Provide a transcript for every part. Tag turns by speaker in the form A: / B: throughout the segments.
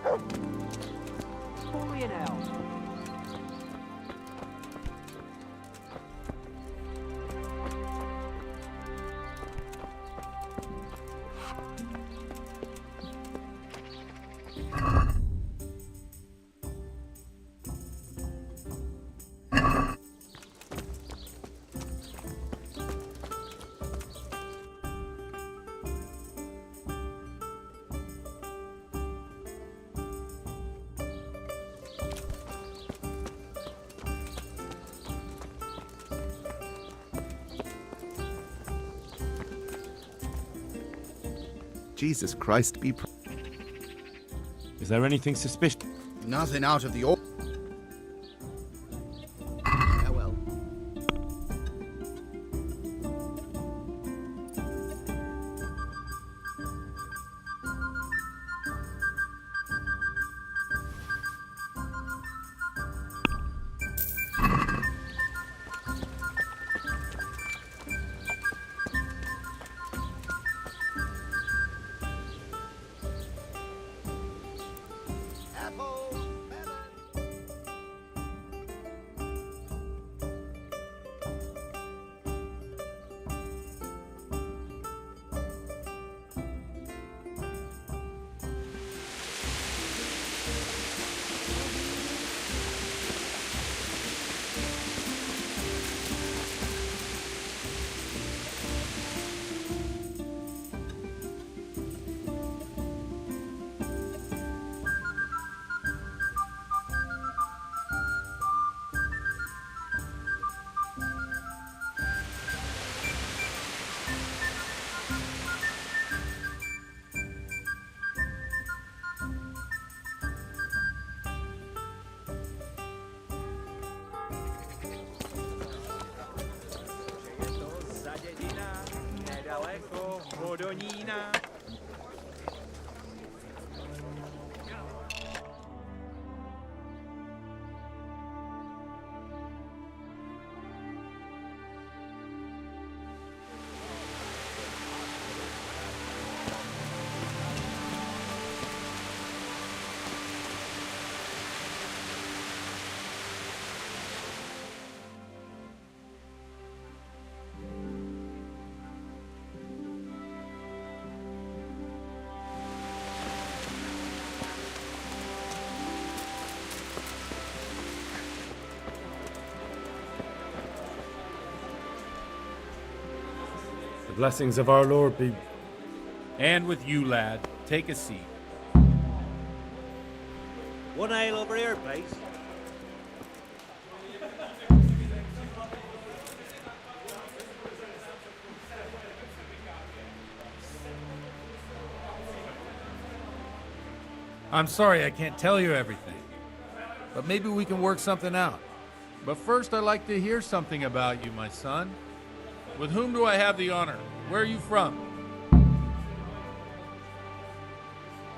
A: Hurry now.
B: Jesus Christ be
C: Is there anything suspicious?
D: Nothing out of the ordinary. Farewell.
C: The blessings of our Lord be...
E: And with you, lad. Take a seat.
F: One ale over here, please.
E: I'm sorry I can't tell you everything, but maybe we can work something out. But first, I'd like to hear something about you, my son. With whom do I have the honor? Where are you from?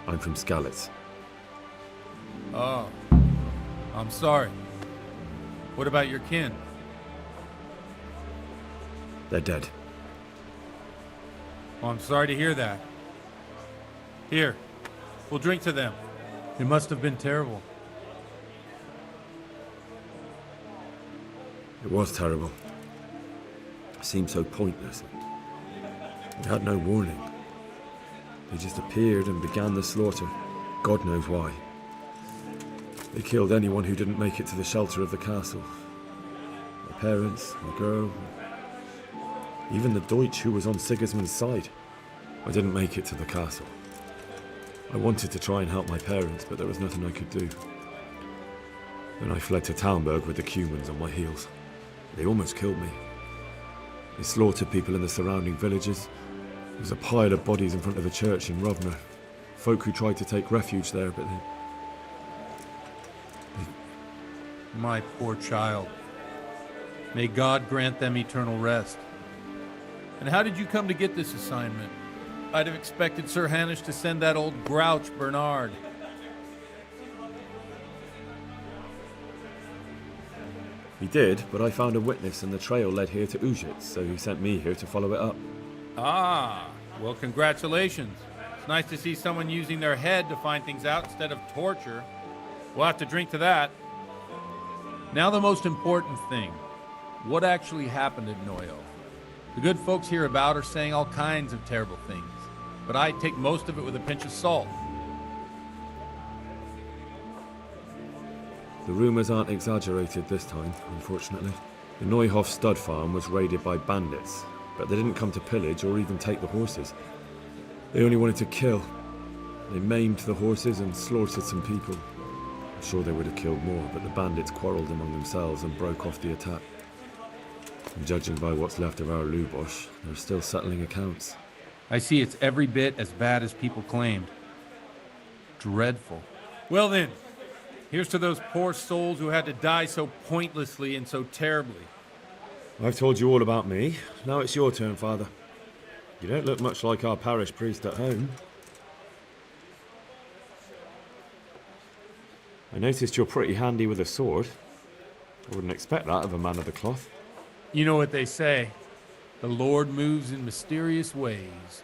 C: I'm from Skalitz.
E: Oh, I'm sorry. What about your kin?
C: They're dead.
E: Oh, I'm sorry to hear that. Here, we'll drink to them. It must have been terrible.
C: It was terrible. It seemed so pointless. We had no warning. They just appeared and began the slaughter. God knows why. They killed anyone who didn't make it to the shelter of the castle. My parents, my girl, even the Deutsch who was on Sigismund's side. I didn't make it to the castle. I wanted to try and help my parents, but there was nothing I could do. Then I fled to Talmberg with the Cumans on my heels. They almost killed me. They slaughtered people in the surrounding villages. There was a pile of bodies in front of the church in Rovner. Folk who tried to take refuge there, but they...
E: My poor child. May God grant them eternal rest. And how did you come to get this assignment? I'd have expected Sir Hanish to send that old grouch, Bernard.
C: He did, but I found a witness and the trail led here to Ujitz, so he sent me here to follow it up.
E: Ah, well, congratulations. It's nice to see someone using their head to find things out instead of torture. We'll have to drink to that. Now the most important thing. What actually happened at Noyo? The good folks hereabout are saying all kinds of terrible things, but I take most of it with a pinch of salt.
C: The rumours aren't exaggerated this time, unfortunately. The Neuhoff stud farm was raided by bandits, but they didn't come to pillage or even take the horses. They only wanted to kill. They maimed the horses and slaughtered some people. I'm sure they would have killed more, but the bandits quarrelled among themselves and broke off the attack. And judging by what's left of our Lubosh, they're still settling accounts.
E: I see it's every bit as bad as people claimed. Dreadful. Well then, here's to those poor souls who had to die so pointlessly and so terribly.
C: I've told you all about me. Now it's your turn, Father. You don't look much like our parish priest at home. I noticed you're pretty handy with a sword. I wouldn't expect that of a man of the cloth.
E: You know what they say. The Lord moves in mysterious ways.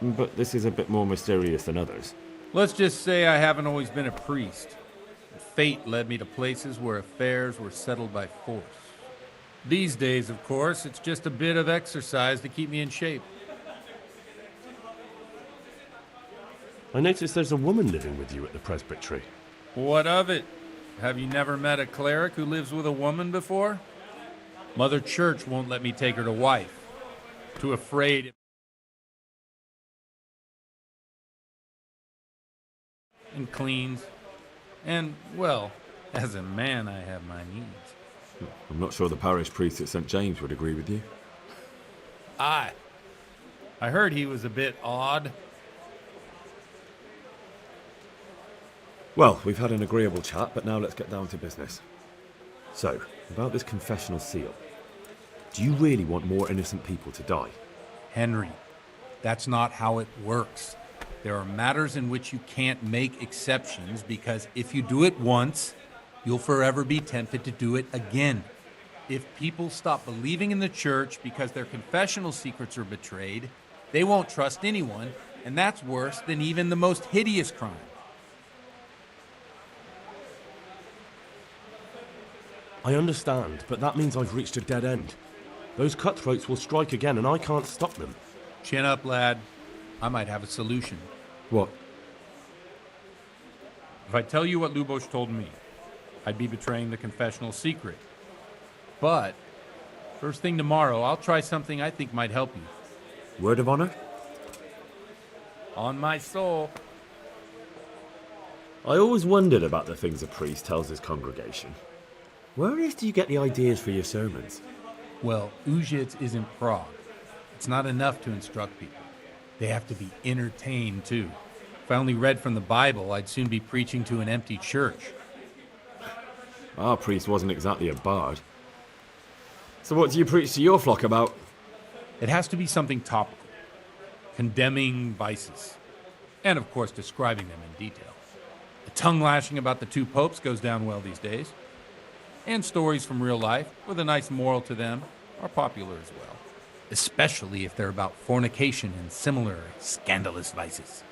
C: But this is a bit more mysterious than others.
E: Let's just say I haven't always been a priest. Fate led me to places where affairs were settled by force. These days, of course, it's just a bit of exercise to keep me in shape.
A: I noticed there's a woman living with you at the presbytery.
E: What of it? Have you never met a cleric who lives with a woman before? Mother Church won't let me take her to wife. Too afraid. And cleans. And, well, as a man, I have my needs.
C: I'm not sure the parish priest at St. James would agree with you.
E: I heard he was a bit odd.
C: Well, we've had an agreeable chat, but now let's get down to business. So, about this confessional seal. Do you really want more innocent people to die?
E: Henry, that's not how it works. There are matters in which you can't make exceptions because if you do it once, you'll forever be tempted to do it again. If people stop believing in the church because their confessional secrets are betrayed, they won't trust anyone, and that's worse than even the most hideous crime.
A: I understand, but that means I've reached a dead end. Those cutthroats will strike again and I can't stop them.
E: Chin up, lad. I might have a solution.
C: What?
E: If I tell you what Lubosh told me, I'd be betraying the confessional secret. But, first thing tomorrow, I'll try something I think might help you.
C: Word of honor?
E: On my soul.
C: I always wondered about the things a priest tells his congregation. Where on earth do you get the ideas for your sermons?
E: Well, Ujits is in Prague. It's not enough to instruct people. They have to be entertained, too. If I only read from the Bible, I'd soon be preaching to an empty church.
C: Our priest wasn't exactly a bard. So what do you preach to your flock about?
E: It has to be something topical. Condemning vices. And, of course, describing them in detail. The tongue lashing about the two popes goes down well these days. And stories from real life, with a nice moral to them, are popular as well. Especially if they're about fornication and similar scandalous vices.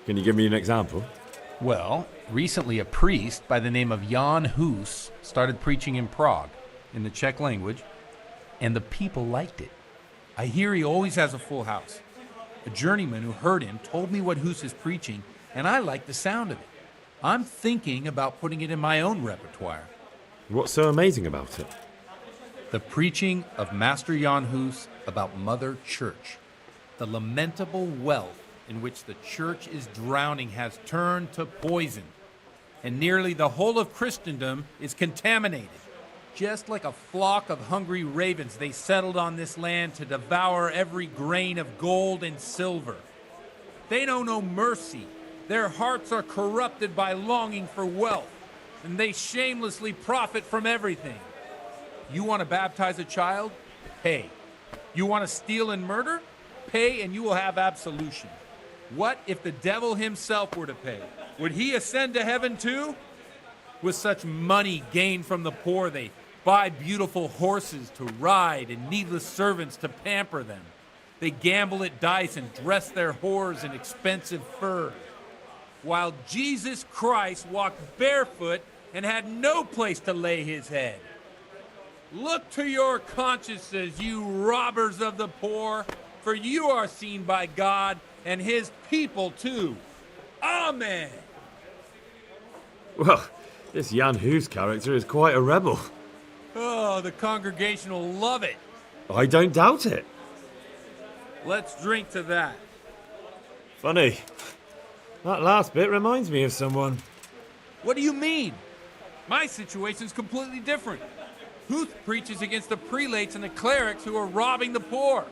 C: Can you give me an example?
E: Well, recently a priest by the name of Jan Hus started preaching in Prague, in the Czech language, and the people liked it. I hear he always has a full house. A journeyman who heard him told me what Hus is preaching, and I like the sound of it. I'm thinking about putting it in my own repertoire.
C: What's so amazing about it?
E: The preaching of Master Jan Hus about Mother Church. The lamentable wealth in which the church is drowning has turned to poison, and nearly the whole of Christendom is contaminated. Just like a flock of hungry ravens, they settled on this land to devour every grain of gold and silver. They know no mercy. Their hearts are corrupted by longing for wealth, and they shamelessly profit from everything. You want to baptize a child? Pay. You want to steal and murder? Pay and you will have absolution. What if the devil himself were to pay? Would he ascend to heaven too? With such money gained from the poor, they buy beautiful horses to ride and needless servants to pamper them. They gamble at dice and dress their whores in expensive furs. While Jesus Christ walked barefoot and had no place to lay his head. Look to your consciences, you robbers of the poor, for you are seen by God and his people too. Amen.
C: Well, this Jan Hus character is quite a rebel.
E: Oh, the congregation will love it.
C: I don't doubt it.
E: Let's drink to that.
C: Funny. That last bit reminds me of someone.
E: What do you mean? My situation's completely different. Huth preaches against the prelates and the clerics who are robbing the poor.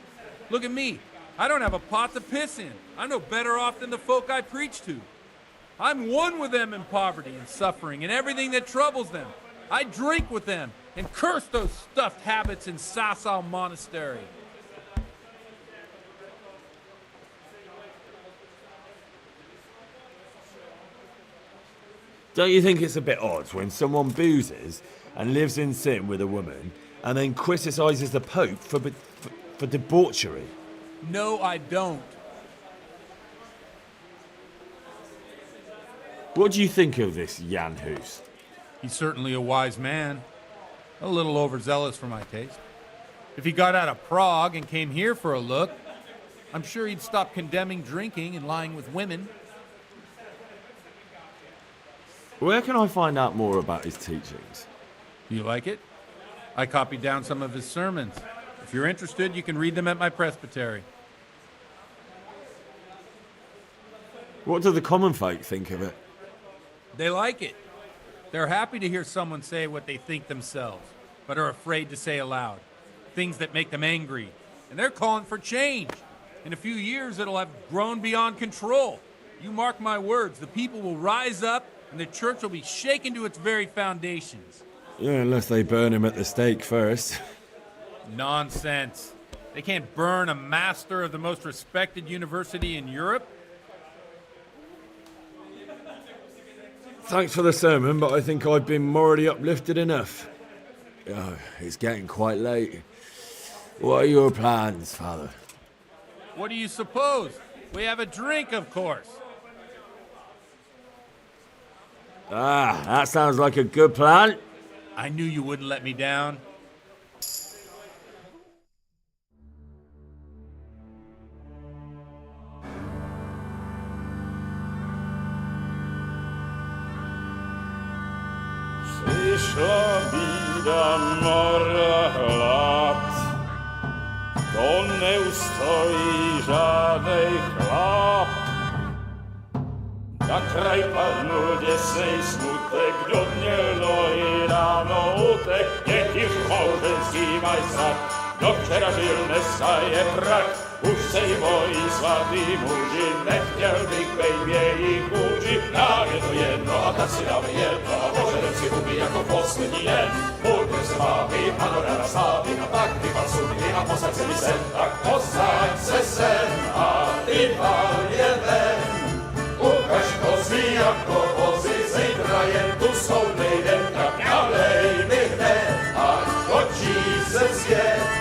E: Look at me. I don't have a pot to piss in. I'm no better off than the folk I preach to. I'm one with them in poverty and suffering and everything that troubles them. I drink with them and curse those stuffed habits in Sasau Monastery.
C: Don't you think it's a bit odd when someone boozes and lives in sin with a woman and then criticises the Pope for debauchery?
E: No, I don't.
C: What do you think of this Jan Hus?
E: He's certainly a wise man. A little overzealous for my taste. If he got out of Prague and came here for a look, I'm sure he'd stop condemning drinking and lying with women.
C: Where can I find out more about his teachings?
E: You like it? I copied down some of his sermons. If you're interested, you can read them at my presbytery.
C: What do the common folk think of it?
E: They like it. They're happy to hear someone say what they think themselves, but are afraid to say aloud. Things that make them angry. And they're calling for change. In a few years, it'll have grown beyond control. You mark my words, the people will rise up and the church will be shaken to its very foundations.
C: Yeah, unless they burn him at the stake first.
E: Nonsense. They can't burn a master of the most respected university in Europe.
C: Thanks for the sermon, but I think I've been morally uplifted enough. Oh, it's getting quite late. What are your plans, Father?
E: What do you suppose? We have a drink, of course.
C: Ah, that sounds like a good plan.
E: I knew you wouldn't let me down.
G: Przyszła bida mora lat, to nie ustoi żadnej chlap. Na kraj padł dziesej smutek, dnielno i rano utek, niech już małżeński majstak, do wczera żylne staje prach. Už sejmo i svatý muži, nechtěl bych bejbě jich učit. Nám je to jedno a tak si dáme jedno a požadem si ubí jako poslední den. Budeme se mápit a do rána slávy a tak vypal sudky a posaď se mi sem. Tak posaď se sem a vypal je ven. Ukaž kozy jako vozy, zítra jen tu soudnej den. Tak nalej mi hned a točí se svět.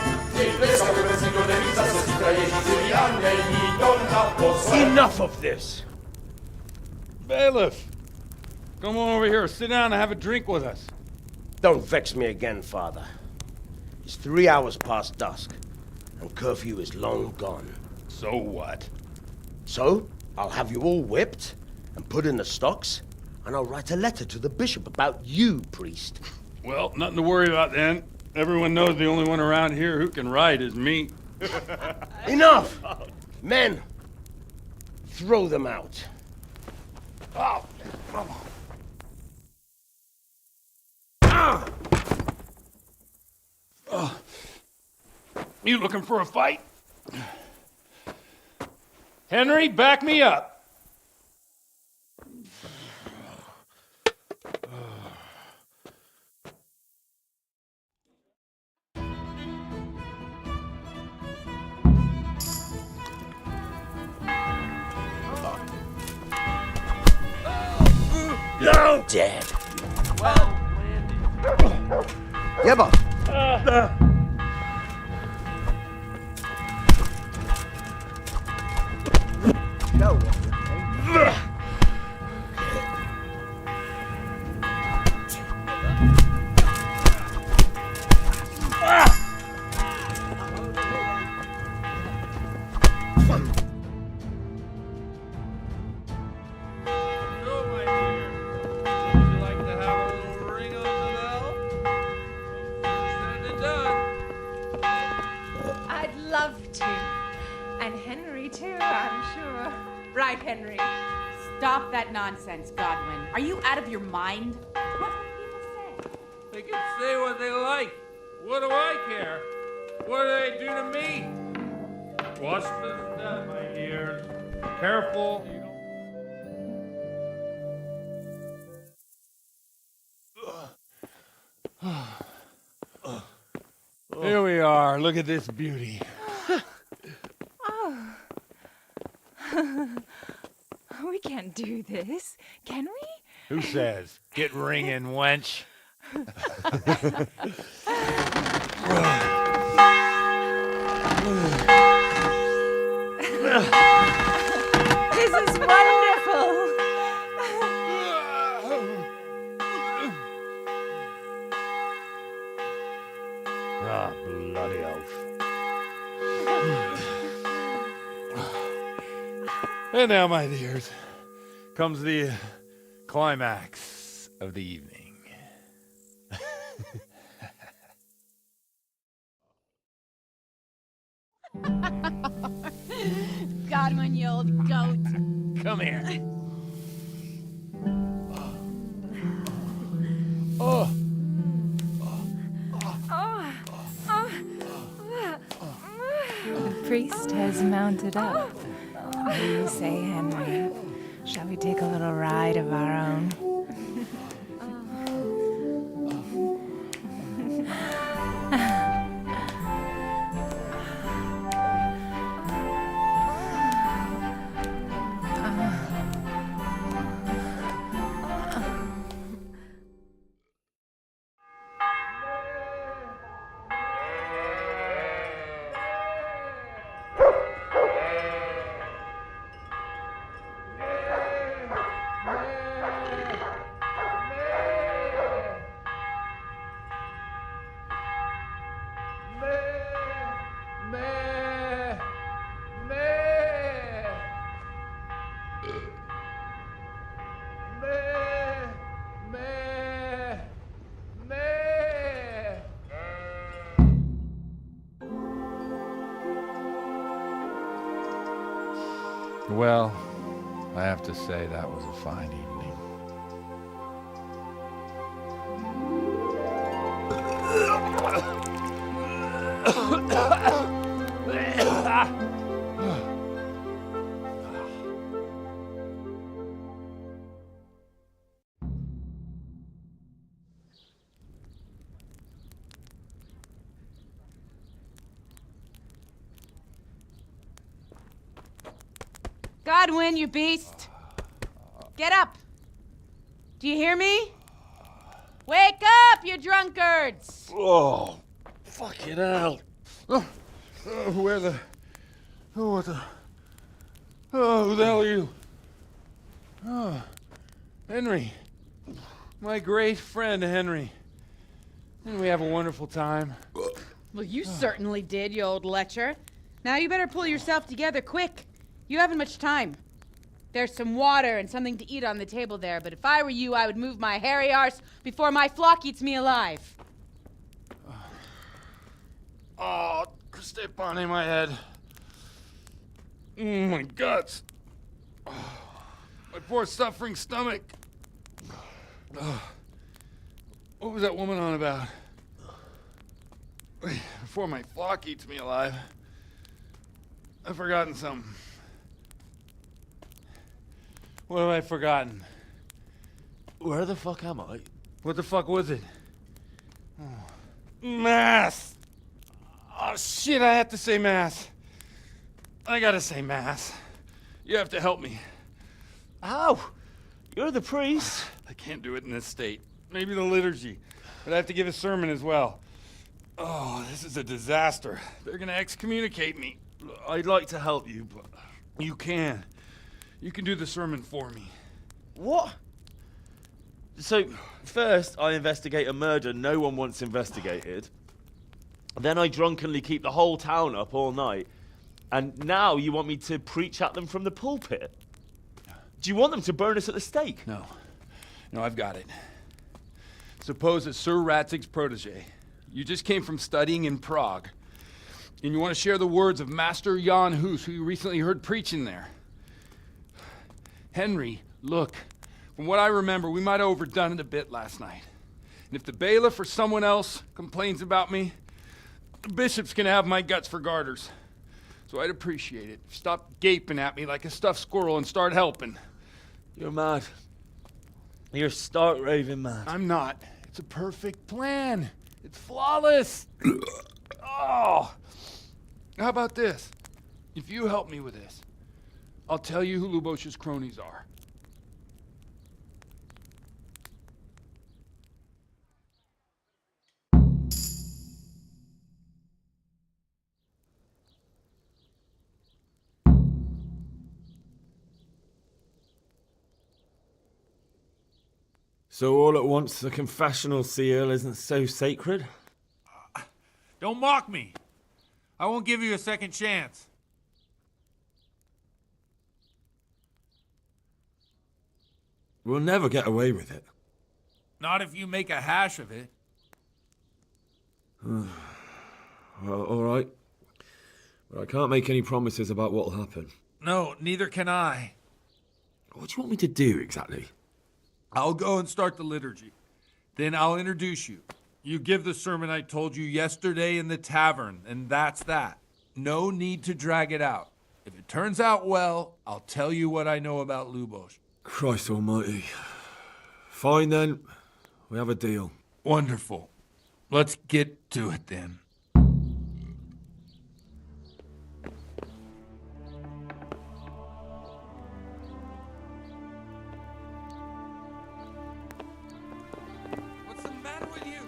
F: Enough of this!
H: Bailiff! Come on over here, sit down and have a drink with us.
F: Don't vex me again, Father. It's 3 hours past dusk, and curfew is long gone.
H: So what?
F: So, I'll have you all whipped and put in the stocks, and I'll write a letter to the bishop about you, priest.
H: Well, nothing to worry about then. Everyone knows the only one around here who can write is me.
F: Enough! Men, throw them out. Oh.
H: You looking for a fight? Henry, back me up.
F: You're dead.
D: Jeba! know what you mean.
E: So, my dear, would you like to have a little ring on the bell? Said and done.
I: I'd love to. And Henry, too, I'm sure. Right, Henry?
J: Stop that nonsense, Godwin. Are you out of your mind? What will people say?
E: They can say what they like. What do I care? What do they do to me? Watch the step, my dear. Careful. You don't... Here we are. Look at this beauty.
I: We can't do this, can we?
E: Who says? Get ringing, wench.
I: This is wonderful.
F: Ah, bloody oath.
E: And now, my dears, comes the climax of the evening.
J: Godwin, you old goat.
E: Come here.
I: The priest has mounted up. What do you say, Henry? Shall we take a little ride of our own?
E: Well, I have to say that was a fine evening.
J: Godwin, you beast. Get up. Do you hear me? Wake up, you drunkards.
F: Oh, fucking hell.
E: Where the... Oh, what the... Oh, who the hell are you? Oh, Henry. My great friend, Henry. Didn't we have a wonderful time?
J: Well, you certainly did, you old lecher. Now you better pull yourself together quick. You haven't much time. There's some water and something to eat on the table there, but if I were you, I would move my hairy arse before my flock eats me alive.
E: Oh, step on in my head. My guts. My poor suffering stomach. What was that woman on about? Before my flock eats me alive. I've forgotten something. What have I forgotten?
F: Where the fuck am I?
E: What the fuck was it? Oh. Mass! Oh shit, I have to say mass. I gotta say mass. You have to help me.
F: How? You're the priest.
E: I can't do it in this state. Maybe the liturgy. But I have to give a sermon as well. Oh, this is a disaster. They're gonna excommunicate me.
F: I'd like to help you, but
E: You can.
H: You can do the sermon for me.
K: What? So, first I investigate a murder no one wants investigated. Then I drunkenly keep the whole town up all night. And now you want me to preach at them from the pulpit? Do you want them to burn us at the stake?
H: No. No, I've got it. Suppose that Sir Ratzig's protege. You just came from studying in Prague. And you want to share the words of Master Jan Hus, who you recently heard preaching there. Henry, look. From what I remember, we might have overdone it a bit last night. And if the bailiff or someone else complains about me, the bishop's gonna have my guts for garters. So I'd appreciate it. Stop gaping at me like a stuffed squirrel and start helping.
K: You're mad. You're stark raving mad.
H: I'm not. It's a perfect plan. It's flawless. Oh. How about this? If you help me with this, I'll tell you who Lubosh's cronies are.
C: So all at once the confessional seal isn't so sacred?
E: Don't mock me. I won't give you a second chance.
C: We'll never get away with it.
E: Not if you make a hash of it.
C: Well, all right. But I can't make any promises about what'll happen.
E: No, neither can I.
C: What do you want me to do exactly?
E: I'll go and start the liturgy. Then I'll introduce you. You give the sermon I told you yesterday in the tavern, and that's that. No need to drag it out. If it turns out well, I'll tell you what I know about Lubosh.
C: Christ almighty. Fine then. We have a deal.
E: Wonderful. Let's get to it then. What's the matter with you?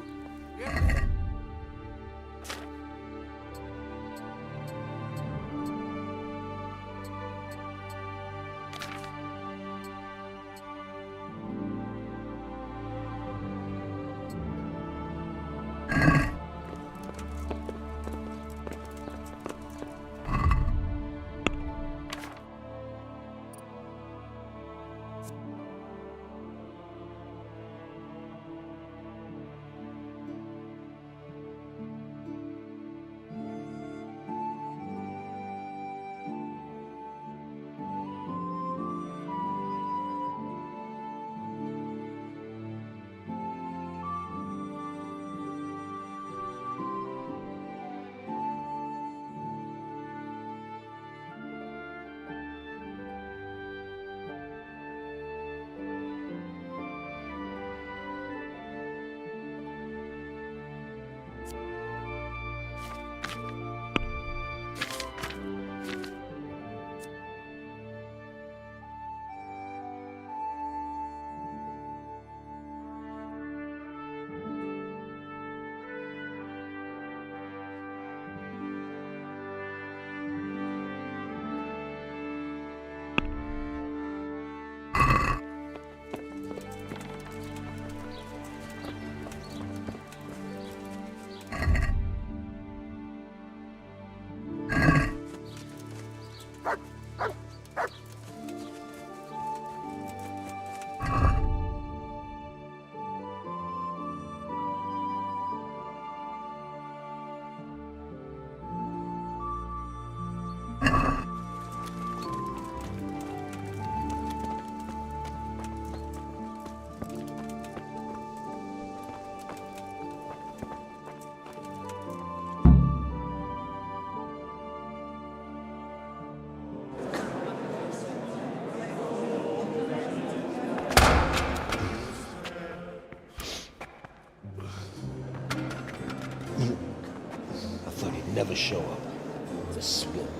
F: Never show up. The swimp.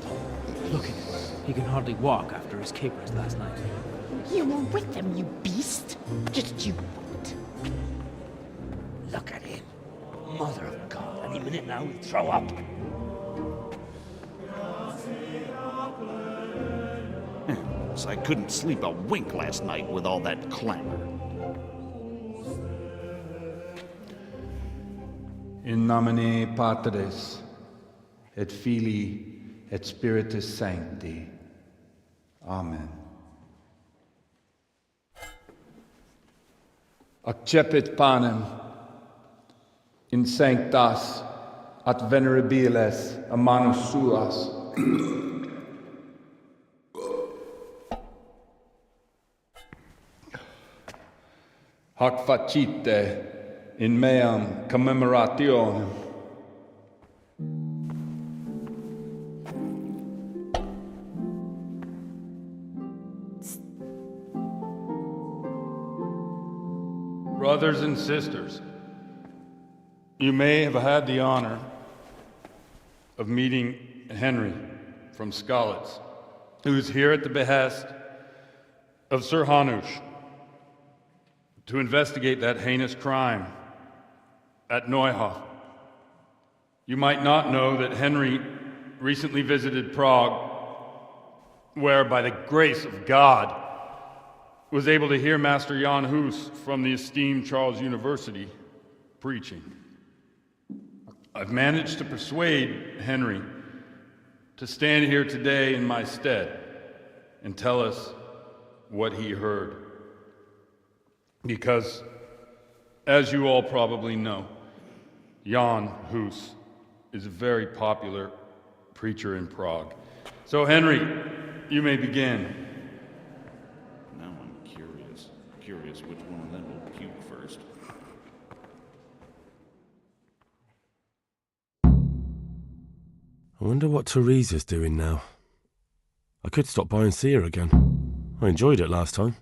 D: Look at him. He can hardly walk after his capers last night.
L: You were with them, you beast. Just you wait. Look at him. Mother of God. Any minute now he'll throw up.
M: house. I couldn't sleep a wink last night with all that clamor.
H: In nomine Patris, et Filii, et Spiritus Sancti. Amen. Accepit panem in sanctas at venerabiles a manus suas. Hac facite in meam commemorationem. Brothers and sisters, you may have had the honor of meeting Henry from Skalitz, who is here at the behest of Sir Hanush to investigate that heinous crime at Neuhof. You might not know that Henry recently visited Prague, where, by the grace of God, was able to hear Master Jan Hus from the esteemed Charles University preaching. I've managed to persuade Henry to stand here today in my stead and tell us what he heard. Because, as you all probably know, Jan Hus is a very popular preacher in Prague. So, Henry, you may begin.
M: Now I'm curious which one of them will puke first.
A: I wonder what Teresa's doing now. I could stop by and see her again. I enjoyed it last time.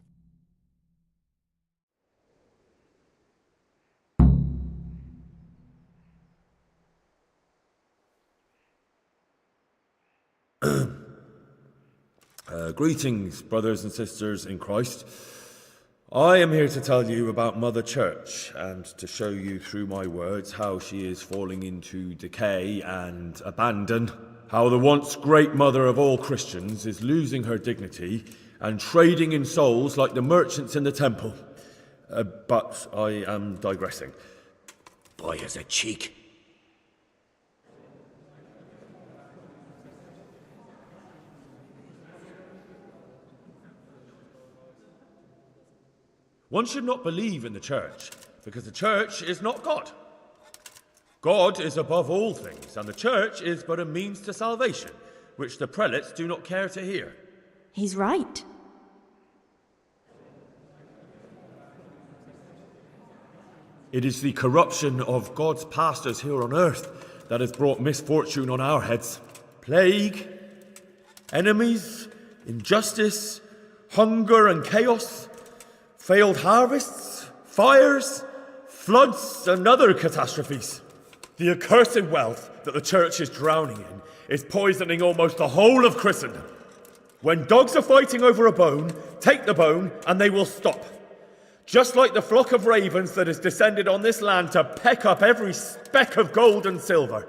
C: Greetings, brothers and sisters in Christ. I am here to tell you about Mother Church and to show you through my words how she is falling into decay and abandon, how the once great mother of all Christians is losing her dignity and trading in souls like the merchants in the temple. But I am digressing.
F: Boy has a cheek.
C: One should not believe in the church, because the church is not God. God is above all things, and the church is but a means to salvation, which the prelates do not care to hear.
N: He's right.
C: It is the corruption of God's pastors here on earth that has brought misfortune on our heads. Plague, enemies, injustice, hunger and chaos, failed harvests, fires, floods, and other catastrophes. The accursed wealth that the church is drowning in is poisoning almost the whole of Christendom. When dogs are fighting over a bone, take the bone and they will stop. Just like the flock of ravens that has descended on this land to peck up every speck of gold and silver.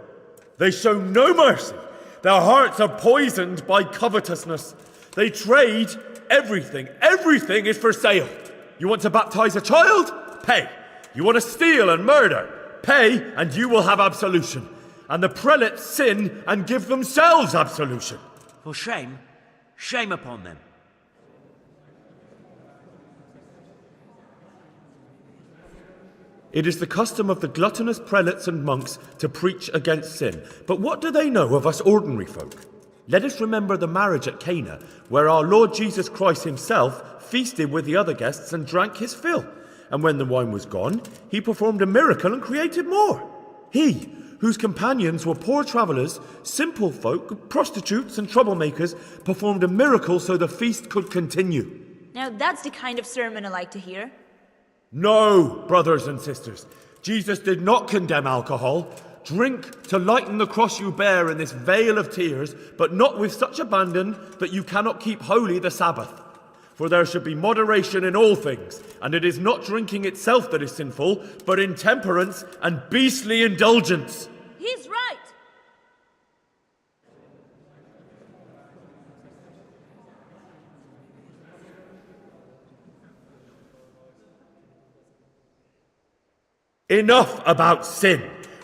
C: They show no mercy. Their hearts are poisoned by covetousness. They trade everything. Everything is for sale. You want to baptize a child? Pay. You want to steal and murder? Pay, and you will have absolution. And the prelates sin and give themselves absolution.
O: For shame, shame upon them.
C: It is the custom of the gluttonous prelates and monks to preach against sin. But what do they know of us ordinary folk? Let us remember the marriage at Cana, where our Lord Jesus Christ himself feasted with the other guests and drank his fill. And when the wine was gone, he performed a miracle and created more. He, whose companions were poor travellers, simple folk, prostitutes and troublemakers, performed a miracle so the feast could continue.
N: Now that's the kind of sermon I like to hear.
C: No, brothers and sisters. Jesus did not condemn alcohol. Drink to lighten the cross you bear in this vale of tears, but not with such abandon that you cannot keep holy the Sabbath. For there should be moderation in all things, and it is not drinking itself that is sinful, but intemperance and beastly indulgence.
N: He's right.
C: Enough about sin,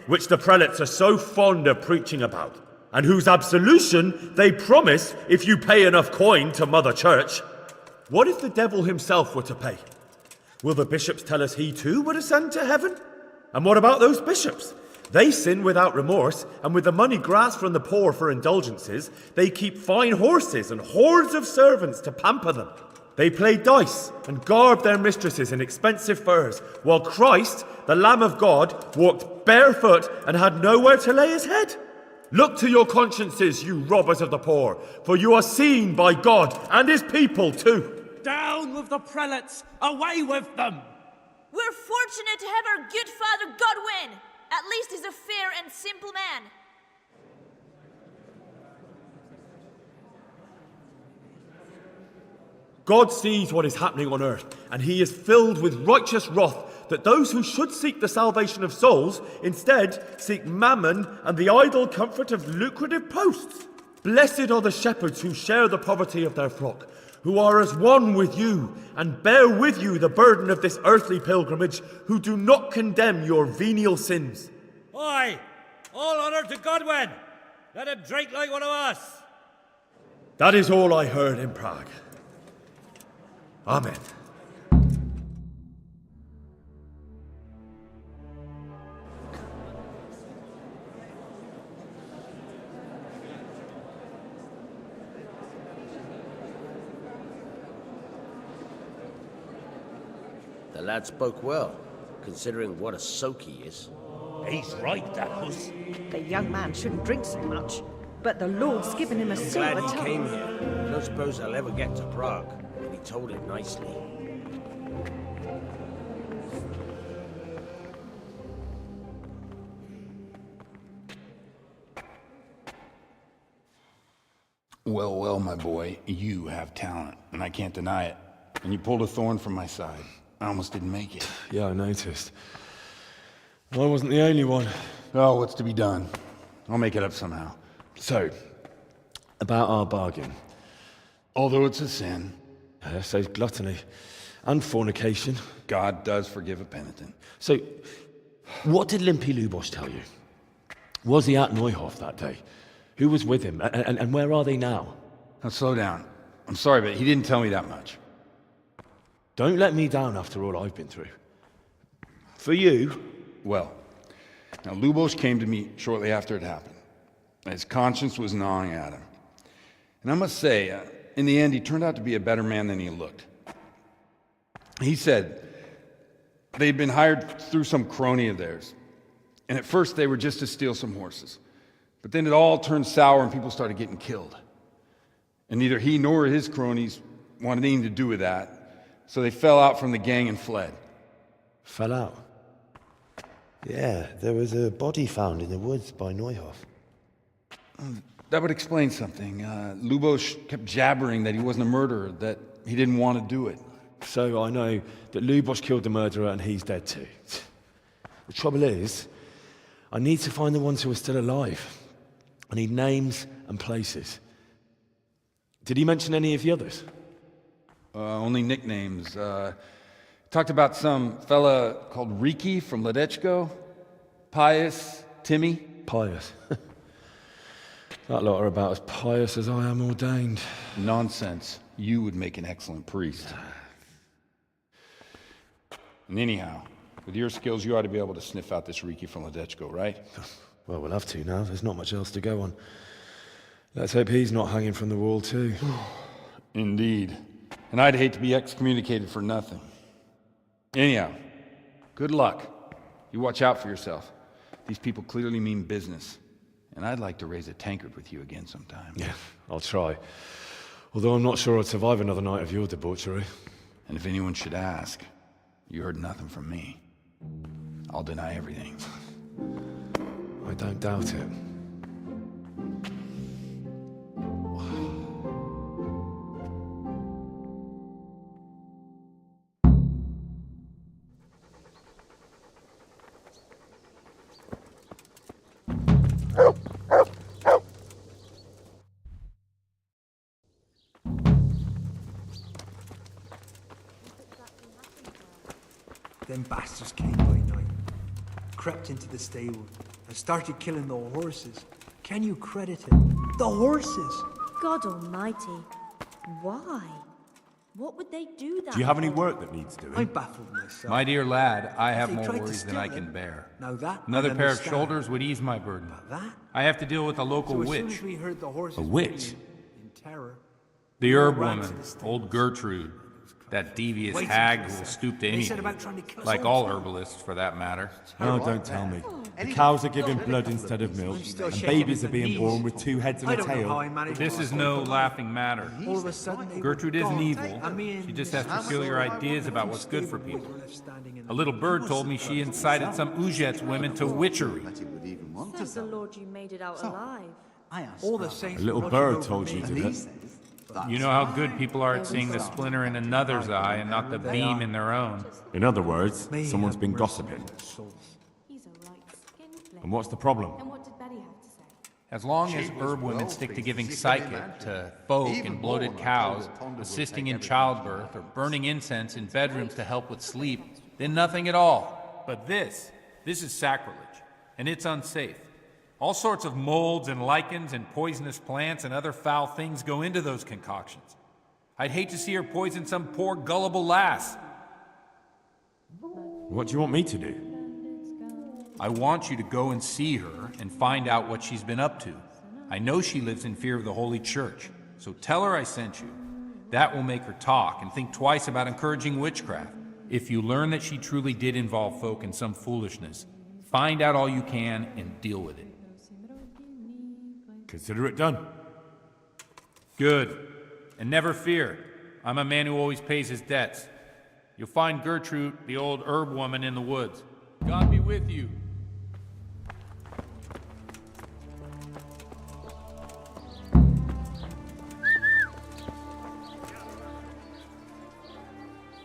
C: which the prelates are so fond of preaching about, and whose absolution they promise if you pay enough coin to Mother Church. What if the devil himself were to pay? Will the bishops tell us he too would ascend to heaven? And what about those bishops? They sin without remorse, and with the money grasped from the poor for indulgences, they keep fine horses and hordes of servants to pamper them. They play dice and garb their mistresses in expensive furs, while Christ, the Lamb of God, walked barefoot and had nowhere to lay his head. Look to your consciences, you robbers of the poor, for you are seen by God and his people too.
O: Down with the prelates! Away with them!
N: We're fortunate to have our good Father Godwin. At least he's a fair and simple man.
C: God sees what is happening on earth, and he is filled with righteous wrath that those who should seek the salvation of souls instead seek mammon and the idle comfort of lucrative posts. Blessed are the shepherds who share the poverty of their flock, who are as one with you and bear with you the burden of this earthly pilgrimage, who do not condemn your venial sins.
O: Aye! All honour to Godwin! Let him drink like one of us!
C: That is all I heard in Prague. Amen.
F: The lad spoke well, considering what a soak he is.
L: He's right, that was.
P: The young man shouldn't drink so much, but the Lord's given him a silver
F: Glad he
P: tongue.
F: came here. I don't suppose I'll ever get to Prague, but he told it nicely.
H: Well, well, my boy, you have talent, and I can't deny it. And you pulled a thorn from my side. I almost didn't make it.
C: Yeah, I noticed. I wasn't the only one.
H: Oh, what's to be done? I'll make it up somehow.
C: So, about our bargain.
H: Although it's a sin.
C: So's gluttony. And fornication.
H: God does forgive a penitent.
C: So, what did Limpy Lubosh tell you? Was he at Neuhof that day? Who was with him? And where are they now?
H: Now, slow down. I'm sorry, but he didn't tell me that much.
C: Don't let me down after all I've been through. For you...
H: Well, now Lubosh came to me shortly after it happened. His conscience was gnawing at him. And I must say, in the end, he turned out to be a better man than he looked. He said they'd been hired through some crony of theirs. And at first they were just to steal some horses. But then it all turned sour and people started getting killed. And neither he nor his cronies wanted anything to do with that. So they fell out from the gang and fled.
C: Fell out? Yeah, there was a body found in the woods by Neuhof.
H: That would explain something. Lubosh kept jabbering that he wasn't a murderer, that he didn't want to do it.
C: So I know that Lubosh killed the murderer and he's dead too. The trouble is, I need to find the ones who are still alive. I need names and places. Did he mention any of the others?
H: Only nicknames. Talked about some fella called Riki from Ledechko, Pius, Timmy.
C: Pius. That lot are about as pious as I am ordained.
H: Nonsense. You would make an excellent priest. And anyhow, with your skills, you ought to be able to sniff out this Riki from Ledechko, right?
C: Well, we'll have to now. There's not much else to go on. Let's hope he's not hanging from the wall too.
H: Indeed. And I'd hate to be excommunicated for nothing. Anyhow, good luck. You watch out for yourself. These people clearly mean business. And I'd like to raise a tankard with you again sometime.
C: Yeah, I'll try. Although I'm not sure I'd survive another night of your debauchery.
H: And if anyone should ask, you heard nothing from me. I'll deny everything.
C: I don't doubt it.
Q: Them bastards came by night. crept into the stable and started killing the horses. Can you credit it? The horses!
R: God almighty. Why? What would they do that
A: Do you have any
R: for?
A: work that needs doing?
Q: I'm baffled myself.
E: My dear lad, I have
Q: They
E: more
Q: tried to
E: worries than
Q: steal
E: I
Q: it.
E: can bear.
Q: Now that
E: Another
Q: I
E: pair of
Q: understand.
E: shoulders would ease my burden.
Q: That?
E: I have to deal with a local
Q: So as soon
E: witch.
Q: as we heard the horses
A: A witch?
Q: fleeing in terror,
E: The
Q: we all
E: herb
Q: ran to
E: woman,
Q: the stables.
E: old Gertrude. That devious
Q: Waiting
E: hag
Q: for
E: who
Q: us,
E: will
Q: sir.
E: stoop to
Q: They said
E: anything.
Q: about trying to kill us
E: Like
Q: all.
E: all herbalists, for that matter.
A: No, don't tell me. The cows are giving blood instead of milk,
Q: still
A: and
Q: shaking
A: babies
Q: at
A: are
Q: the
A: being
Q: knees.
A: born with 2 heads and
Q: I
A: a
Q: don't know how I
A: tail.
Q: managed
E: This
Q: to
E: is
Q: escape
E: no
Q: alive.
E: laughing matter.
Q: All of a sudden, they
E: Gertrude
Q: were
E: isn't
Q: gone.
E: evil.
Q: And me and
E: She just has
Q: Mr.
E: peculiar
Q: Sewell
E: ideas about
Q: from
E: what's good for
Q: stable
E: people.
Q: were left standing in
E: A
Q: the-
E: little bird told me she incited some Ujet's women to witchery.
R: Thank the Lord you made it out alive.
Q: All the saints
A: A little
Q: were
A: bird
Q: watching
A: told
Q: over
A: you,
Q: me.
A: did it?
E: You know how good people are at seeing the splinter in another's eye and not the beam in their own.
A: In other words,
Q: May
A: someone's
Q: have
A: been
Q: mercy
A: gossiping.
Q: on their souls.
R: He's a right skinflint.
A: And what's the problem?
R: And what did Betty have to say?
E: As long as herb women stick to giving psychic to folk and bloated cows, assisting in childbirth, or burning incense in bedrooms to help with sleep, then nothing at all. But this is sacrilege, and it's unsafe. All sorts of molds and lichens and poisonous plants and other foul things go into those concoctions. I'd hate to see her poison some poor gullible lass.
A: What do you want me to do?
E: I want you to go and see her and find out what she's been up to. I know she lives in fear of the Holy Church, so tell her I sent you. That will make her talk and think twice about encouraging witchcraft. If you learn that she truly did involve folk in some foolishness, find out all you can and deal with it.
A: Consider it done.
E: Good. And never fear. I'm a man who always pays his debts. You'll find Gertrude, the old herb woman, in the woods. God be with you.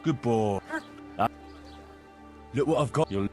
A: Good boy. Look what I've got. You'll...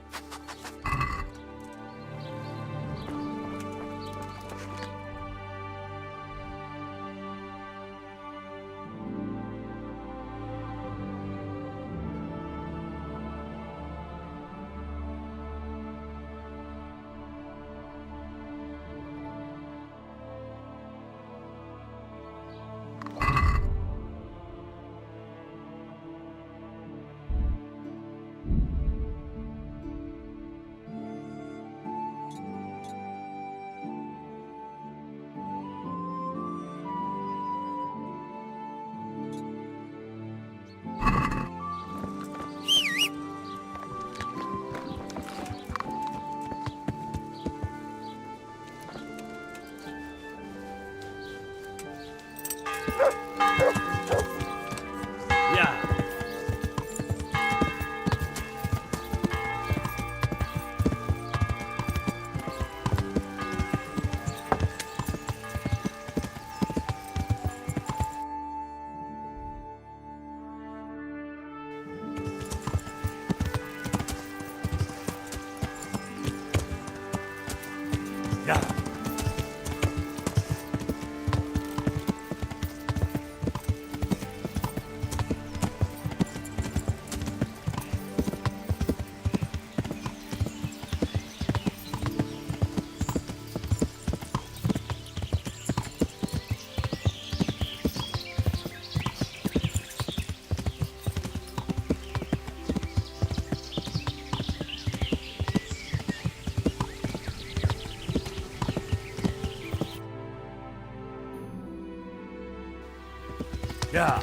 O: Yeah.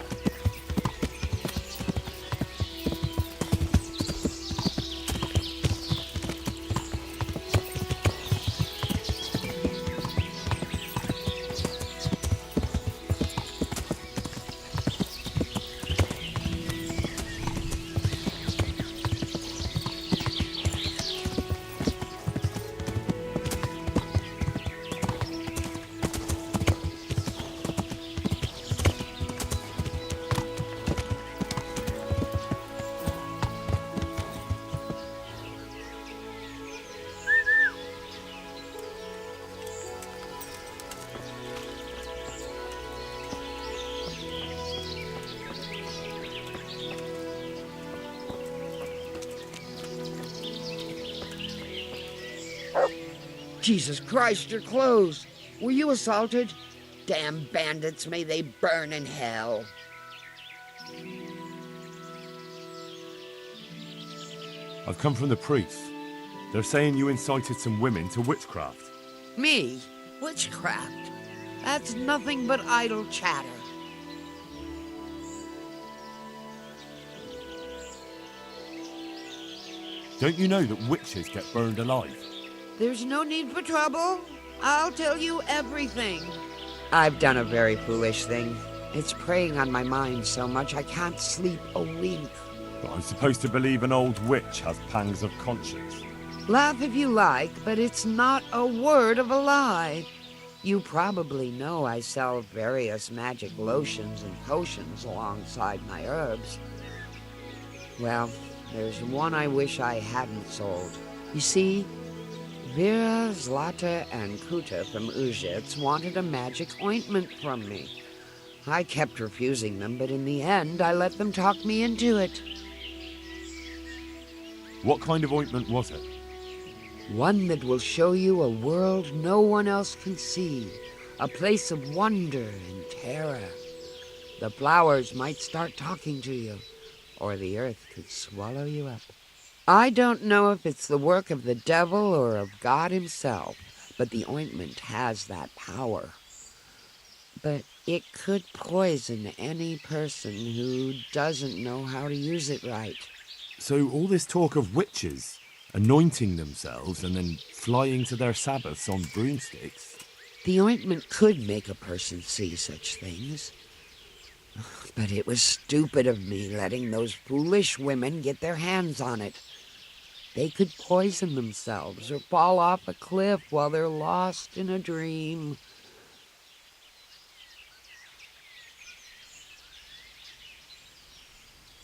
S: Jesus Christ, your clothes! Were you assaulted? Damn bandits, may they burn in hell.
A: I've come from the priests. They're saying you incited some women to witchcraft.
S: Me? Witchcraft? That's nothing but idle chatter.
A: Don't you know that witches get burned alive?
S: There's no need for trouble. I'll tell you everything. I've done a very foolish thing. It's preying on my mind so much I can't sleep a wink.
A: But I'm supposed to believe an old witch has pangs of conscience.
S: Laugh if you like, but it's not a word of a lie. You probably know I sell various magic lotions and potions alongside my herbs. Well, there's one I wish I hadn't sold. You see, Vera, Zlata, and Kuta from Uzhitz wanted a magic ointment from me. I kept refusing them, but in the end, I let them talk me into it.
A: What kind of ointment was it?
S: One that will show you a world no one else can see, a place of wonder and terror. The flowers might start talking to you, or the earth could swallow you up. I don't know if it's the work of the devil or of God himself, but the ointment has that power. But it could poison any person who doesn't know how to use it right.
A: So all this talk of witches anointing themselves and then flying to their sabbaths on broomsticks.
S: The ointment could make a person see such things. But it was stupid of me letting those foolish women get their hands on it. They could poison themselves or fall off a cliff while they're lost in a dream.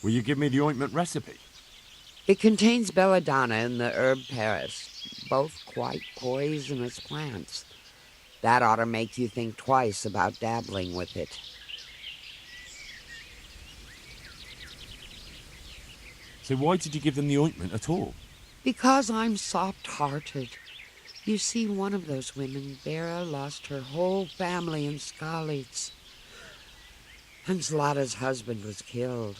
A: Will you give me the ointment recipe?
S: It contains belladonna and the herb Paris, both quite poisonous plants. That ought to make you think twice about dabbling with it.
A: So why did you give them the ointment at all?
S: Because I'm soft-hearted. You see, one of those women, Vera, lost her whole family in Skalitz. And Zlata's husband was killed.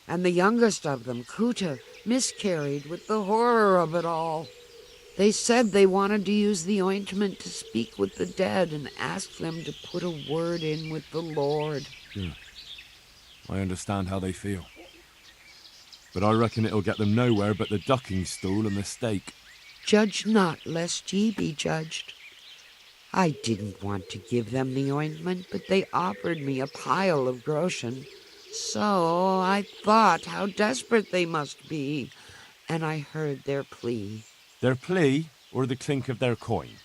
S: And the youngest of them, Kuta, miscarried with the horror of it all. They said they wanted to use the ointment to speak with the dead and ask them to put a word in with the Lord.
A: Yeah. I understand how they feel. But I reckon it'll get them nowhere but the ducking stool and the stake.
S: Judge not, lest ye be judged. I didn't want to give them the ointment, but they offered me a pile of groschen. So I thought how desperate they must be, and I heard their plea.
A: Their plea, or the clink of their coin?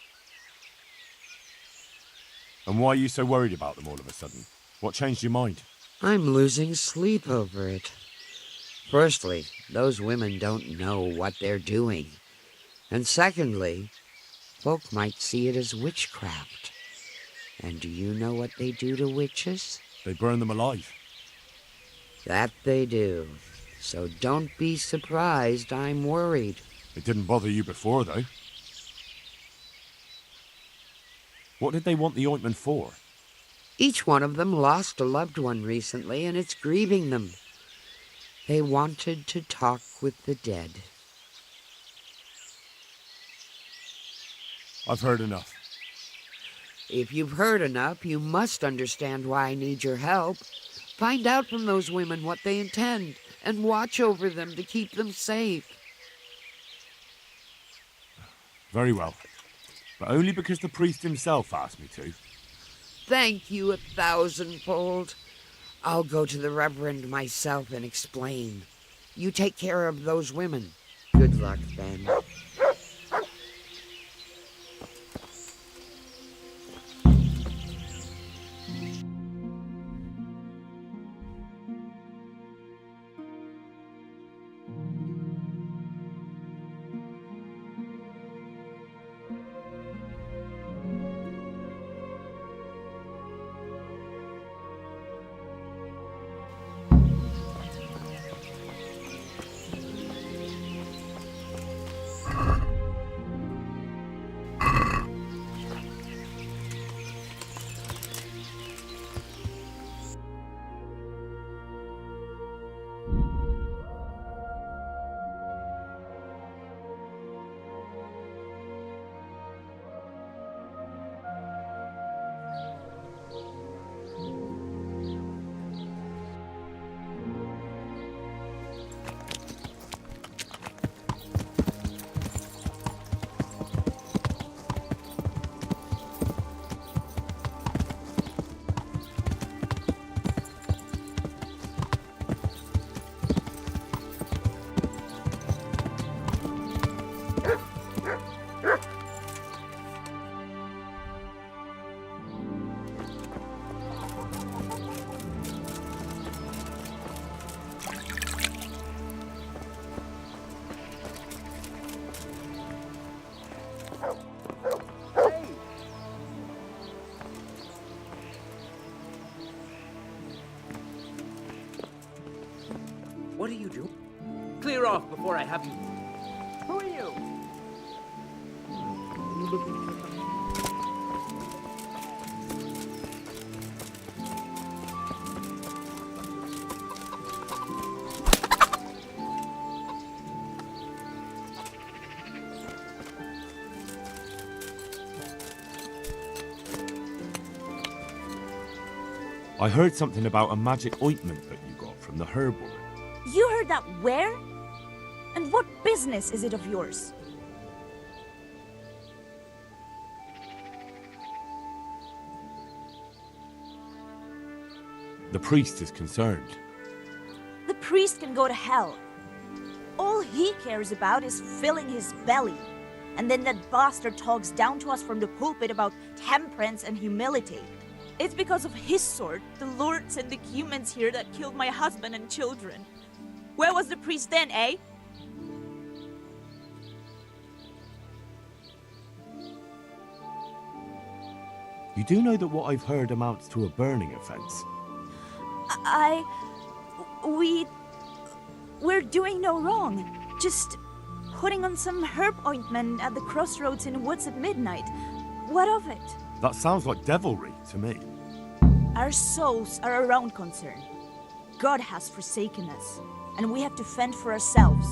A: And why are you so worried about them all of a sudden? What changed your mind?
S: I'm losing sleep over it. Firstly, those women don't know what they're doing. And secondly, folk might see it as witchcraft. And do you know what they do to witches?
A: They burn them alive.
S: That they do. So don't be surprised I'm worried.
A: It didn't bother you before, though. What did they want the ointment for?
S: Each one of them lost a loved one recently, and it's grieving them. They wanted to talk with the dead.
A: I've heard enough.
S: If you've heard enough, you must understand why I need your help. Find out from those women what they intend, and watch over them to keep them safe.
A: Very well. But only because the priest himself asked me to.
S: Thank you 1,000-fold. I'll go to the Reverend myself and explain. You take care of those women. Good luck, then.
D: What are you doing? Clear off before I have you. Who are you?
A: I heard something about a magic ointment that you got from the herb woman.
N: You heard that where? And what business is it of yours?
A: The priest is concerned.
N: The priest can go to hell. All he cares about is filling his belly. And then that bastard talks down to us from the pulpit about temperance and humility. It's because of his sword the Lord sent the humans here that killed my husband and children. Where was the priest then, eh?
A: You do know that what I've heard amounts to a burning offense?
N: We're doing no wrong. Just putting on some herb ointment at the crossroads in the woods at midnight. What of it?
A: That sounds like devilry to me.
N: Our souls are our own concern. God has forsaken us, and we have to fend for ourselves.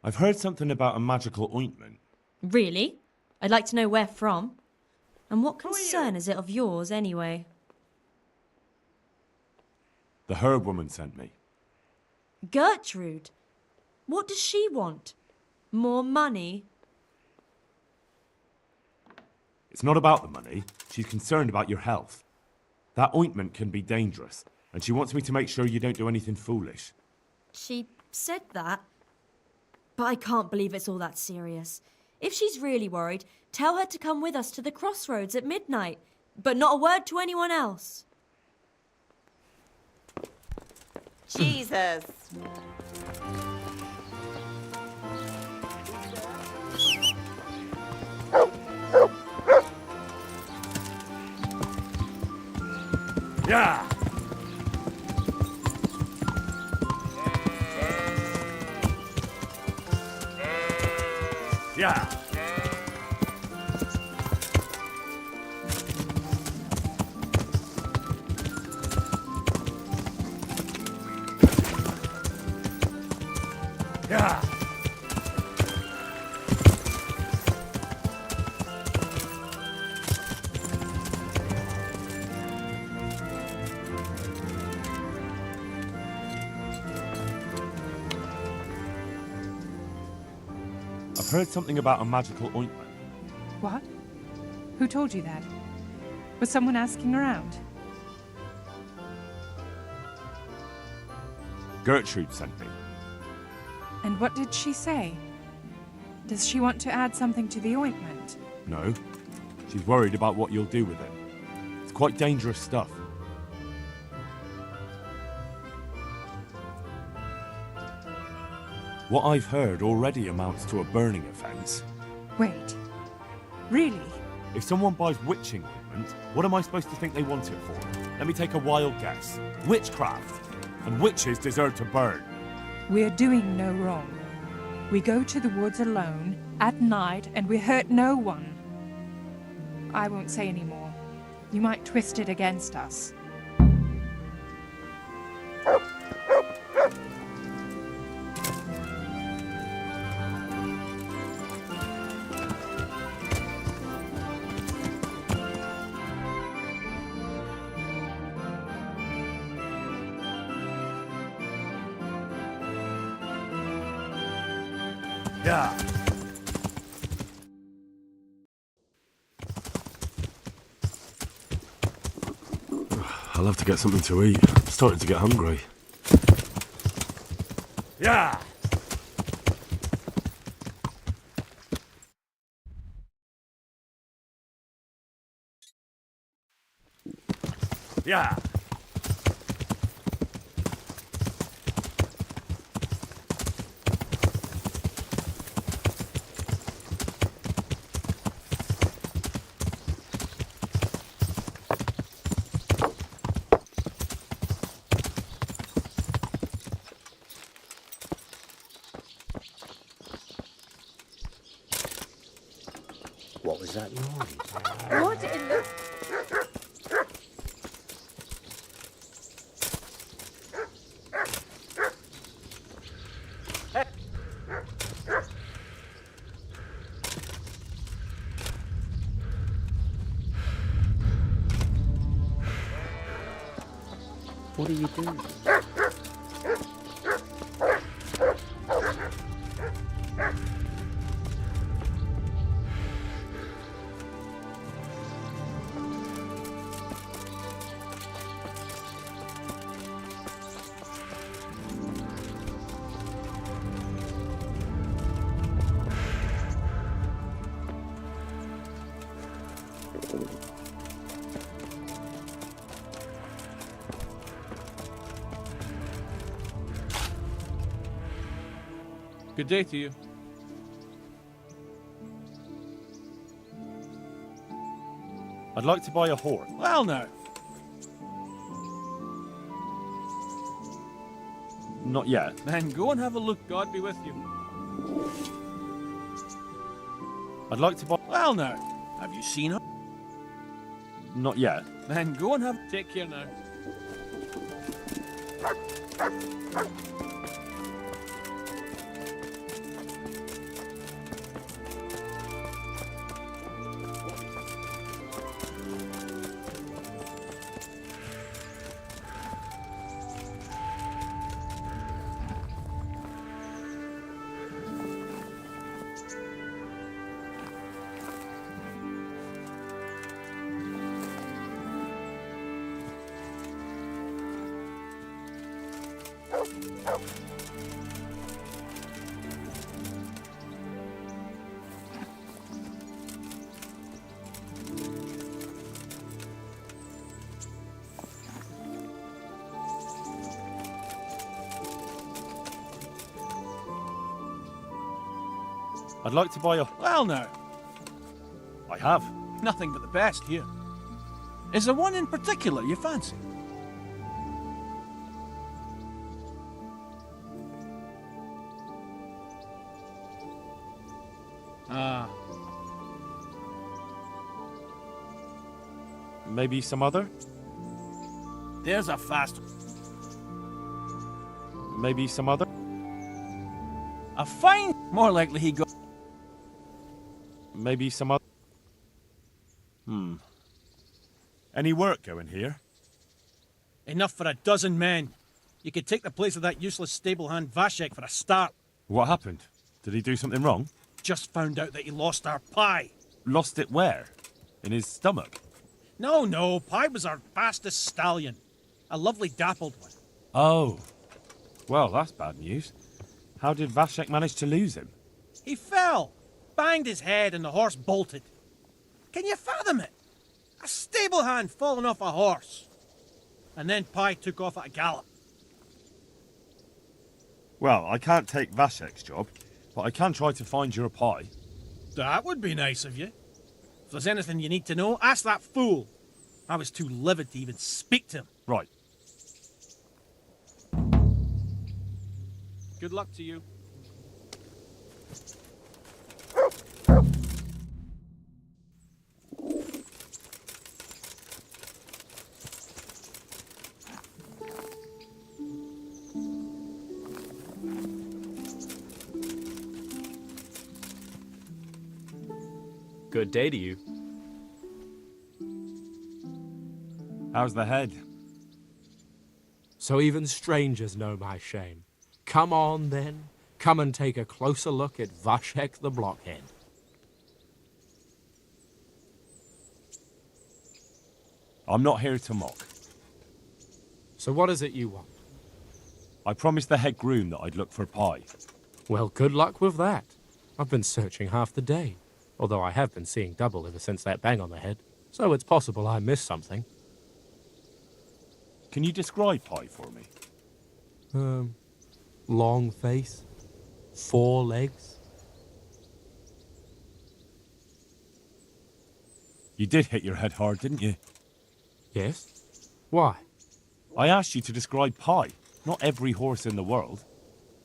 A: I've heard something about a magical ointment.
T: Really? I'd like to know where from. And what concern is it of yours, anyway?
A: The herb woman sent me.
T: Gertrude? What does she want? More money?
A: It's not about the money. She's concerned about your health. That ointment can be dangerous, and she wants me to make sure you don't do anything foolish.
T: She said that? But I can't believe it's all that serious. If she's really worried, tell her to come with us to the crossroads at midnight. But not a word to anyone else.
U: Jesus.
O: Yeah. Yeah. Yeah.
A: I've heard something about a magical ointment.
I: What? Who told you that? Was someone asking around?
A: Gertrude sent me.
I: And what did she say? Does she want to add something to the ointment?
A: No. She's worried about what you'll do with it. It's quite dangerous stuff. What I've heard already amounts to a burning offense.
I: Wait. Really?
A: If someone buys witching ointment, what am I supposed to think they want it for? Let me take a wild guess. Witchcraft. And witches deserve to burn.
I: We're doing no wrong. We go to the woods alone, at night, and we hurt no one. I won't say any more. You might twist it against us.
O: Yeah.
C: I'll have to get something to eat. I'm starting to get hungry.
A: Yeah! Yeah!
F: What was that noise?
P: What in the...
F: What are you doing?
E: Good day to you.
A: I'd like to buy a horse.
E: Well, now.
A: Not yet.
E: Then go and have a look. God be with you.
A: I'd like to buy...
E: Well, now. Have you seen her?
A: Not yet.
E: Then go and have... Take care now.
A: I'd like to buy a...
E: Well, now.
A: I have.
E: Nothing but the best here. Is there one in particular you fancy? Ah.
A: Maybe some other?
E: There's a fast...
A: Maybe some other?
E: A fine... More likely he go...
A: Maybe some other... Any work going here?
E: Enough for a dozen men. You could take the place of that useless stable hand Vashek for a start.
A: What happened? Did he do something wrong?
E: Just found out that he lost our pie.
A: Lost it where? In his stomach?
E: No, Pie was our fastest stallion. A lovely dappled one.
A: Oh. Well, that's bad news. How did Vashek manage to lose him?
E: He fell, banged his head, and the horse bolted. Can you fathom it? A stable hand falling off a horse. And then Pie took off at a gallop.
A: Well, I can't take Vashek's job, but I can try to find your pie.
E: That would be nice of you. If there's anything you need to know, ask that fool. I was too livid to even speak to him.
A: Right.
E: Good luck to you.
B: Good day to you.
A: How's the head?
B: So even strangers know my shame. Come on, then. Come and take a closer look at Vashek the Blockhead.
A: I'm not here to mock.
B: So what is it you want?
A: I promised the head groom that I'd look for pie.
B: Well, good luck with that. I've been searching half the day, although I have been seeing double ever since that bang on the head, so it's possible I missed something.
A: Can you describe pie for me?
B: Long face, 4 legs.
A: You did hit your head hard, didn't you?
B: Yes? Why?
A: I asked you to describe pie, not every horse in the world.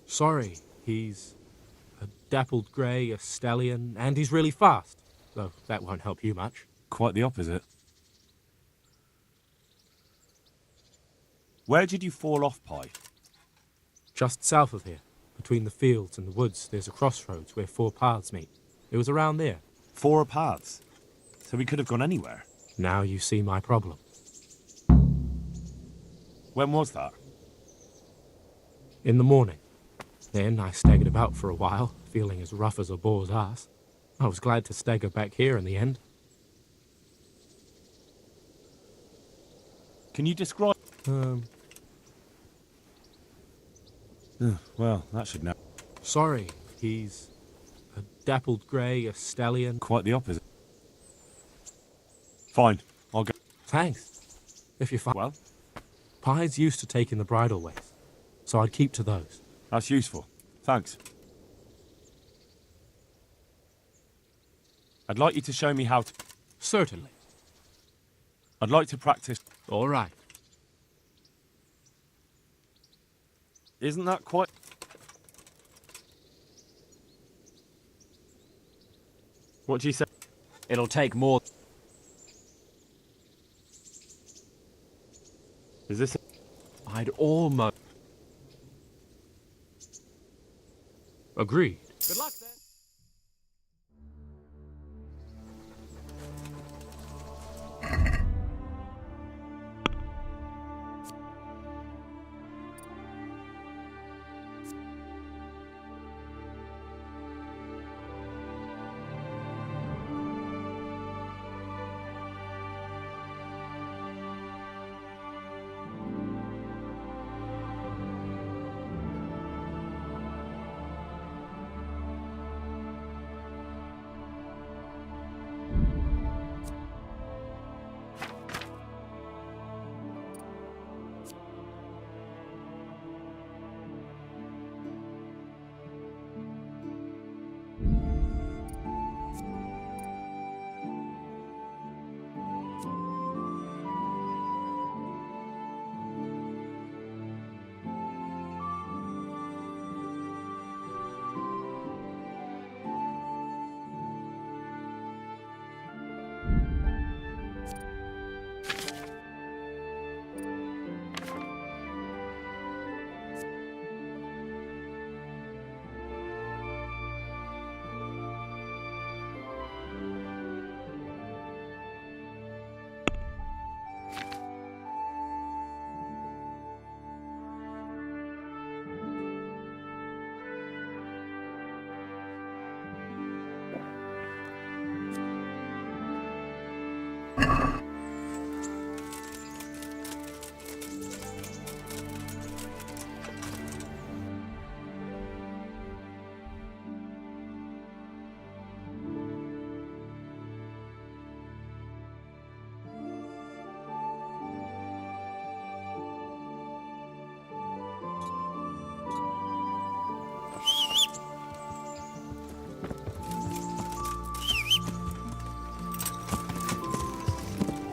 B: Sorry, he's a dappled grey, a stallion, and he's really fast, though that won't help you much.
A: Quite the opposite. Where did you fall off, Pie?
B: Just south of here, between the fields and the woods, there's a crossroads where 4 paths meet. It was around there.
A: 4 paths? So we could have gone anywhere.
B: Now you see my problem.
A: When was that?
B: In the morning. Then I staggered about for a while, feeling as rough as a boar's ass. I was glad to stagger back here in the end.
A: Can you describe... well, that should know.
B: Sorry, he's a dappled grey, a stallion.
A: Quite the opposite. Fine, I'll go.
B: Thanks. If you find...
A: Well?
B: Pie's used to taking the bridle ways, so I'd keep to those.
A: That's useful. Thanks. I'd like you to show me how to...
B: Certainly.
A: I'd like to practice...
B: All right.
A: Isn't that quite... What do you say?
D: It'll take more...
A: Is this...
D: I'd almost...
B: Agreed.
D: Good luck, then.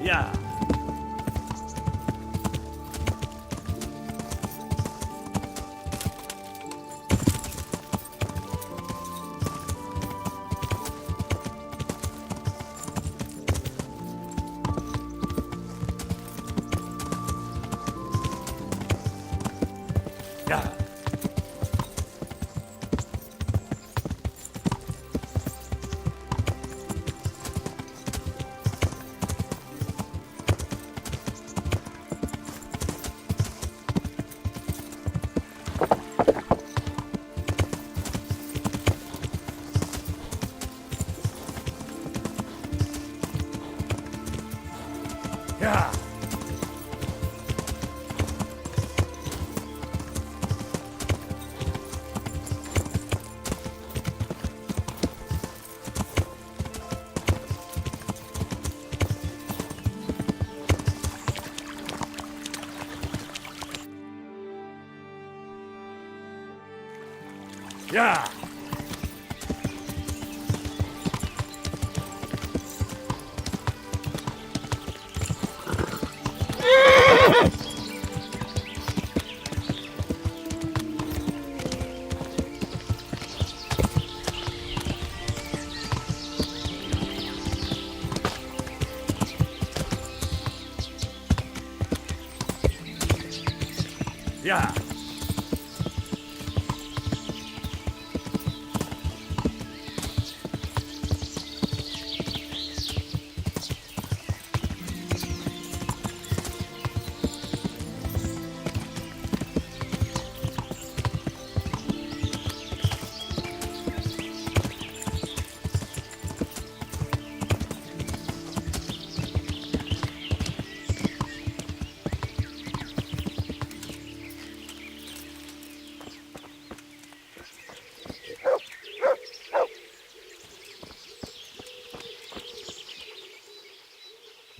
A: Yeah. Yeah. Yeah. Yeah. Yeah.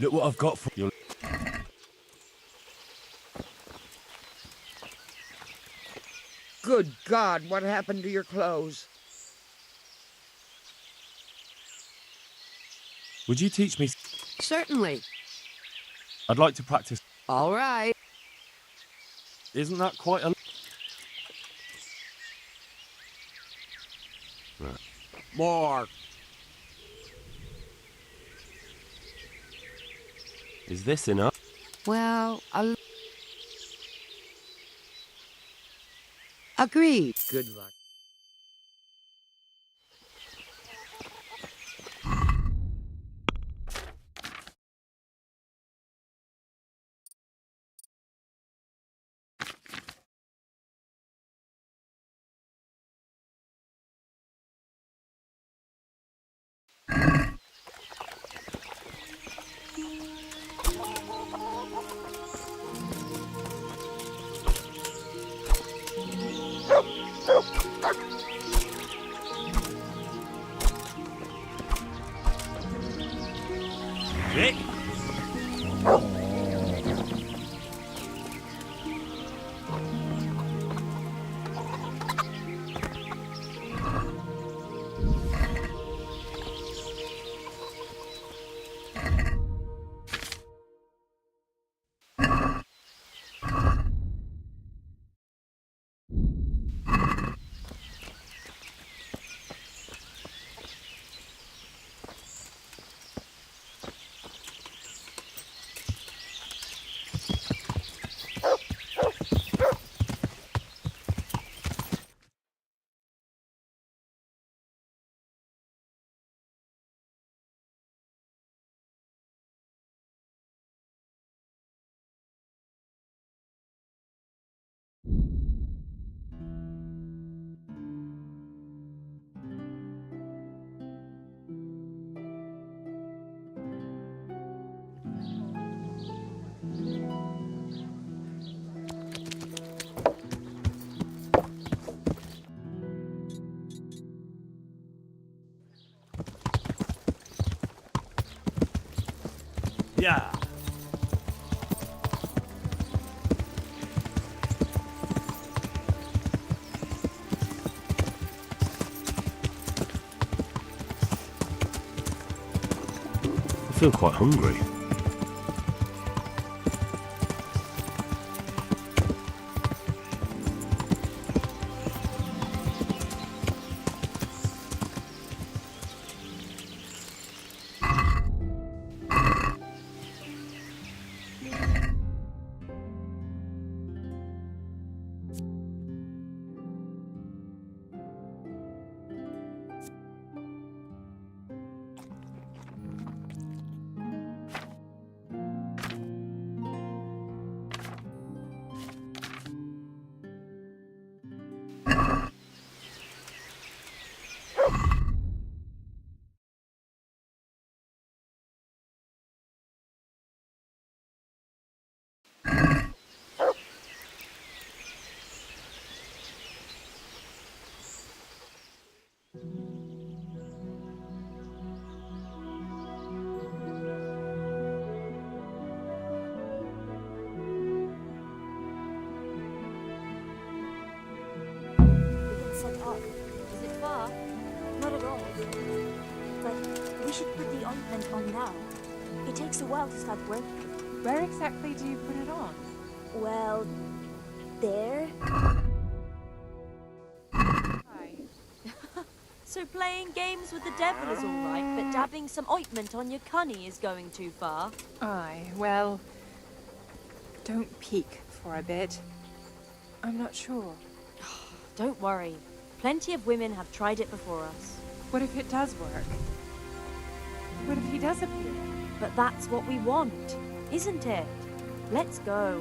A: Look what I've got for you.
S: Good God, what happened to your clothes?
A: Would you teach me?
S: Certainly.
A: I'd like to practice.
S: All right.
A: Isn't that quite a... Right.
S: More.
A: Is this enough?
S: Well, agreed. Good luck.
A: Vic? Yeah. I feel quite hungry.
N: But we should put the ointment on now. It takes a while to start working.
I: Where exactly do you put it on?
N: Well, there.
T: So playing games with the devil is all right, but dabbing some ointment on your cunny is going too far.
I: Aye, well, don't peek for a bit. I'm not sure.
T: Don't worry. Plenty of women have tried it before us.
I: What if it does work? What if he does appear?
T: But that's what we want, isn't it? Let's go.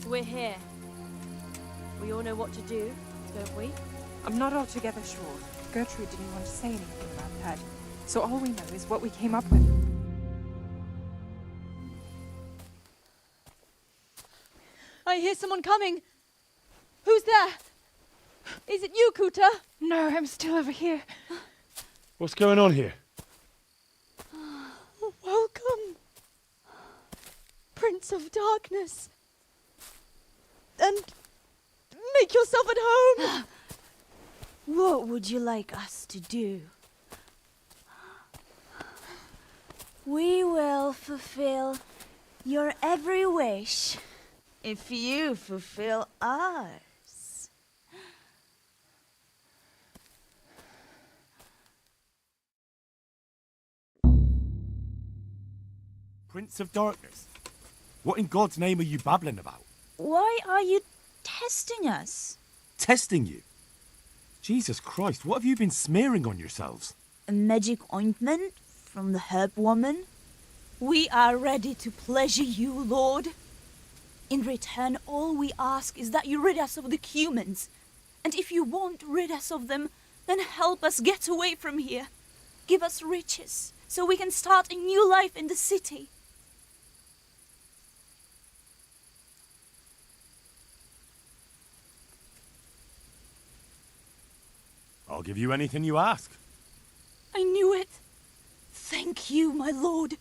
T: We're here. We all know what to do, don't we?
I: I'm not altogether sure. Gertrude didn't want to say anything about that. So all we know is what we came up with.
J: I hear someone coming. Who's there? Is it you, Kuta?
I: No, I'm still over here.
C: What's going on here?
J: Welcome, Prince of Darkness. And make yourself at home.
R: What would you like us to do? We will fulfill your every wish if you fulfill ours.
A: Prince of Darkness? What in God's name are you babbling about?
N: Why are you testing us?
A: Testing you? Jesus Christ, what have you been smearing on yourselves?
N: A magic ointment from the herb woman? We are ready to pleasure you, Lord. In return, all we ask is that you rid us of the humans. And if you won't rid us of them, then help us get away from here. Give us riches, so we can start a new life in the city.
A: I'll give you anything you ask.
N: I knew it. Thank you, my lord.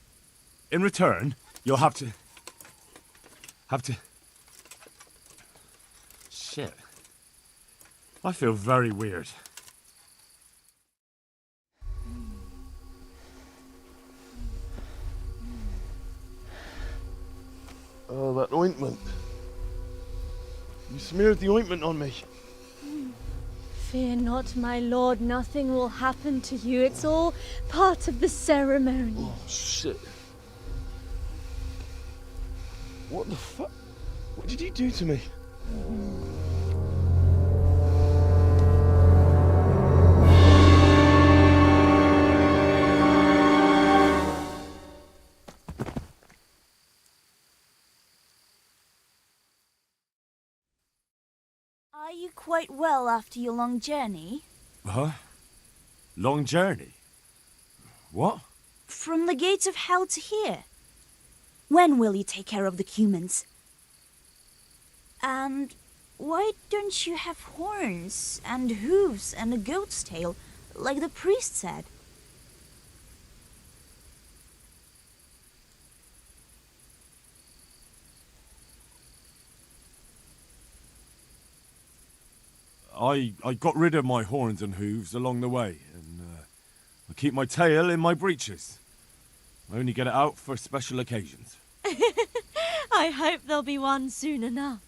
A: In return, you'll have to... Shit. I feel very weird.
F: Oh, that ointment. You smeared the ointment on me.
G: Fear not, my lord. Nothing will happen to you. It's all part of the ceremony.
F: Oh, shit. What the fuck? What did you do to me?
N: Are you quite well after your long journey?
A: Huh? Long journey? What?
N: From the gates of hell to here. When will you take care of the humans? And why don't you have horns and hooves and a goat's tail, like the priest said?
A: I got rid of my horns and hooves along the way, and I keep my tail in my breeches. I only get it out for special occasions.
T: I hope there'll be one soon enough.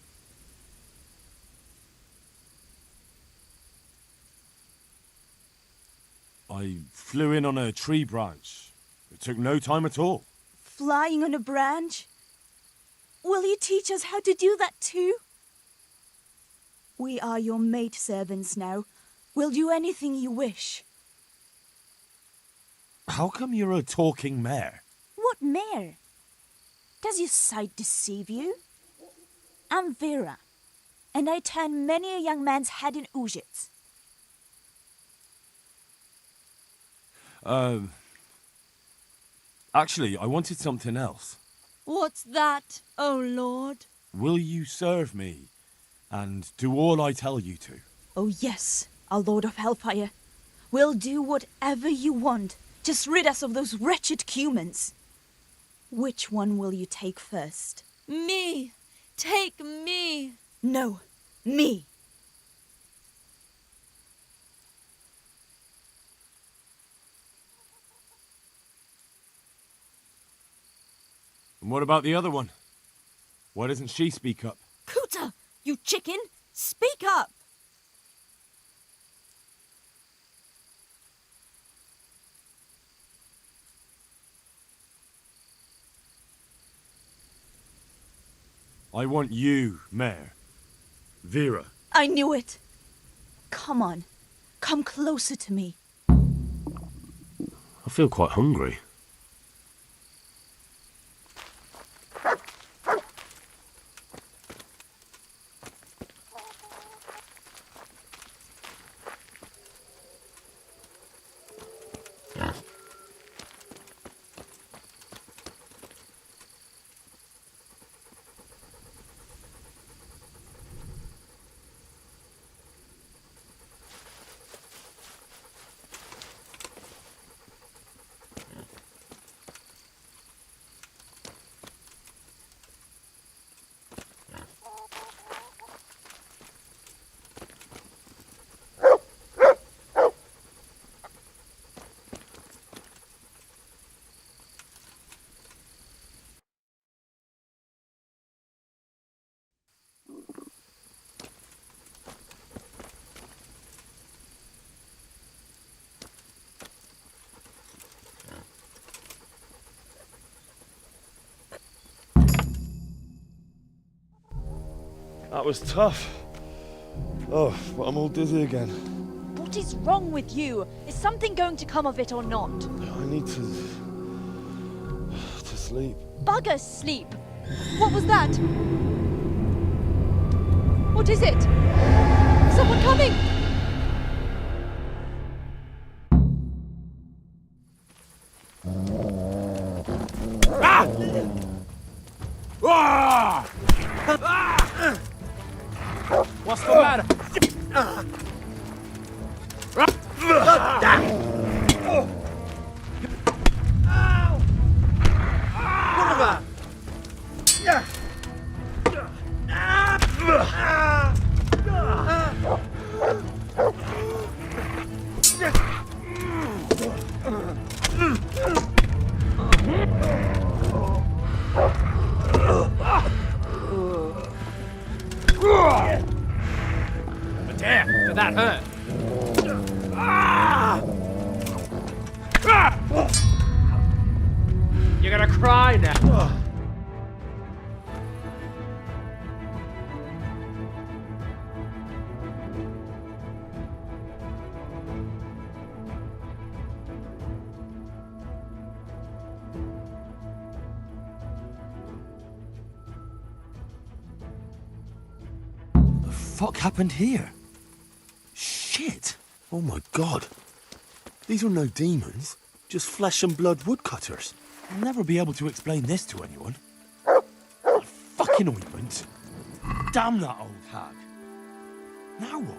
A: I flew in on a tree branch. It took no time at all.
N: Flying on a branch? Will you teach us how to do that too? We are your maidservants now. We'll do anything you wish.
A: How come you're a talking mare?
N: What mare? Does your sight deceive you? I'm Vera, and I turn many a young man's head in Ujits.
A: Actually, I wanted something else.
T: What's that, oh lord?
A: Will you serve me and do all I tell you to?
N: Oh yes, our Lord of Hellfire. We'll do whatever you want. Just rid us of those wretched humans. Which one will you take first?
T: Me! Take me!
N: No, me!
A: And what about the other one? Why doesn't she speak up?
T: Kuta, you chicken! Speak up!
A: I want you, Mare. Vera.
N: I knew it. Come on. Come closer to me.
A: I feel quite hungry.
C: That was tough. Oh, but I'm all dizzy again.
N: What is wrong with you? Is something going to come of it or not?
C: I need to sleep.
N: Bugger sleep! What was that? What is it? Someone coming!
B: Ah! Ah! Ah! What's the matter? Damn, did that hurt? You're gonna cry now.
A: The fuck happened here? Shit! Oh my god. These are no demons, just flesh and blood woodcutters. I'll never be able to explain this to anyone. That fucking ointment. Damn that old hag. Now what?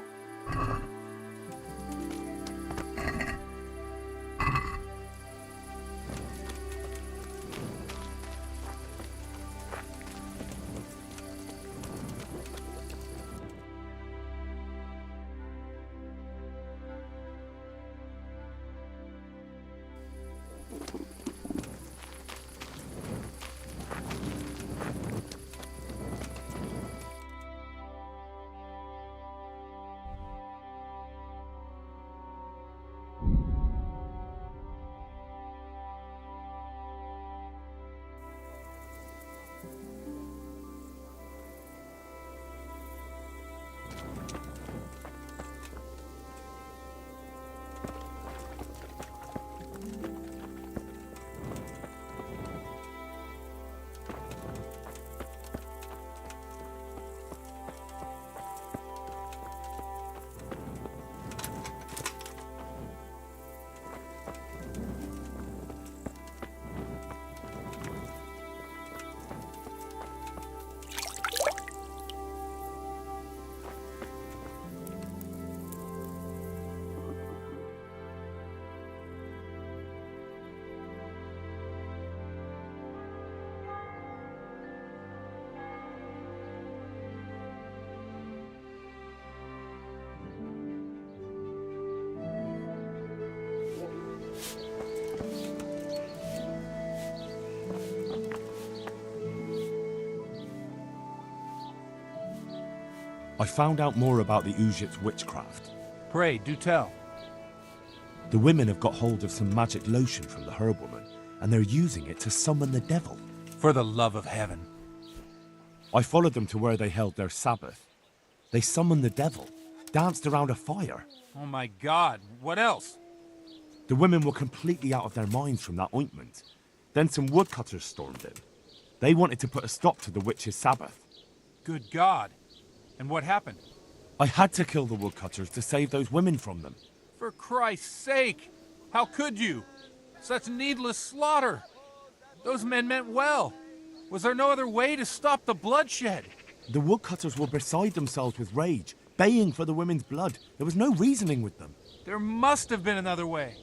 A: I found out more about the Ujit's witchcraft.
E: Pray, do tell.
A: The women have got hold of some magic lotion from the herb woman, and they're using it to summon the devil.
E: For the love of heaven.
A: I followed them to where they held their Sabbath. They summoned the devil, danced around a fire.
E: Oh my God, what else?
A: The women were completely out of their minds from that ointment. Then some woodcutters stormed in. They wanted to put a stop to the witch's Sabbath.
E: Good God. And what happened?
A: I had to kill the woodcutters to save those women from them.
E: For Christ's sake! How could you? Such needless slaughter! Those men meant well. Was there no other way to stop the bloodshed?
A: The woodcutters were beside themselves with rage, baying for the women's blood. There was no reasoning with them.
E: There must have been another way.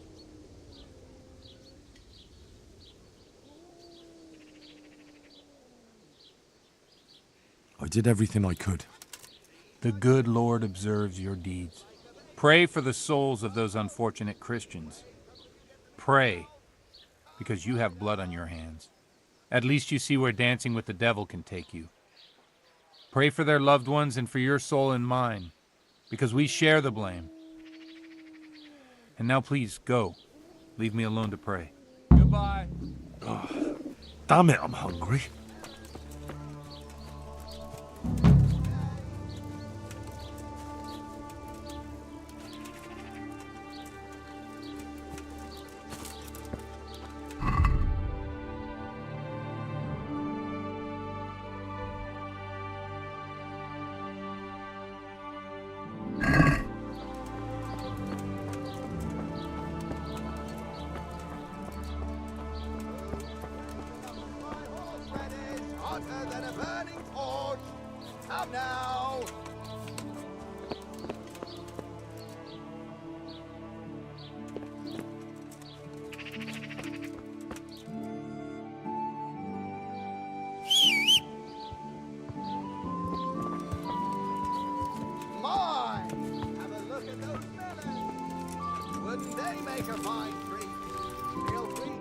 A: I did everything I could.
E: The good Lord observes your deeds. Pray for the souls of those unfortunate Christians. Pray, because you have blood on your hands. At least you see where dancing with the devil can take you. Pray for their loved ones and for your soul and mine, because we share the blame. And now please, go. Leave me alone to pray. Goodbye.
A: Oh, damn it, I'm hungry.
K: hotter than a burning torch. Come now. My, have a look at those melons. Wouldn't they make a fine treat? Feel free.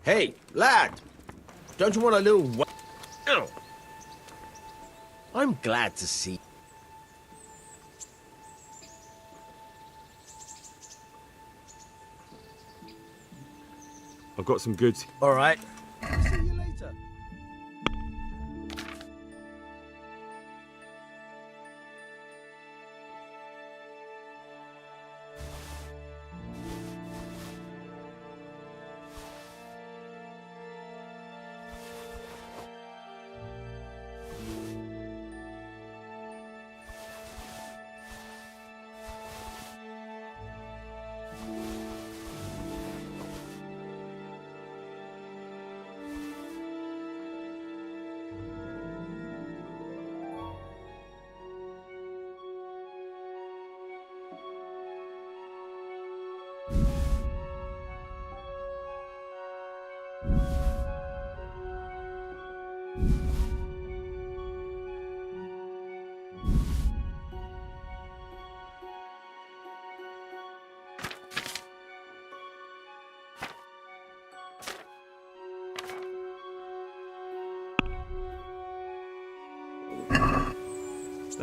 F: Hey, lad! Don't you want a little Ow! I'm glad to see.
C: I've got some goods.
F: All right.
K: See you later.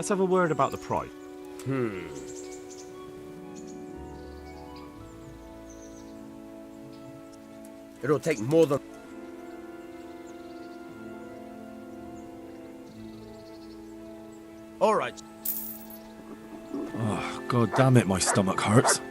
M: Let's have a word about the price.
F: It'll take more than... All right.
A: Oh, God damn it, my stomach hurts.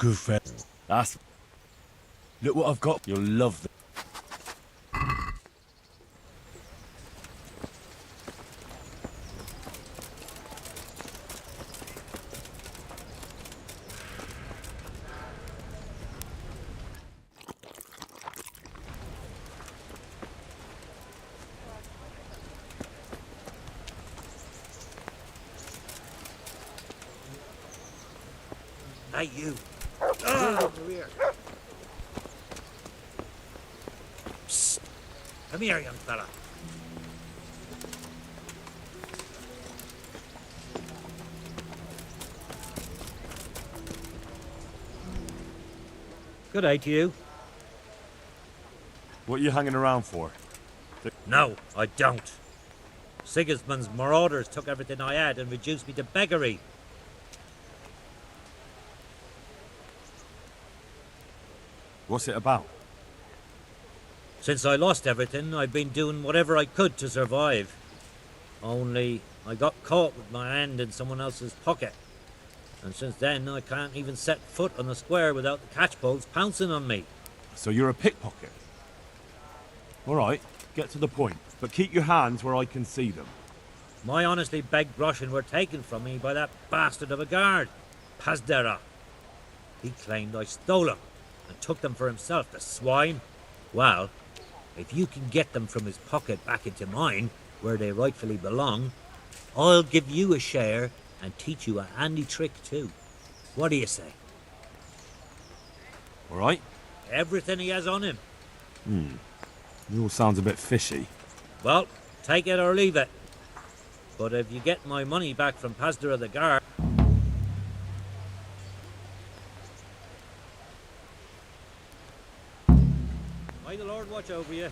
A: Good friend. That's... Look what I've got. You'll love them.
O: Hey, you. Psst. Come here, young fella. Good day to you.
A: What are you hanging around for?
O: No, I don't. Sigismund's marauders took everything I had and reduced me to beggary.
A: What's it about?
O: Since I lost everything, I've been doing whatever I could to survive. Only, I got caught with my hand in someone else's pocket. And since then, I can't even set foot on the square without the catchpoles pouncing on me.
A: So you're a pickpocket? All right, get to the point. But keep your hands where I can see them.
O: My honestly begged groschen were taken from me by that bastard of a guard, Pazdera. He claimed I stole them and took them for himself, the swine. Well, if you can get them from his pocket back into mine, where they rightfully belong, I'll give you a share and teach you a handy trick too. What do you say?
A: All right?
O: Everything he has on him.
A: It all sounds a bit fishy.
O: Well, take it or leave it. But if you get my money back from Pazdera the guard... May the Lord watch over you.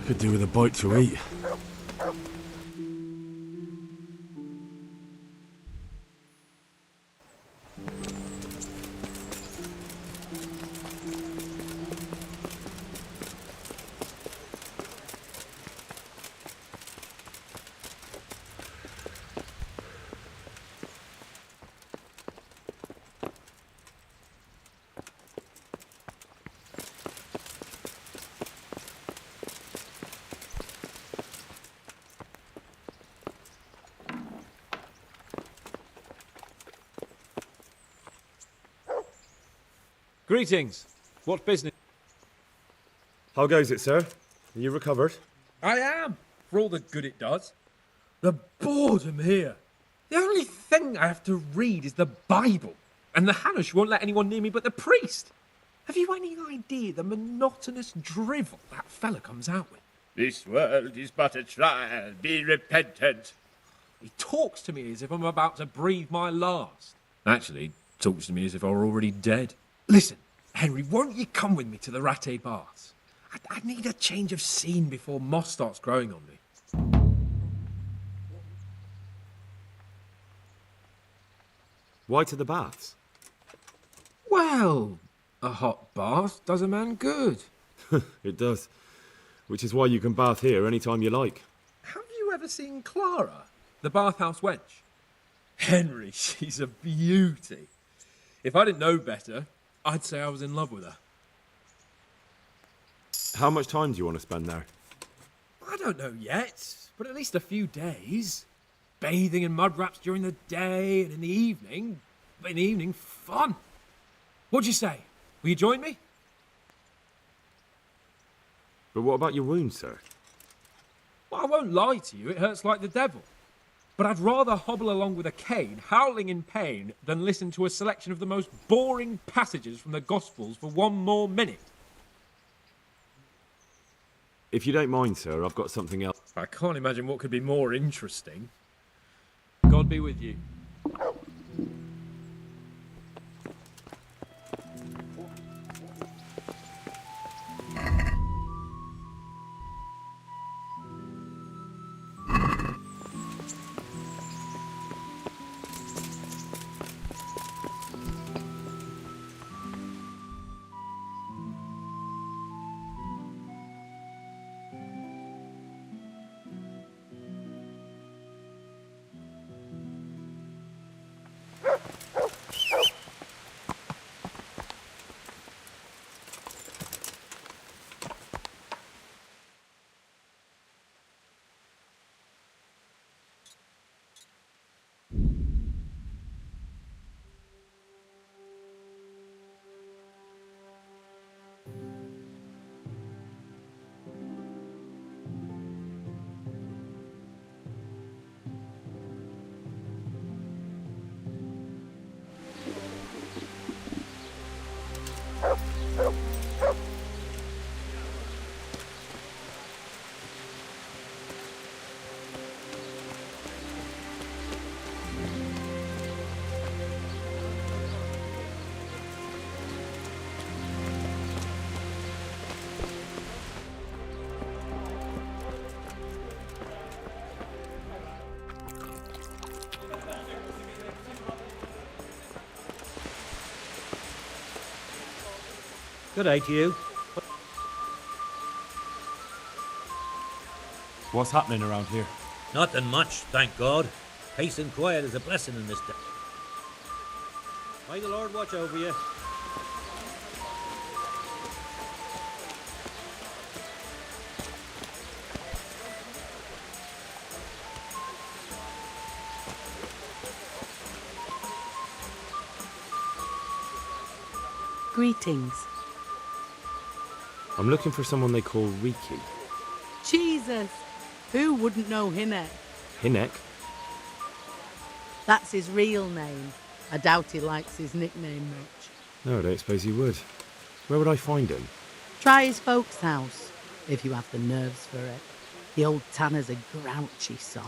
A: Could do with a bite to eat.
B: Greetings. What business?
C: How goes it, sir? Are you recovered?
L: I am, for all the good it does. The boredom here. The only thing I have to read is the Bible, and the Hanush won't let anyone near me but the priest. Have you any idea the monotonous drivel that fella comes out with?
V: This world is but a trial. Be repentant.
L: He talks to me as if I'm about to breathe my last. Actually, he talks to me as if I were already dead. Listen, Henry, won't you come with me to the Ratte Baths? I need a change of scene before moss starts growing on me.
C: Why to the baths?
L: Well, a hot bath does a man good.
C: It does. Which is why you can bath here anytime you like.
L: Have you ever seen Clara, the bathhouse wench? Henry, she's a beauty. If I didn't know better, I'd say I was in love with her.
C: How much time do you want to spend there?
L: I don't know yet, but at least a few days. Bathing in mud wraps during the day, and in the evening, fun. What'd you say? Will you join me?
C: But what about your wound, sir?
L: Well, I won't lie to you, it hurts like the devil. But I'd rather hobble along with a cane, howling in pain, than listen to a selection of the most boring passages from the Gospels for one more minute.
C: If you don't mind, sir, I've got something else.
L: I can't imagine what could be more interesting.
B: God be with you.
O: Good day to you.
M: What's happening around here?
O: Nothing much, thank God. Peace and quiet is a blessing in this day. May the Lord watch over you.
H: Greetings.
C: I'm looking for someone they call Riki.
H: Jesus! Who wouldn't know Hinek?
C: Hinek?
H: That's his real name. I doubt he likes his nickname much.
C: No, I don't suppose he would. Where would I find him?
H: Try his folks' house, if you have the nerves for it. The old tanner's a grouchy sod.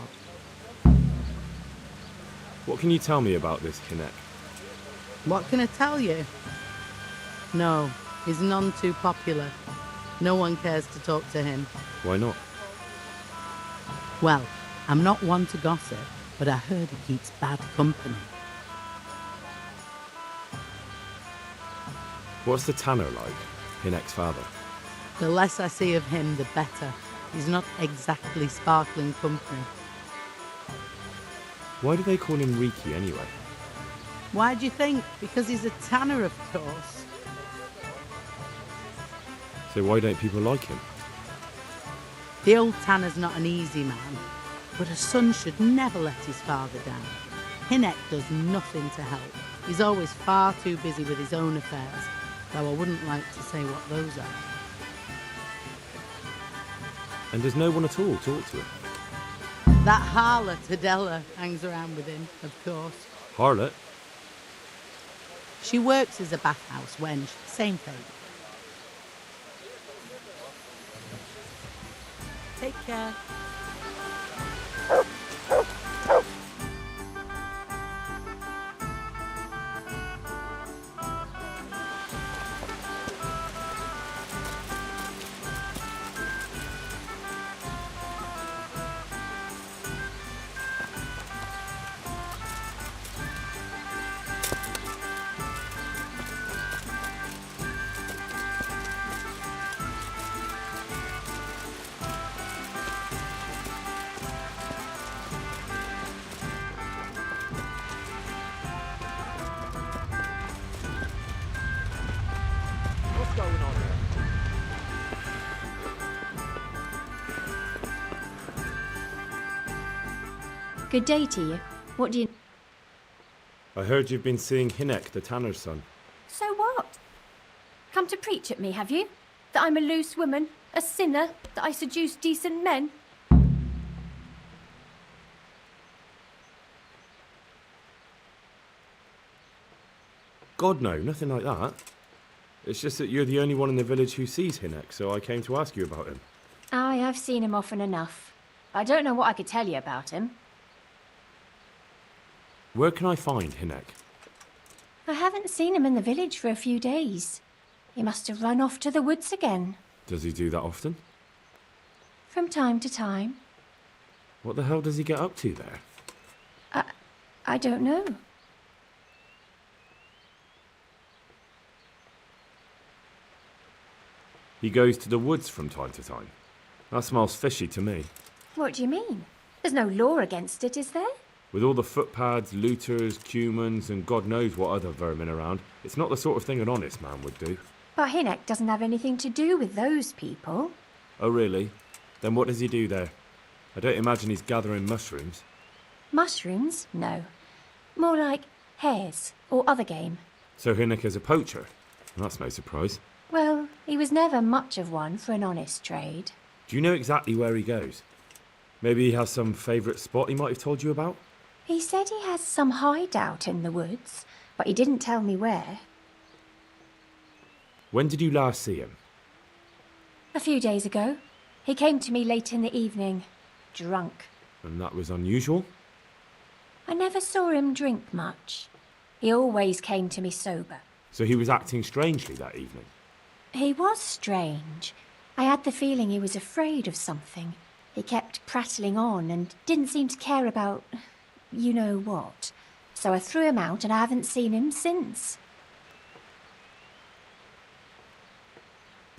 C: What can you tell me about this Hinek?
H: What can I tell you? No, he's none too popular. No one cares to talk to him.
C: Why not?
H: Well, I'm not one to gossip, but I heard he keeps bad company.
C: What's the tanner like? Hinek's father?
H: The less I see of him, the better. He's not exactly sparkling company.
C: Why do they call him Riki anyway?
H: Why do you think? Because he's a tanner, of course.
C: So why don't people like him?
H: The old tanner's not an easy man, but a son should never let his father down. Hinek does nothing to help. He's always far too busy with his own affairs, though I wouldn't like to say what those are.
C: And does no one at all talk to him?
H: That harlot Adela hangs around with him, of course.
C: Harlot?
H: She works as a bathhouse wench, same thing. Take care.
O: What's going on here?
Q: Good day to you. What do you...
C: I heard you've been seeing Hinek, the tanner's son.
Q: So what? Come to preach at me, have you? That I'm a loose woman, a sinner, that I seduce decent men?
C: God, no, nothing like that. It's just that you're the only one in the village who sees Hinek, so I came to ask you about him.
Q: Aye, I've seen him often enough. I don't know what I could tell you about him.
C: Where can I find Hinek?
Q: I haven't seen him in the village for a few days. He must have run off to the woods again.
C: Does he do that often?
Q: From time to time.
C: What the hell does he get up to there?
Q: I don't know.
C: He goes to the woods from time to time. That smells fishy to me.
Q: What do you mean? There's no law against it, is there?
C: With all the footpads, looters, cumans, and God knows what other vermin around, it's not the sort of thing an honest man would do.
Q: But Hinek doesn't have anything to do with those people.
C: Oh, really? Then what does he do there? I don't imagine he's gathering mushrooms.
Q: Mushrooms? No. More like hares or other game.
C: So Hinek is a poacher? That's no surprise.
Q: Well, he was never much of one for an honest trade.
C: Do you know exactly where he goes? Maybe he has some favourite spot he might have told you about?
Q: He said he has some hideout in the woods, but he didn't tell me where.
C: When did you last see him?
Q: A few days ago. He came to me late in the evening, drunk.
C: And that was unusual?
Q: I never saw him drink much. He always came to me sober.
C: So he was acting strangely that evening?
Q: He was strange. I had the feeling he was afraid of something. He kept prattling on and didn't seem to care about you know what. So I threw him out and I haven't seen him since.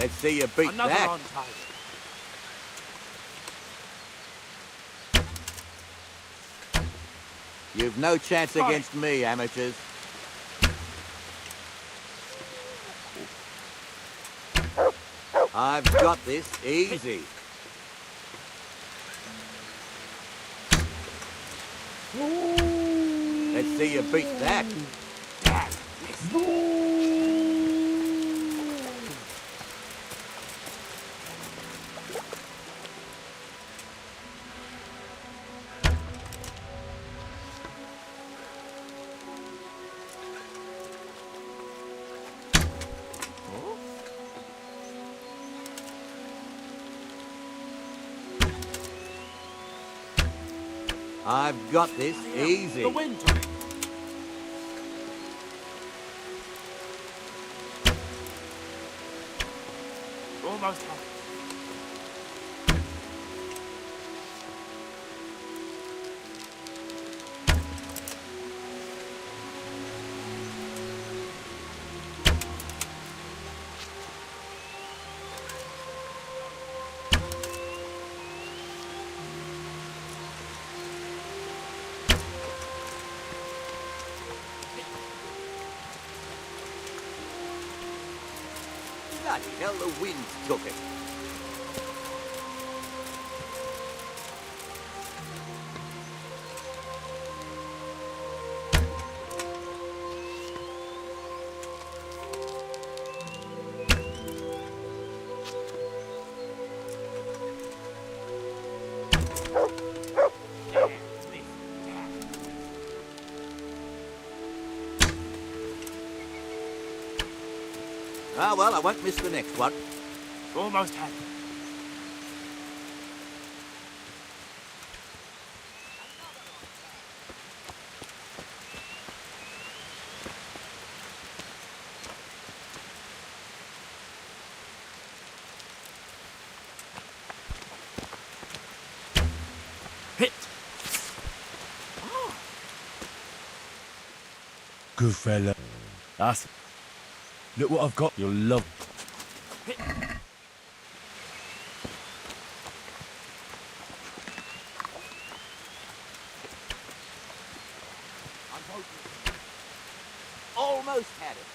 D: Let's see you beat
B: Another
D: that.
B: on target.
D: You've no chance against me, amateurs. I've got this easy. Let's see you beat that. I've got this easy.
B: The wind took it. Almost had it.
D: Bloody hell, the wind took it. Ah, well, I won't miss the next one.
B: Almost had it. Hit.
A: Good fella. That's... Look what I've got. You'll love...
D: Almost had it.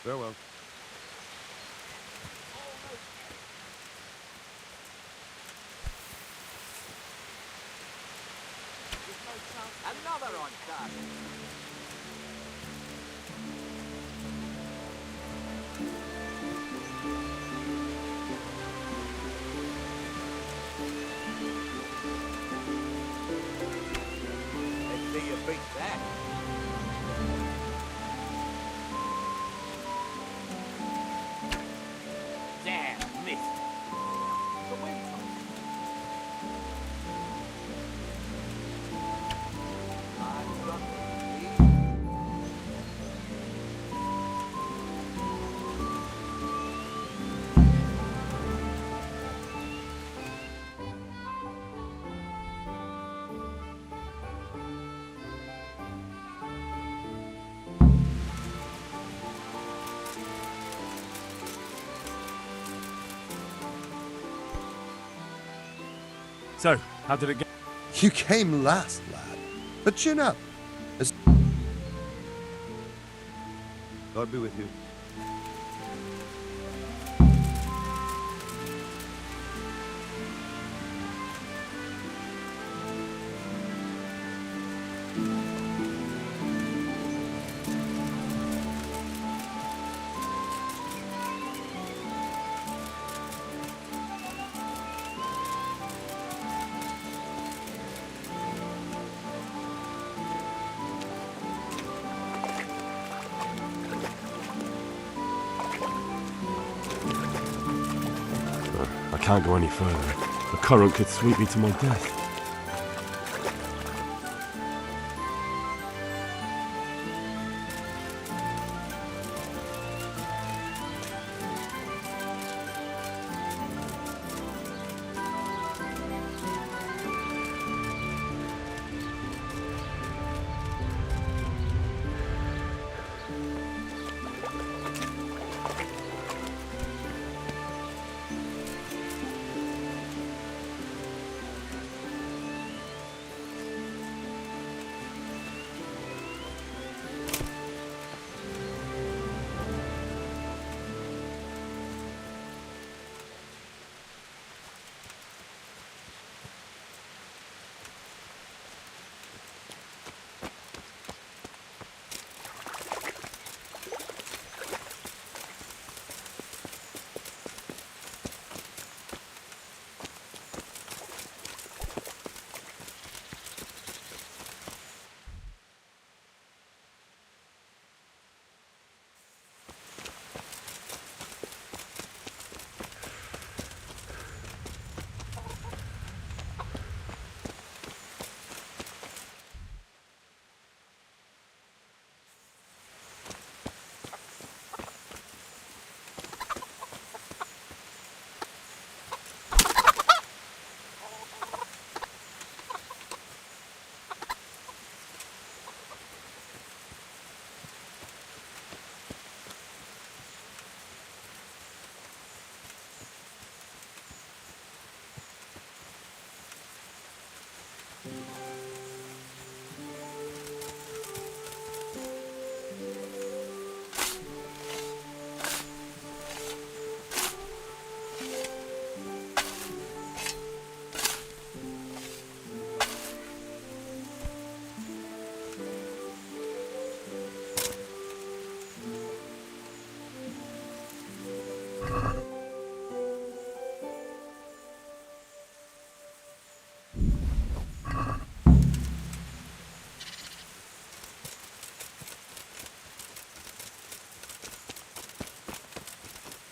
C: Farewell.
D: Another on target. Let's see you beat that. Damn, missed. The wind took it. I've got this easy.
A: So, how did it go?
P: You came last, lad. But chin up.
C: God be with you.
A: I can't go any further. The current could sweep me to my death.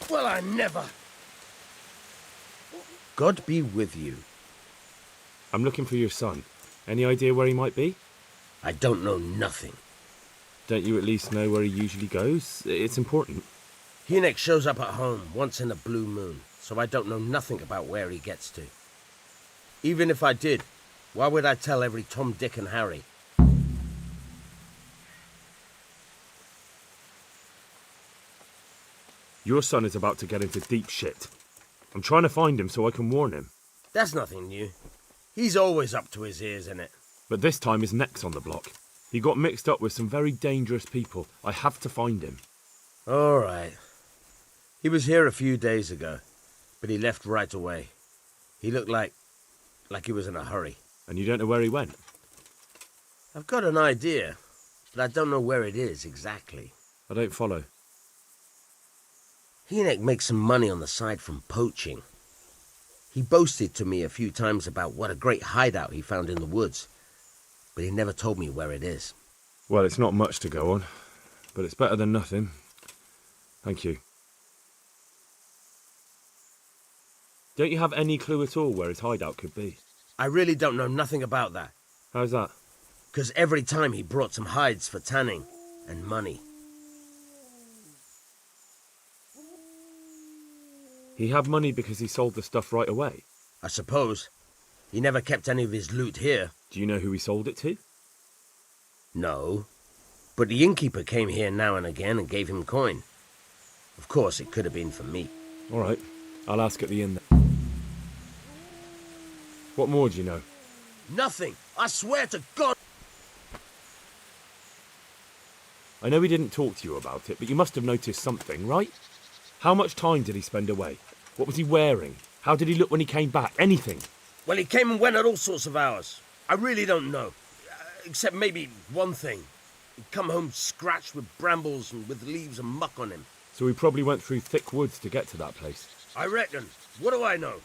F: Well, I never. God be with you.
C: I'm looking for your son. Any idea where he might be?
F: I don't know nothing.
C: Don't you at least know where he usually goes? It's important.
F: Hynek shows up at home once in a blue moon, so I don't know nothing about where he gets to. Even if I did, why would I tell every Tom, Dick and Harry?
C: Your son is about to get into deep shit. I'm trying to find him so I can warn him.
F: That's nothing new. He's always up to his ears in it.
C: But this time his neck's on the block. He got mixed up with some very dangerous people. I have to find him.
F: All right. He was here a few days ago, but he left right away. He looked like he was in a hurry.
C: And you don't know where he went?
F: I've got an idea, but I don't know where it is exactly.
C: I don't follow.
F: Hynek makes some money on the side from poaching. He boasted to me a few times about what a great hideout he found in the woods, but he never told me where it is.
C: Well, it's not much to go on, but it's better than nothing. Thank you. Don't you have any clue at all where his hideout could be?
F: I really don't know nothing about that.
C: How's that?
F: 'Cause every time he brought some hides for tanning and money.
C: He had money because he sold the stuff right away?
F: I suppose. He never kept any of his loot here.
C: Do you know who he sold it to?
F: No. But the innkeeper came here now and again and gave him coin. Of course, it could have been for me.
C: All right. I'll ask at the inn then. What more do you know?
F: Nothing. I swear to God.
C: I know he didn't talk to you about it, but you must have noticed something, right? How much time did he spend away? What was he wearing? How did he look when he came back? Anything?
F: Well, he came and went at all sorts of hours. I really don't know. Except maybe one thing. He'd come home scratched with brambles and with leaves and muck on him.
C: So he probably went through thick woods to get to that place.
F: I reckon. What do I know?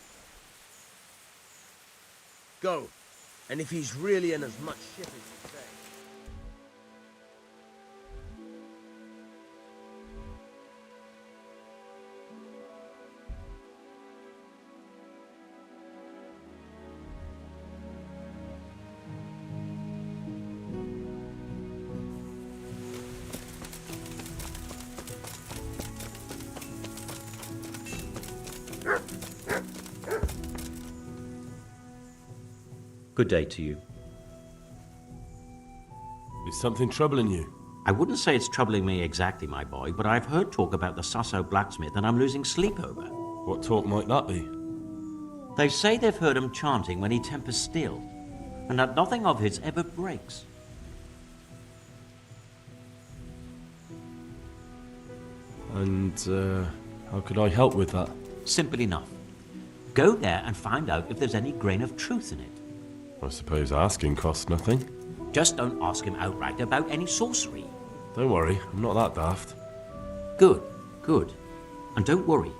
F: Go. And if he's really in as much shit as you say...
S: Good day to you.
A: Is something troubling you?
S: I wouldn't say it's troubling me exactly, my boy, but I've heard talk about the Sasso blacksmith and I'm losing sleep over.
A: What talk might that be?
S: They say they've heard him chanting when he tempers steel, and that nothing of his ever breaks.
A: And, how could I help with that?
S: Simple enough. Go there and find out if there's any grain of truth in it.
A: I suppose asking costs nothing.
S: Just don't ask him outright about any sorcery.
A: Don't worry, I'm not that daft.
S: Good, good. And don't worry.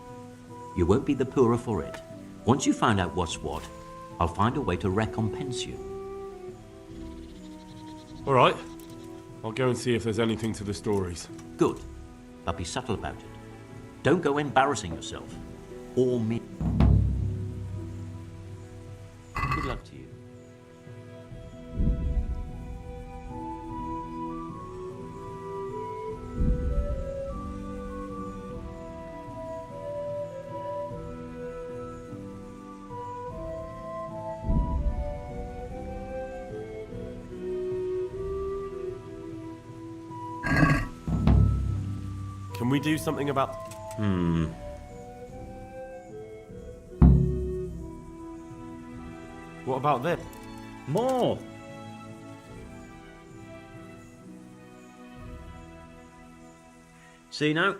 S: You won't be the poorer for it. Once you find out what's what, I'll find a way to recompense you.
A: All right. I'll go and see if there's anything to the stories.
S: Good. But be subtle about it. Don't go embarrassing yourself. Or me. Good luck to you.
A: Can we do something about... What about this?
O: More! See now?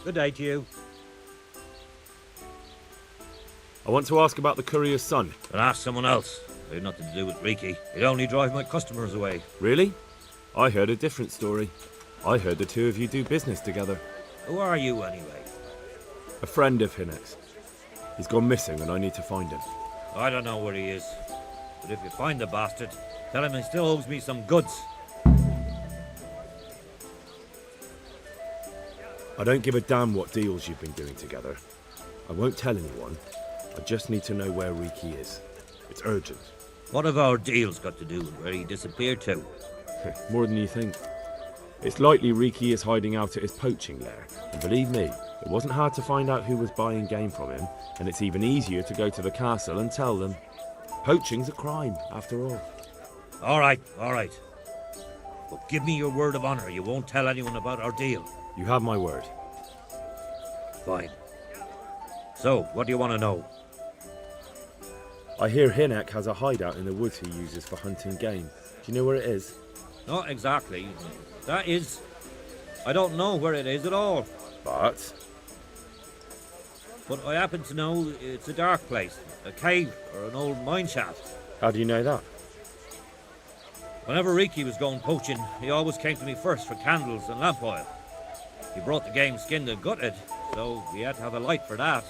O: Good day to you.
C: I want to ask about the courier's son.
O: But ask someone else. I had nothing to do with Riki. He'd only drive my customers away.
C: Really? I heard a different story. I heard the two of you do business together.
O: Who are you, anyway?
C: A friend of Hinek's. He's gone missing and I need to find him.
O: I don't know where he is. But if you find the bastard, tell him he still owes me some goods.
C: I don't give a damn what deals you've been doing together. I won't tell anyone. I just need to know where Riki is. It's urgent.
O: What have our deals got to do with where he disappeared to?
C: More than you think. It's likely Riki is hiding out at his poaching lair. And believe me, it wasn't hard to find out who was buying game from him, and it's even easier to go to the castle and tell them. Poaching's a crime, after all.
O: All right. But give me your word of honor you won't tell anyone about our deal.
C: You have my word.
O: Fine. So, what do you want to know?
C: I hear Hinek has a hideout in the woods he uses for hunting game. Do you know where it is?
O: Not exactly. That is... I don't know where it is at all.
C: But
O: I happen to know it's a dark place. A cave or an old mine shaft.
C: How do you know that?
O: Whenever Riki was going poaching, he always came to me first for candles and lamp oil. He brought the game skinned and gutted, so we had to have a light for that.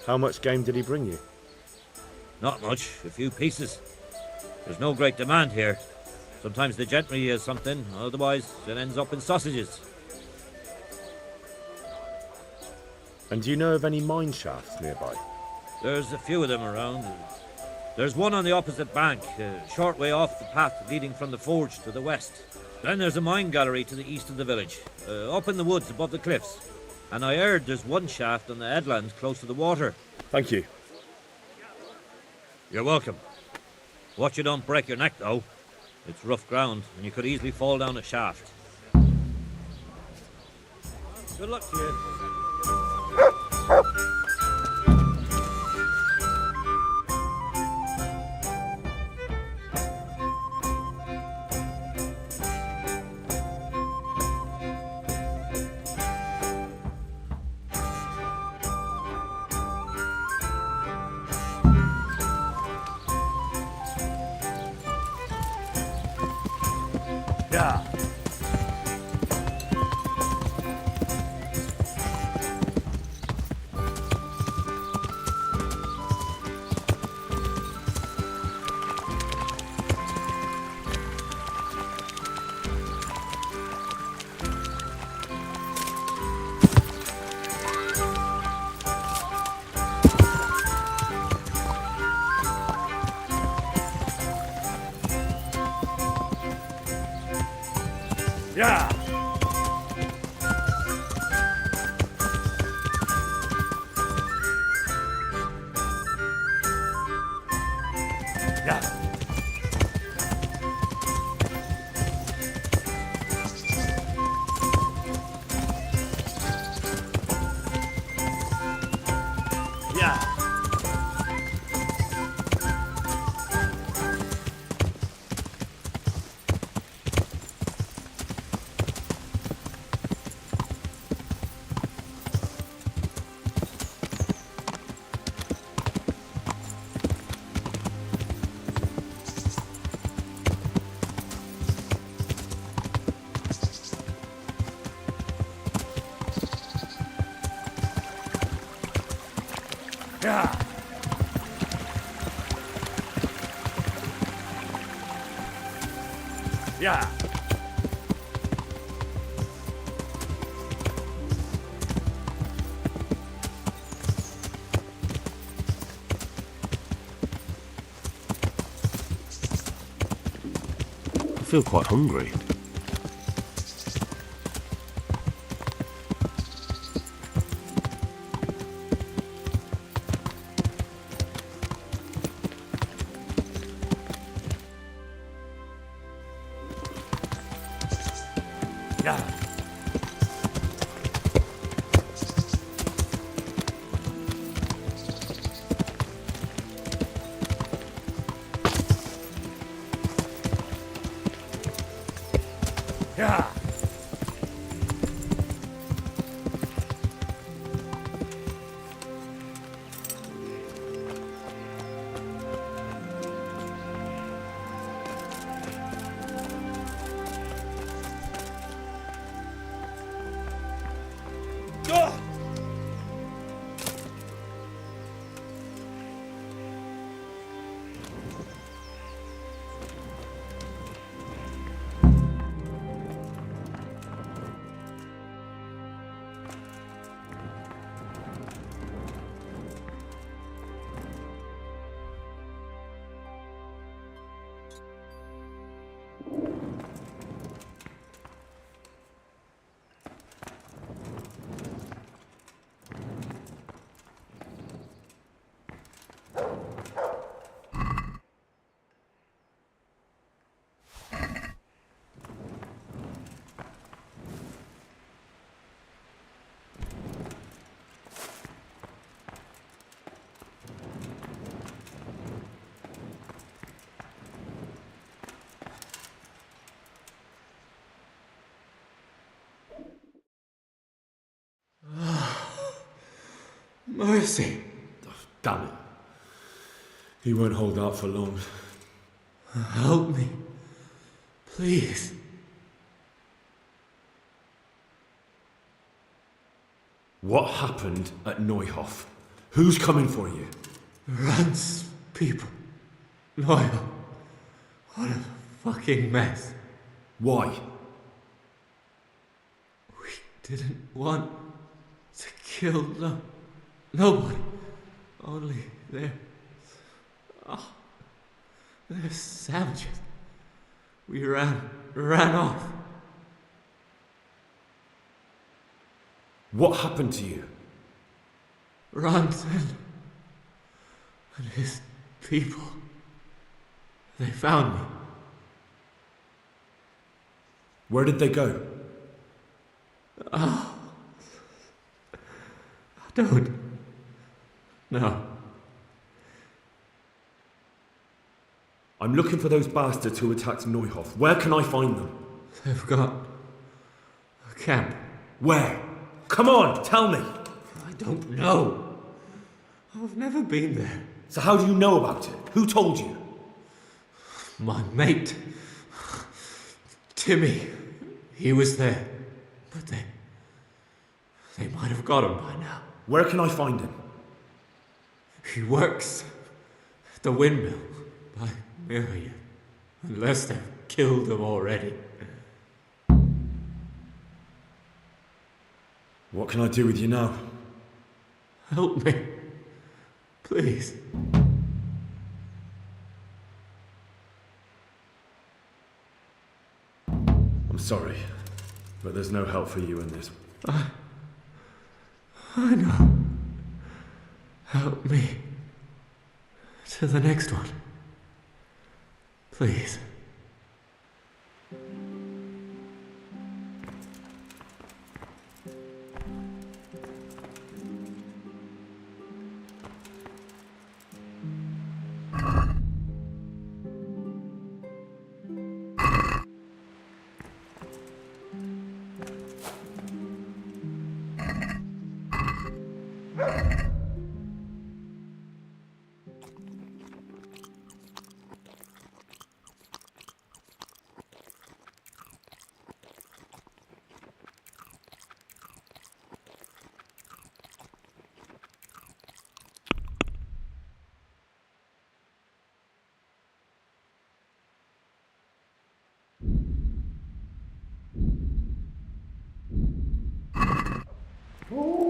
C: How much game did he bring you?
O: Not much, a few pieces. There's no great demand here. Sometimes the gentry has something, otherwise it ends up in sausages.
C: And do you know of any mine shafts nearby?
O: There's a few of them around. There's one on the opposite bank, a short way off the path leading from the forge to the west. Then there's a mine gallery to the east of the village, up in the woods above the cliffs. And I heard there's one shaft on the headland close to the water.
C: Thank you.
O: You're welcome. Watch you don't break your neck, though. It's rough ground, and you could easily fall down a shaft. Good luck to you.
K: Yeah. Yeah. Yeah. Yeah. Yeah.
M: Yeah.
A: I feel quite hungry.
M: Yeah. Yeah.
B: Mercy.
C: Damn it. He won't hold out for long.
B: Help me. Please.
C: What happened at Neuhof? Who's coming for you?
B: Rance people. Loyal. What a fucking mess.
C: Why?
B: We didn't want to kill nobody. Only they're savages. We ran off.
C: What happened to you?
B: Rance and his people. They found me.
C: Where did they go?
B: Oh. I don't know.
C: I'm looking for those bastards who attacked Neuhof. Where can I find them?
B: They've got a camp.
C: Where? Come on, tell me.
B: I don't know. I've never been there.
C: So how do you know about it? Who told you?
B: My mate, Timmy. He was there. But they might have got him by now.
C: Where can I find him?
B: He works at the windmill by Miriam. Unless they've killed him already.
C: What can I do with you now?
B: Help me. Please.
C: I'm sorry, but there's no help for you in this.
B: I know. Help me. To the next one. Please.
K: Yeah.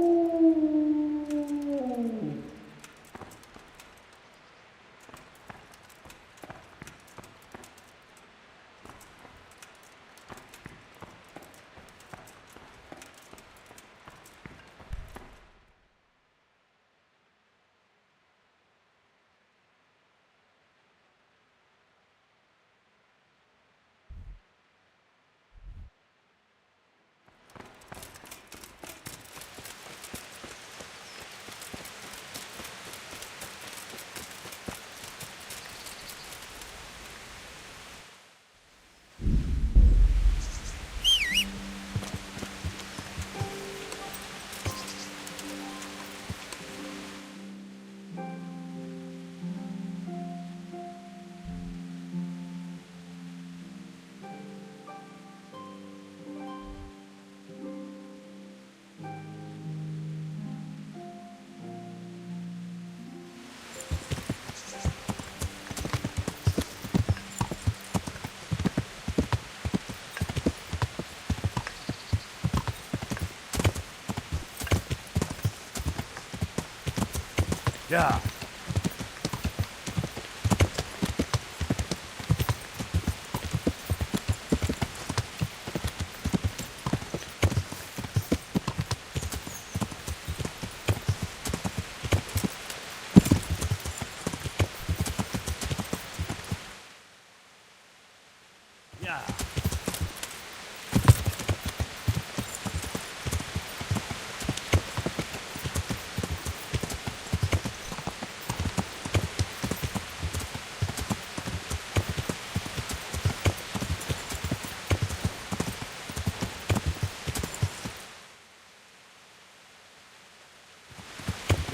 K: Yeah.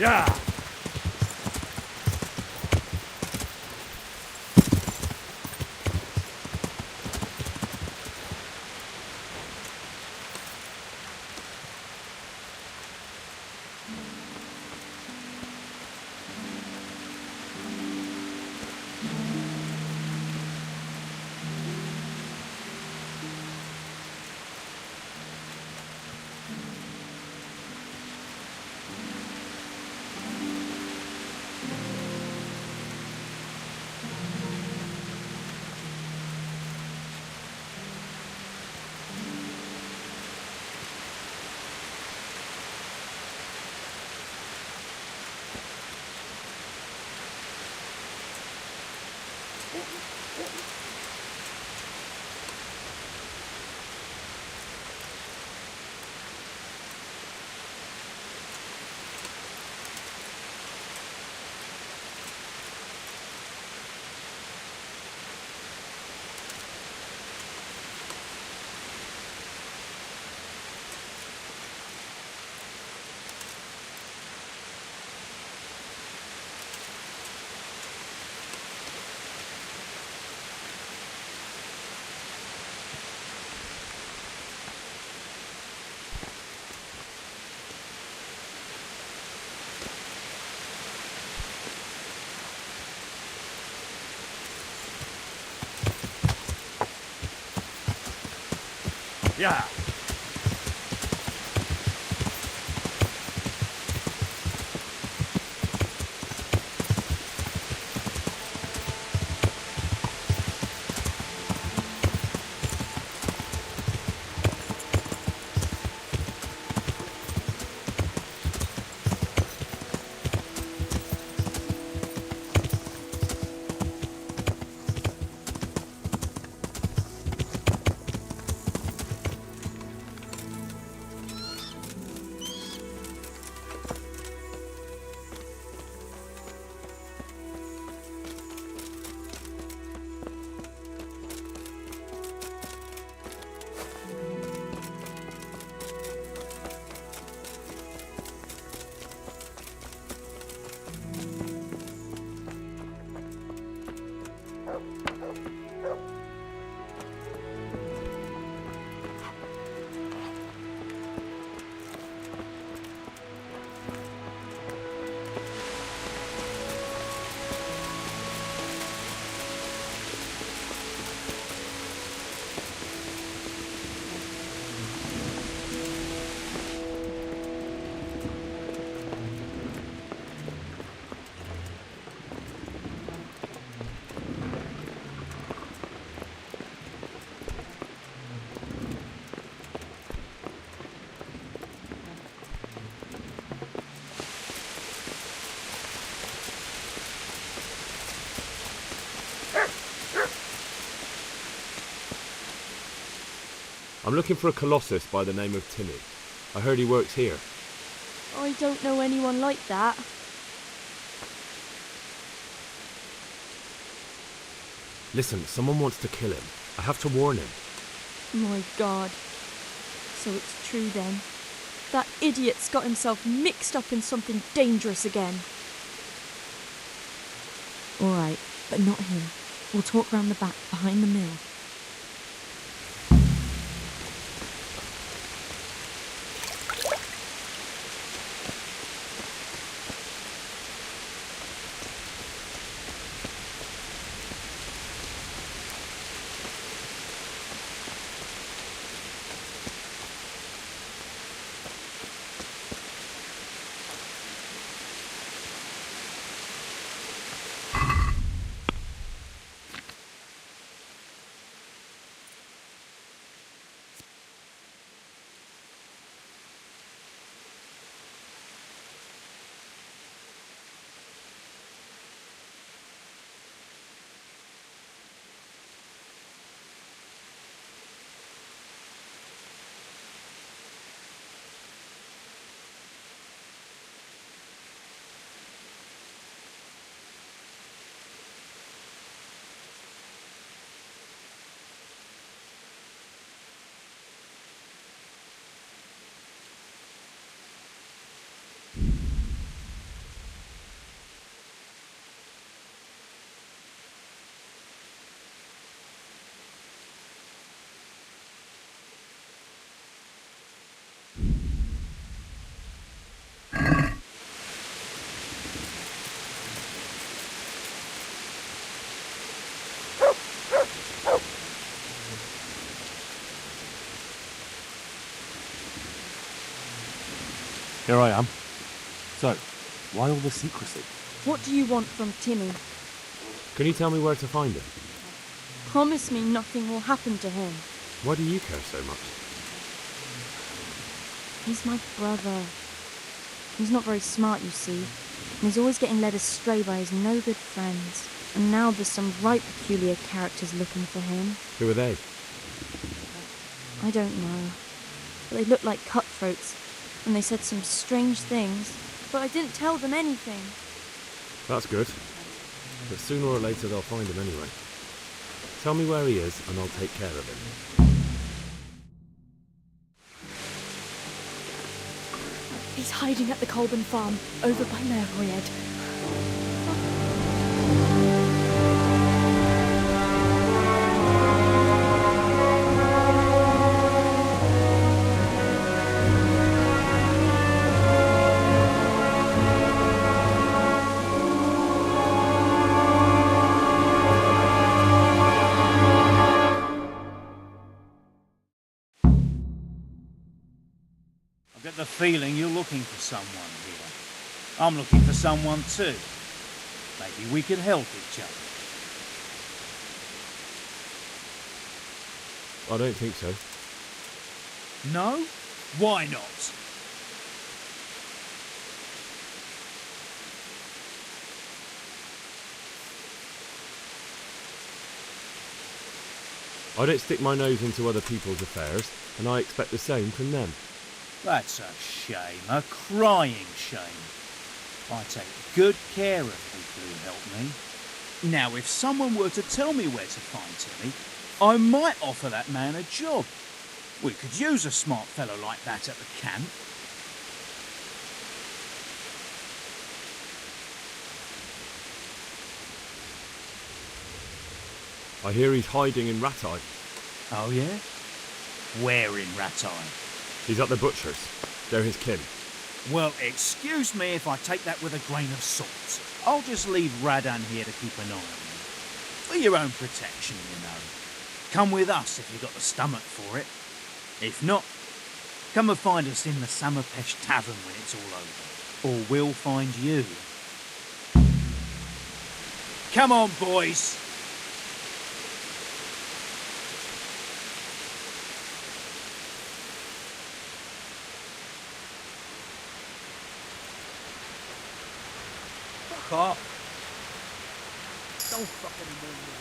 K: Yeah. Yeah.
C: I'm looking for a colossus by the name of Timmy. I heard he works here.
T: I don't know anyone like that.
C: Listen, someone wants to kill him. I have to warn him.
T: My God. So it's true then. That idiot's got himself mixed up in something dangerous again. All right, but not him. We'll talk round the back, behind the mill.
A: Here I am. So, why all the secrecy?
T: What do you want from Timmy?
C: Can you tell me where to find him?
T: Promise me nothing will happen to him.
C: Why do you care so much?
T: He's my brother. He's not very smart, you see. And he's always getting led astray by his no-good friends. And now there's some right peculiar characters looking for him.
C: Who are they?
T: I don't know. But they look like cutthroats. And they said some strange things. But I didn't tell them anything.
C: That's good. But sooner or later they'll find him anyway. Tell me where he is and I'll take care of him.
T: He's hiding at the Colburn farm, over by Merroyed.
D: I get the feeling you're looking for someone here. I'm looking for someone too. Maybe we could help each other.
C: I don't think so.
D: No? Why not?
C: I don't stick my nose into other people's affairs, and I expect the same from them.
D: That's a shame, a crying shame. I take good care of people who help me. Now, if someone were to tell me where to find Timmy, I might offer that man a job. We could use a smart fellow like that at the camp.
C: I hear he's hiding in Rattay.
D: Oh, yeah? Where in Rattay?
C: He's at the butcher's. They're his kin.
D: Well, excuse me if I take that with a grain of salt. I'll just leave Radan here to keep an eye on you. For your own protection, you know. Come with us if you've got the stomach for it. If not, come and find us in the Summerpesh Tavern when it's all over. Or we'll find you. Come on, boys! Fuck off. Don't fucking move me.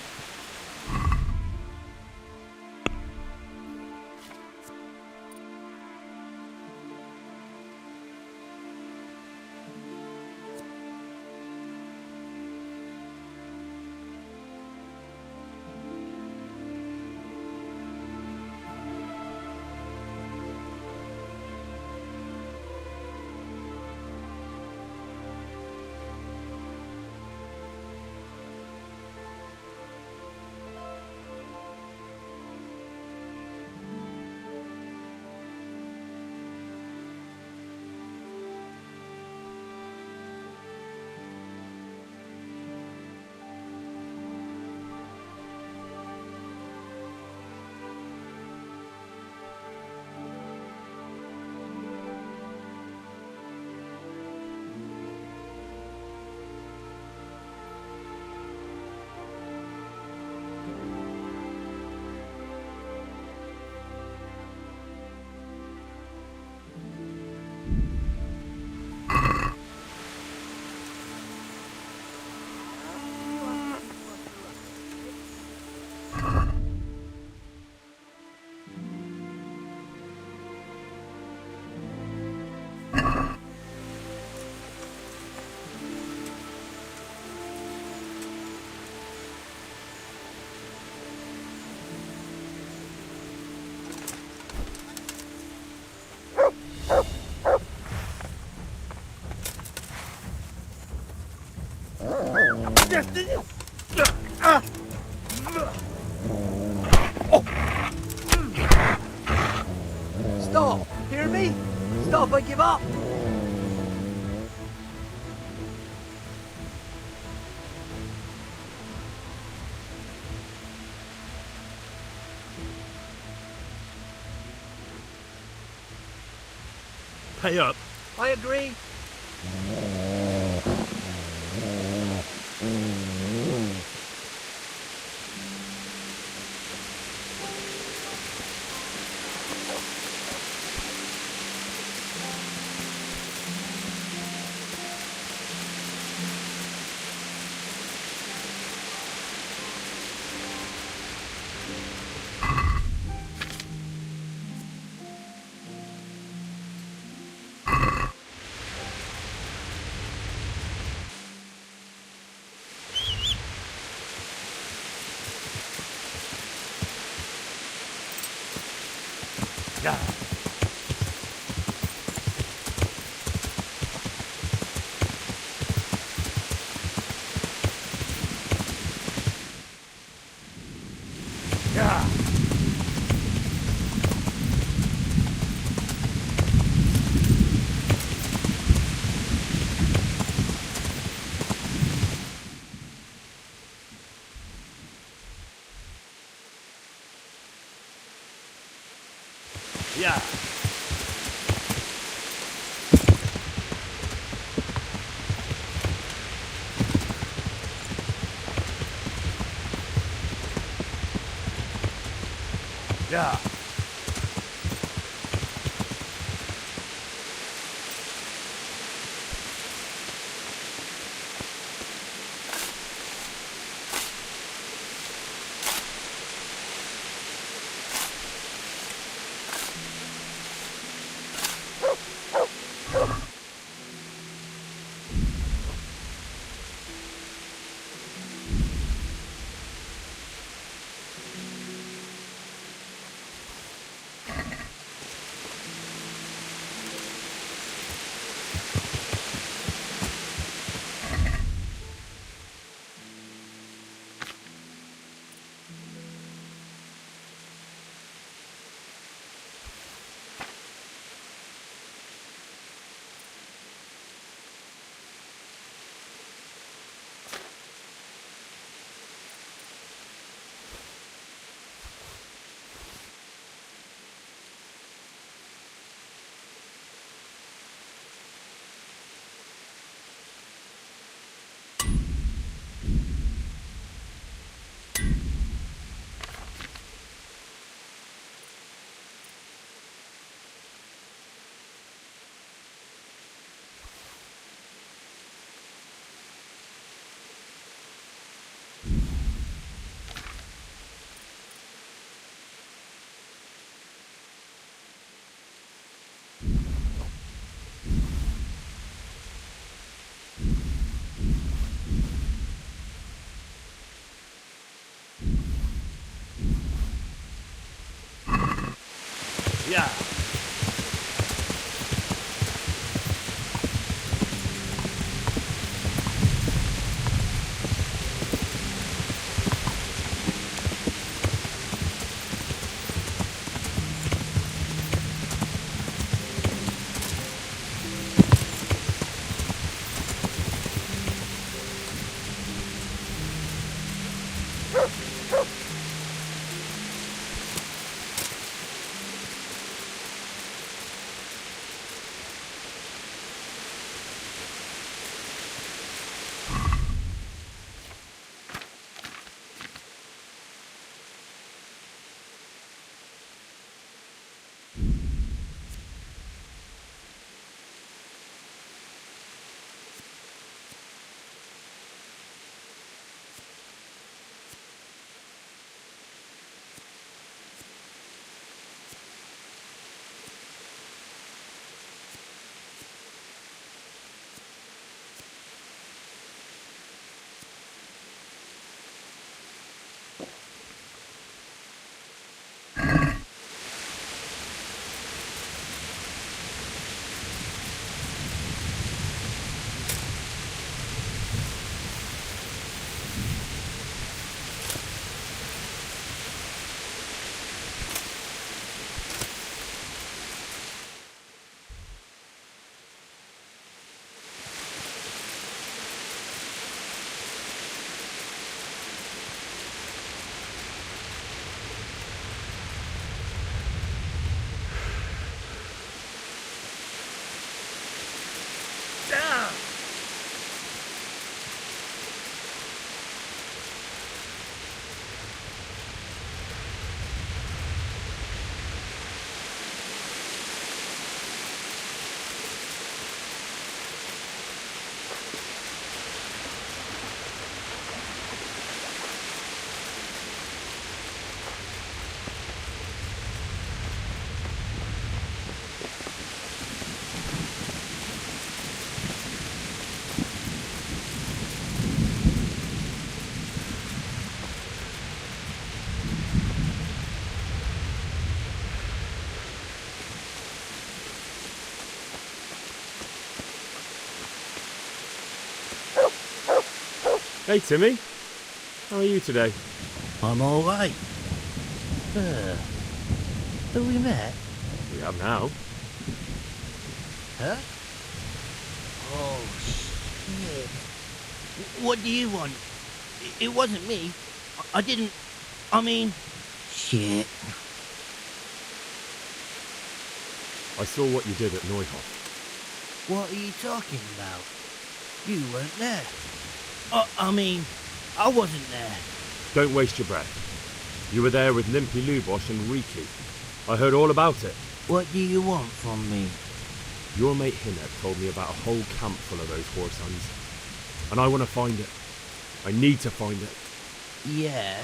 K: off and give up.
O: Pay up.
K: I agree.
O: Yeah.
K: Yeah.
O: Yeah.
K: Yeah.
O: Yeah.
C: Hey, Timmy. How are you today?
F: I'm all right. Have we met?
C: We have now.
F: Huh? Oh, shit. What do you want? It wasn't me. I didn't... I mean... Shit.
C: I saw what you did at Neuhoff.
F: What are you talking about? You weren't there. I mean, I wasn't there.
C: Don't waste your breath. You were there with Limpy Lubosh and Riki. I heard all about it.
F: What do you want from me?
C: Your mate Hinek told me about a whole camp full of those whoresuns. And I want to find it. I need to find it.
F: Yeah,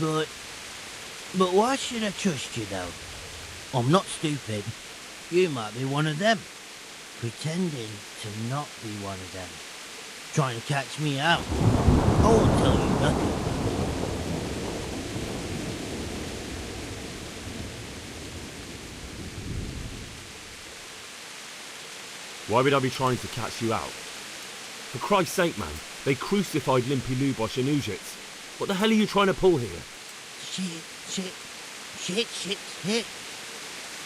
F: but why should I trust you, though? I'm not stupid. You might be one of them. Pretending to not be one of them. Trying to catch me out. I won't tell you nothing.
C: Why would I be trying to catch you out? For Christ's sake, man, they crucified Limpy Lubosh and Ujits. What the hell are you trying to pull here?
F: Shit.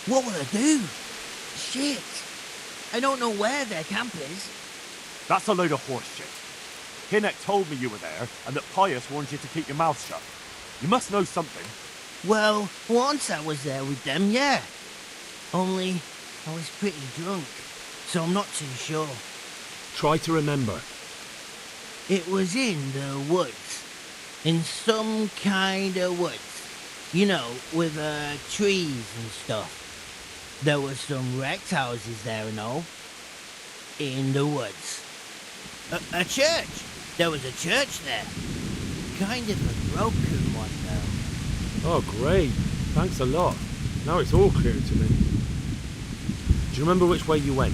F: What will I do? Shit. I don't know where their camp is.
A: That's a load of horse shit. Hinek told me you were there and that Pius warned you to keep your mouth shut. You must know something.
F: Well, once I was there with them, yeah. Only I was pretty drunk, so I'm not too sure.
C: Try to remember.
F: It was in the woods. In some kind of woods. You know, with trees and stuff. There were some wrecked houses there and all. In the woods. A church! There was a church there. Kind of a broken one, though.
C: Oh, great. Thanks a lot. Now it's all clear to me. Do you remember which way you went?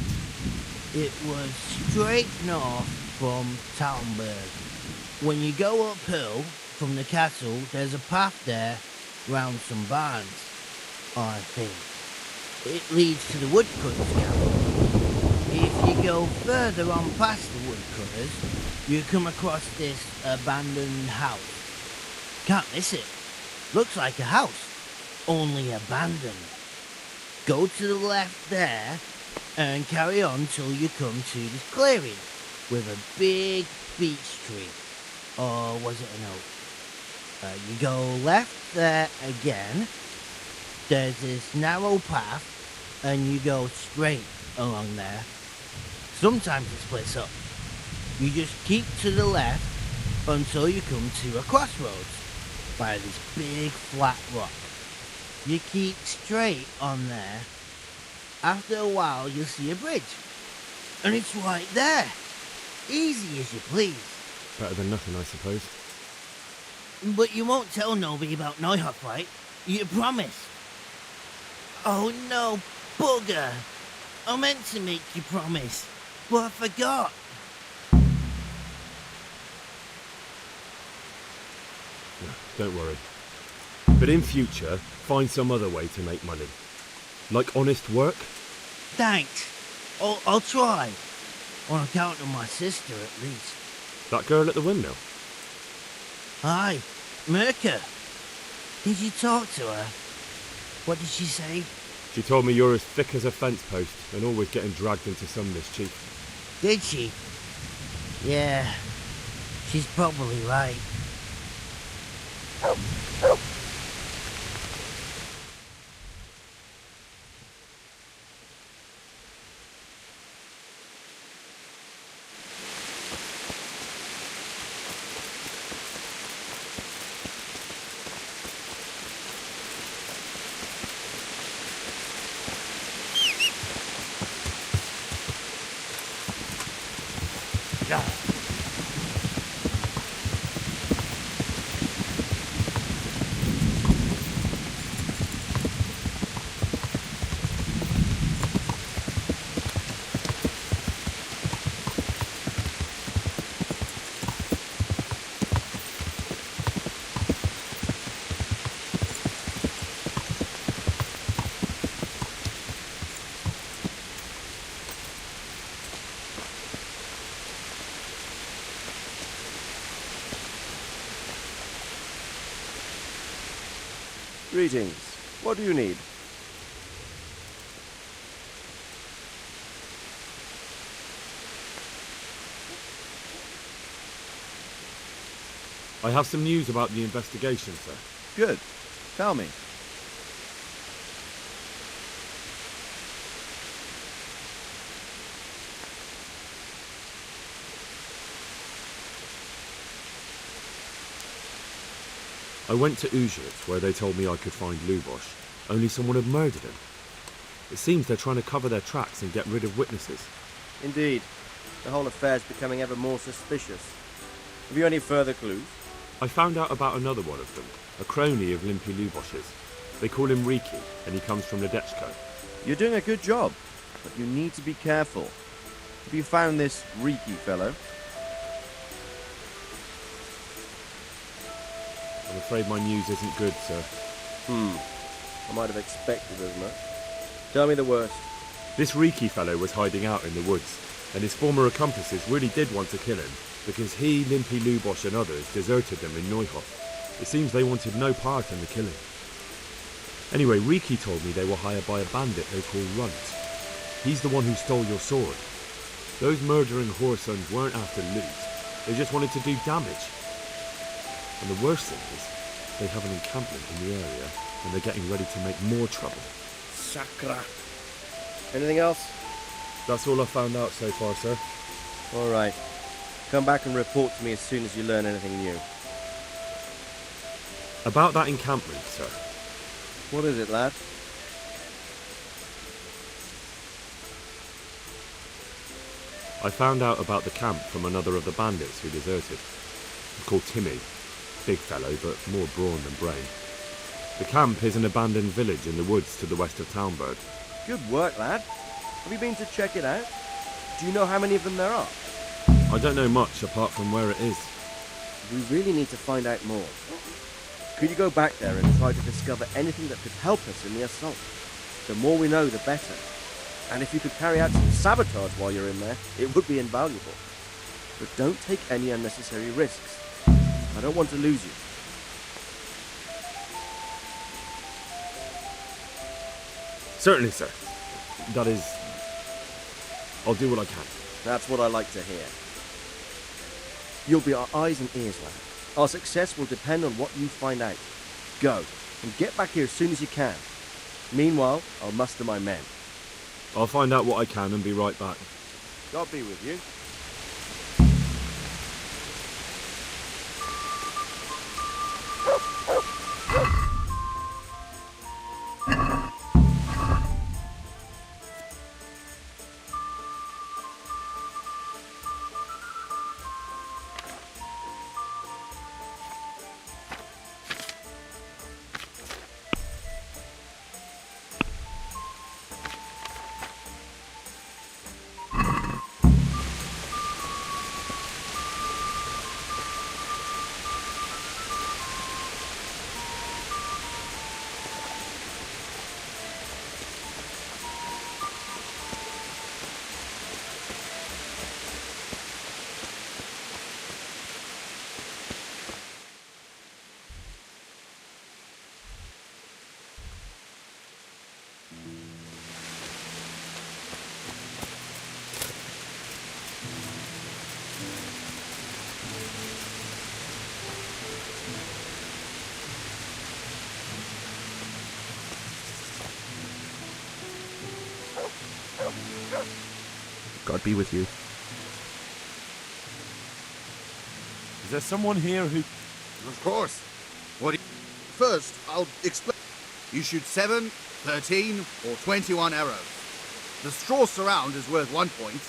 F: It was straight north from Talmberg. When you go uphill from the castle, there's a path there round some barns, I think. It leads to the woodcutters' camp. If you go further on past the woodcutters, you come across this abandoned house. Can't miss it. Looks like a house, only abandoned. Go to the left there and carry on till you come to this clearing with a big beech tree. Or was it an oak? You go left there again. There's this narrow path and you go straight along there. Sometimes it splits up. You just keep to the left until you come to a crossroads by this big flat rock. You keep straight on there. After a while you'll see a bridge. And it's right there. Easy as you please.
C: Better than nothing, I suppose.
F: But you won't tell nobody about Neuhoff, right? You promise? Oh no, bugger! I meant to make you promise, but I forgot.
C: No, don't worry. But in future, find some other way to make money. Like honest work?
F: Thanks. I'll try. On account of my sister, at least.
C: That girl at the windmill?
F: Hi, Mirka. Did you talk to her? What did she say?
C: She told me you're as thick as a fence post and always getting dragged into some mischief.
F: Did she? Yeah, she's probably right.
I: Greetings. What do you need?
C: I have some news about the investigation, sir.
I: Good. Tell me.
C: I went to Uzhitz, where they told me I could find Lubosh, only someone had murdered him. It seems they're trying to cover their tracks and get rid of witnesses.
I: Indeed. The whole affair's becoming ever more suspicious. Have you any further clues?
C: I found out about another one of them, a crony of Limpy Lubosh's. They call him Riki, and he comes from Ledechko.
I: You're doing a good job, but you need to be careful. Have you found this Riki fellow?
C: I'm afraid my news isn't good, sir.
I: I might have expected as much. Tell me the worst.
C: This Riki fellow was hiding out in the woods, and his former accomplices really did want to kill him, because he, Limpy Lubosh and others deserted them in Neuhof. It seems they wanted no part in the killing. Anyway, Riki told me they were hired by a bandit they call Runt. He's the one who stole your sword. Those murdering whoresons weren't after loot, they just wanted to do damage. And the worst thing is, they have an encampment in the area, and they're getting ready to make more trouble.
I: Sakra. Anything else?
C: That's all I found out so far, sir.
I: All right. Come back and report to me as soon as you learn anything new.
C: About that encampment, sir.
I: What is it, lad?
C: I found out about the camp from another of the bandits who deserted. He's called Timmy. Big fellow, but more brawn than brain. The camp is an abandoned village in the woods to the west of Townburg.
I: Good work, lad. Have you been to check it out? Do you know how many of them there are?
C: I don't know much apart from where it is.
I: We really need to find out more. Could you go back there and try to discover anything that could help us in the assault? The more we know, the better. And if you could carry out some sabotage while you're in there, it would be invaluable. But don't take any unnecessary risks. I don't want to lose you.
C: Certainly, sir. That is... I'll do what I can.
I: That's what I like to hear. You'll be our eyes and ears, lad. Our success will depend on what you find out. Go, and get back here as soon as you can. Meanwhile, I'll muster my men.
C: I'll find out what I can and be right back.
I: God be with you.
C: God be with you.
M: Is there someone here who...
U: Of course. First, I'll explain. You shoot 7, 13, or 21 arrows. The straw surround is worth 1 point.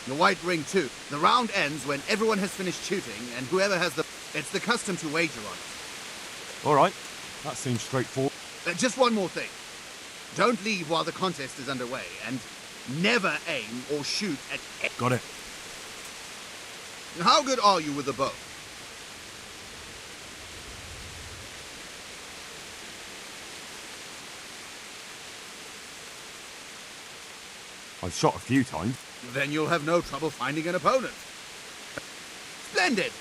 U: The white ring 2. The round ends when everyone has finished shooting, and whoever has the... It's the custom to wager on it.
M: All right. That seems straightforward.
U: Just one more thing. Don't leave while the contest is underway, and never aim or shoot at...
M: Got it.
U: How good are you with the bow?
M: I've shot a few times.
U: Then you'll have no trouble finding an opponent. Splendid!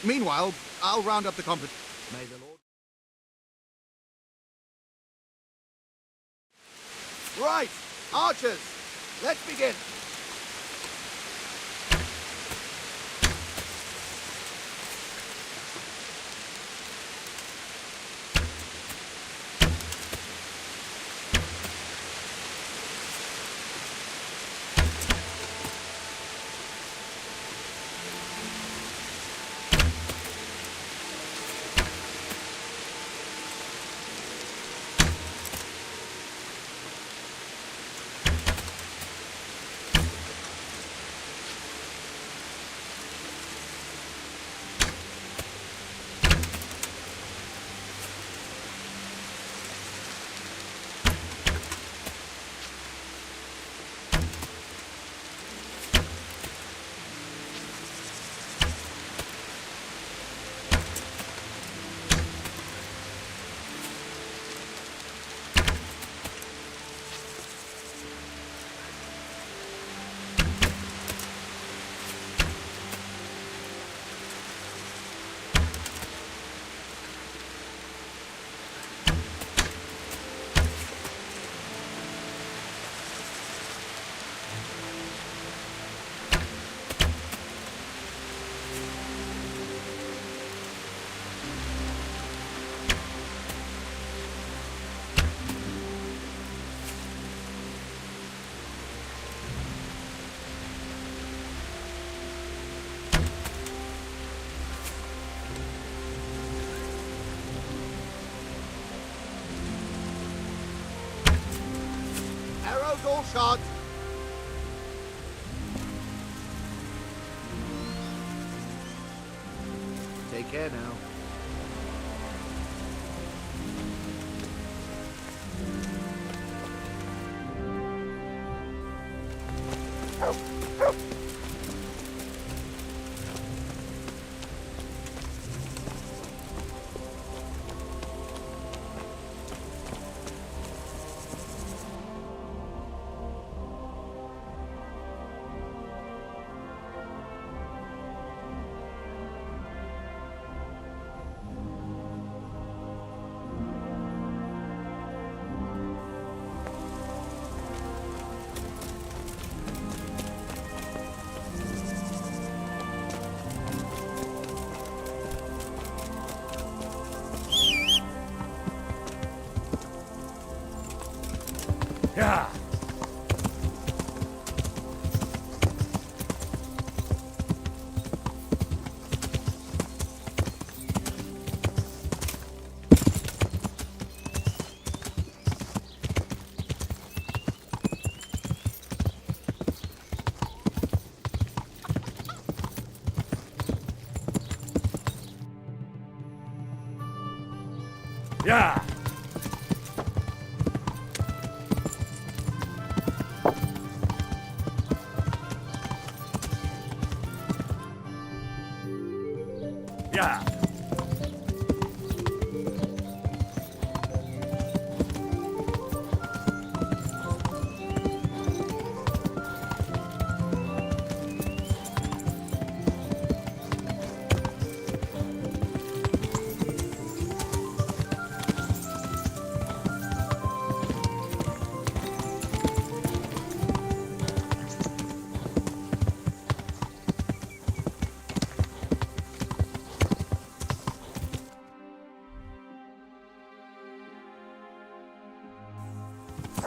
U: Meanwhile, I'll round up the competition. May the Lord... Right, archers, let's begin. Arrows all shot. Take care now.
V: Yeah. Yeah. Yeah.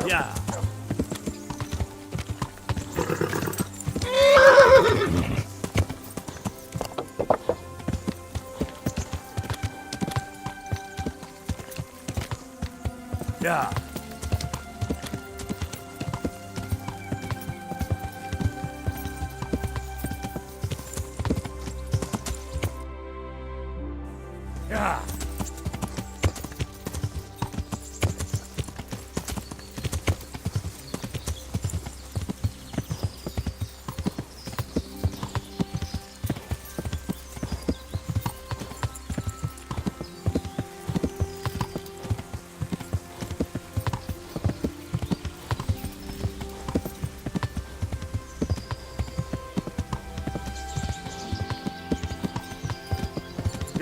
V: Yeah. Yeah. Yeah.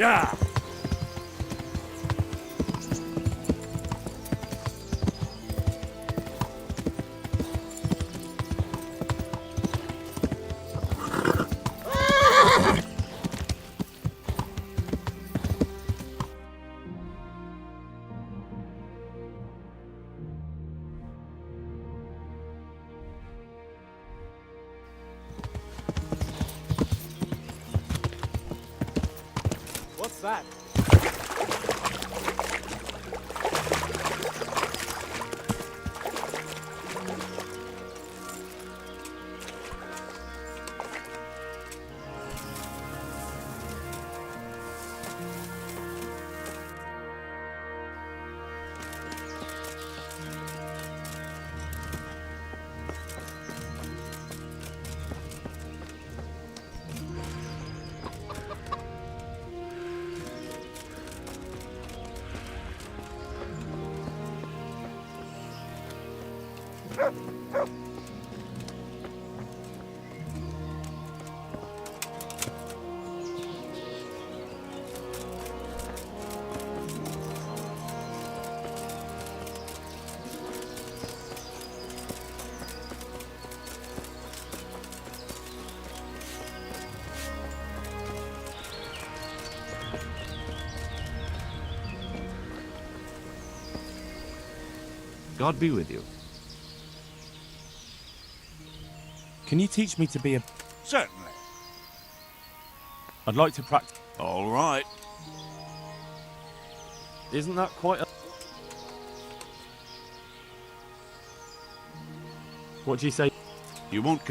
V: Yeah.
B: What's that?
M: God be with you. Can you teach me to be a...
J: Certainly.
M: I'd like to practice...
J: All right.
M: Isn't that quite a... What do you say?
J: You won't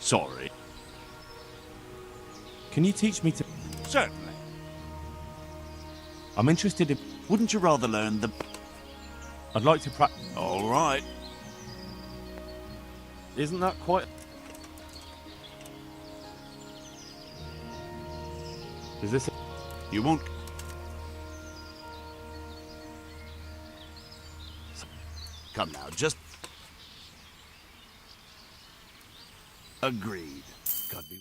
J: Sorry.
M: Can you teach me to...
J: Certainly.
M: I'm interested in...
J: Wouldn't you rather learn the...
M: I'd like to practice...
J: All right.
M: Isn't that quite... Is this...
J: You won't... Come now, just... Agreed. God be...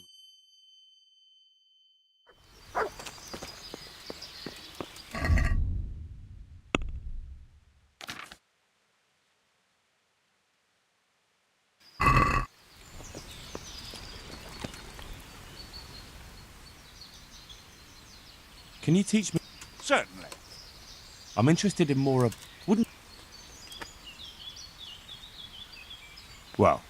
M: Can you teach me...
J: Certainly.
M: I'm interested in more of...
J: Wouldn't...
M: Well...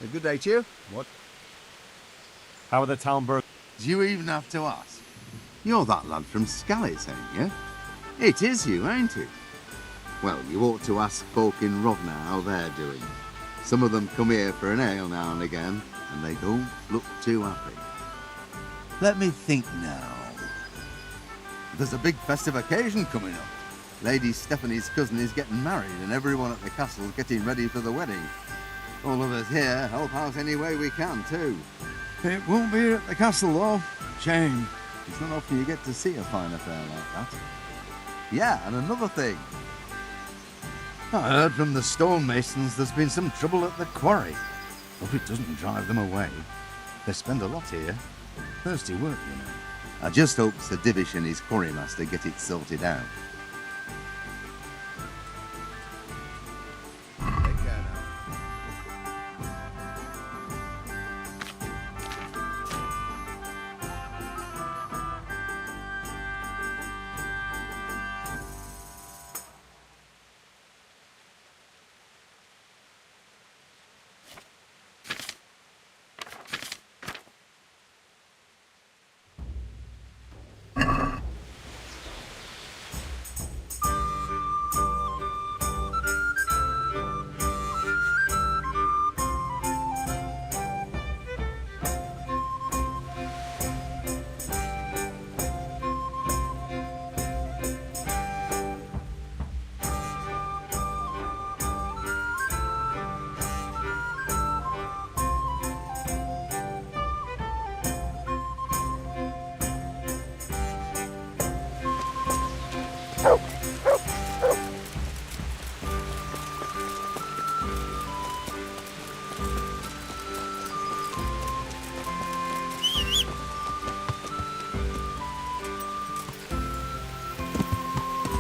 U: A good day to you.
M: What? How are the town birds?
U: Do you even have to ask? You're that lad from Scallis, ain't you? It is you, ain't it? Well, you ought to ask folk in Rovna how they're doing. Some of them come here for an ale now and again, and they don't look too happy. Let me think now. There's a big festive occasion coming up. Lady Stephanie's cousin is getting married, and everyone at the castle's getting ready for the wedding. All of us here help out any way we can, too. It won't be here at the castle, though. Shame. It's not often you get to see a fine affair like that. Yeah, and another thing. I heard from the stonemasons there's been some trouble at the quarry. Hope it doesn't drive them away. They spend a lot here. Thirsty work, you know. I just hope Sir Divish and his quarrymaster get it sorted out. Take care now.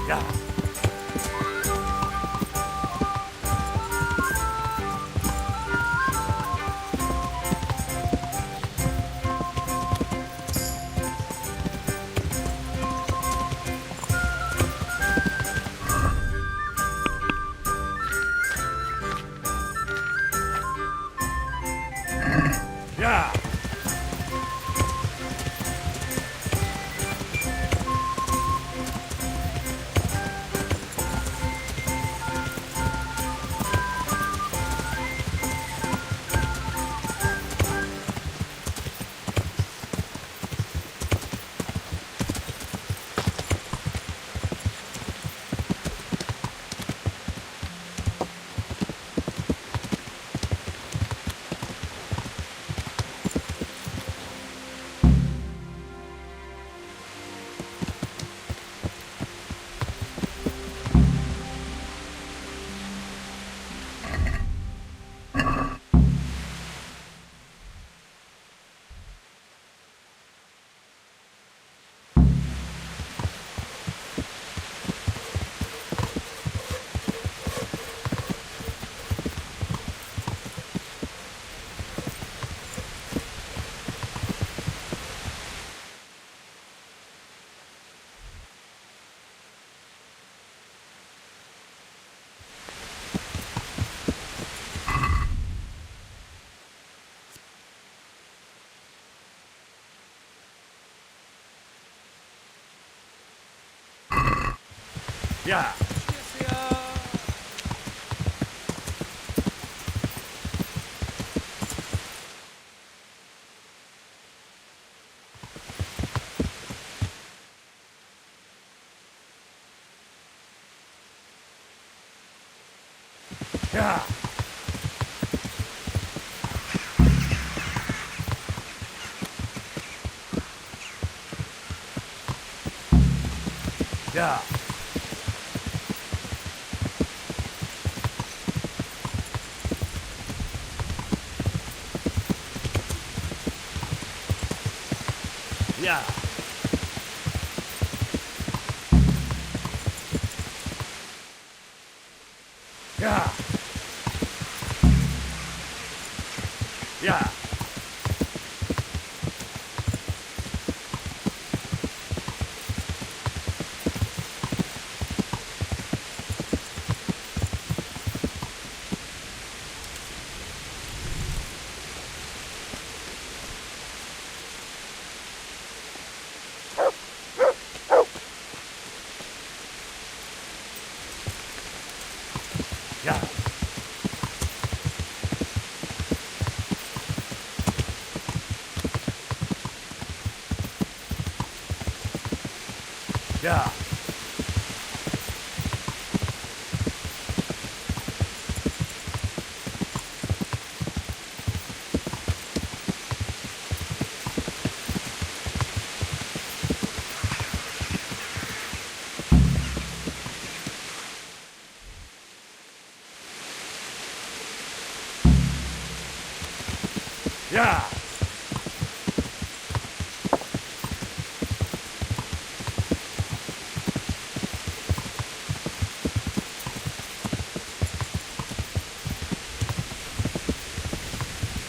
V: Yeah. Yeah. Yeah. Yeah. Yeah. Yeah. Yeah. Yeah. Yeah. Yeah. Yeah.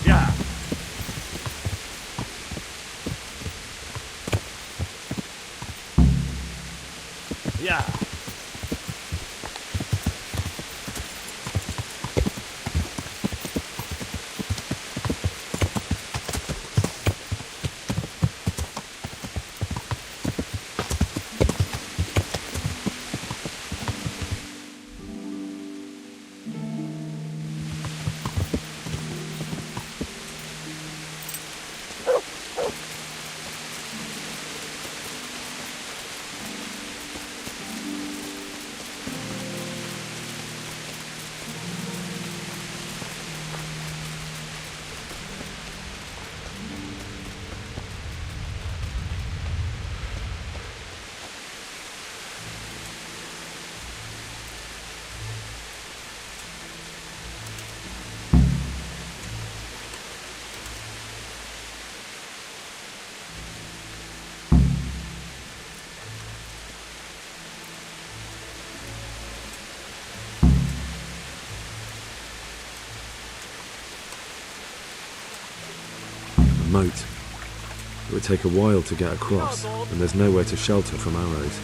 V: Yeah. Yeah.
C: moat. It would take a while to get across, and there's nowhere to shelter from arrows.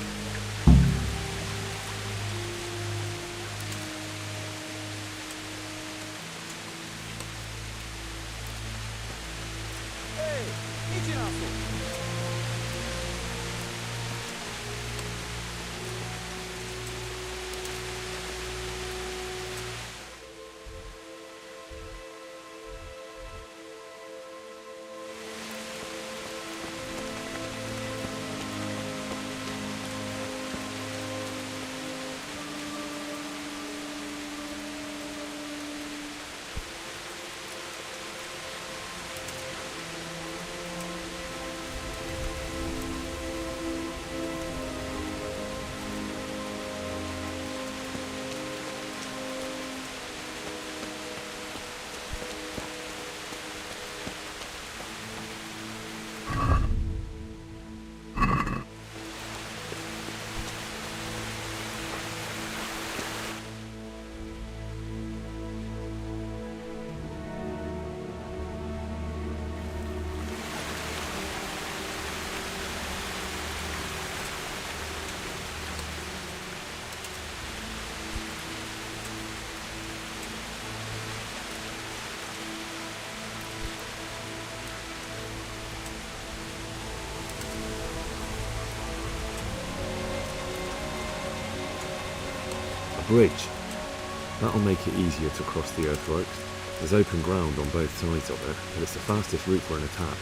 C: Bridge. That'll make it easier to cross the earthworks. There's open ground on both sides of it, and it's the fastest route for an attack.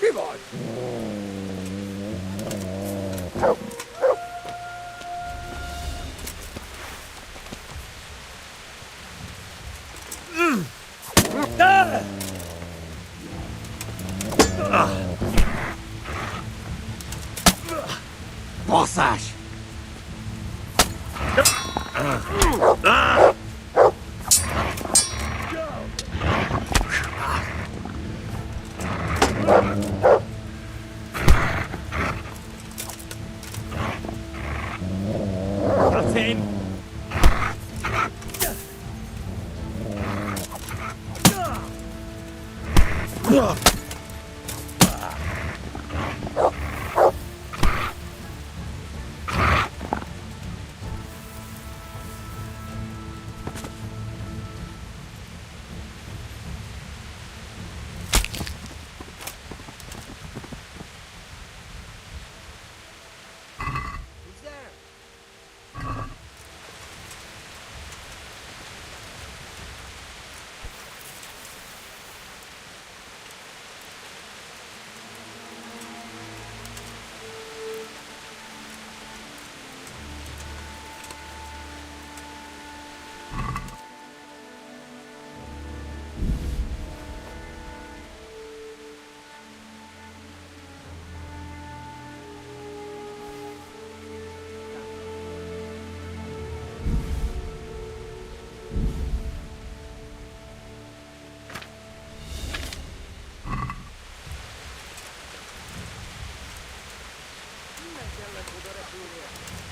K: Come on!
A: Boss Ash!
K: That's him!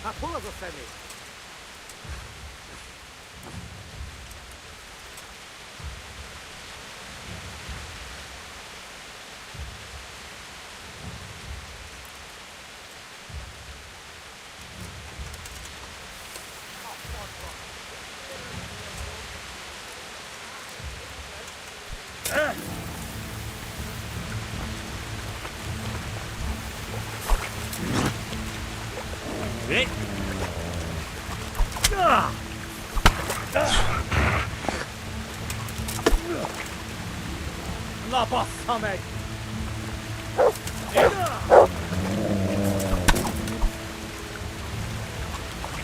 I: Apollo Femi.
O: Na bassza meg!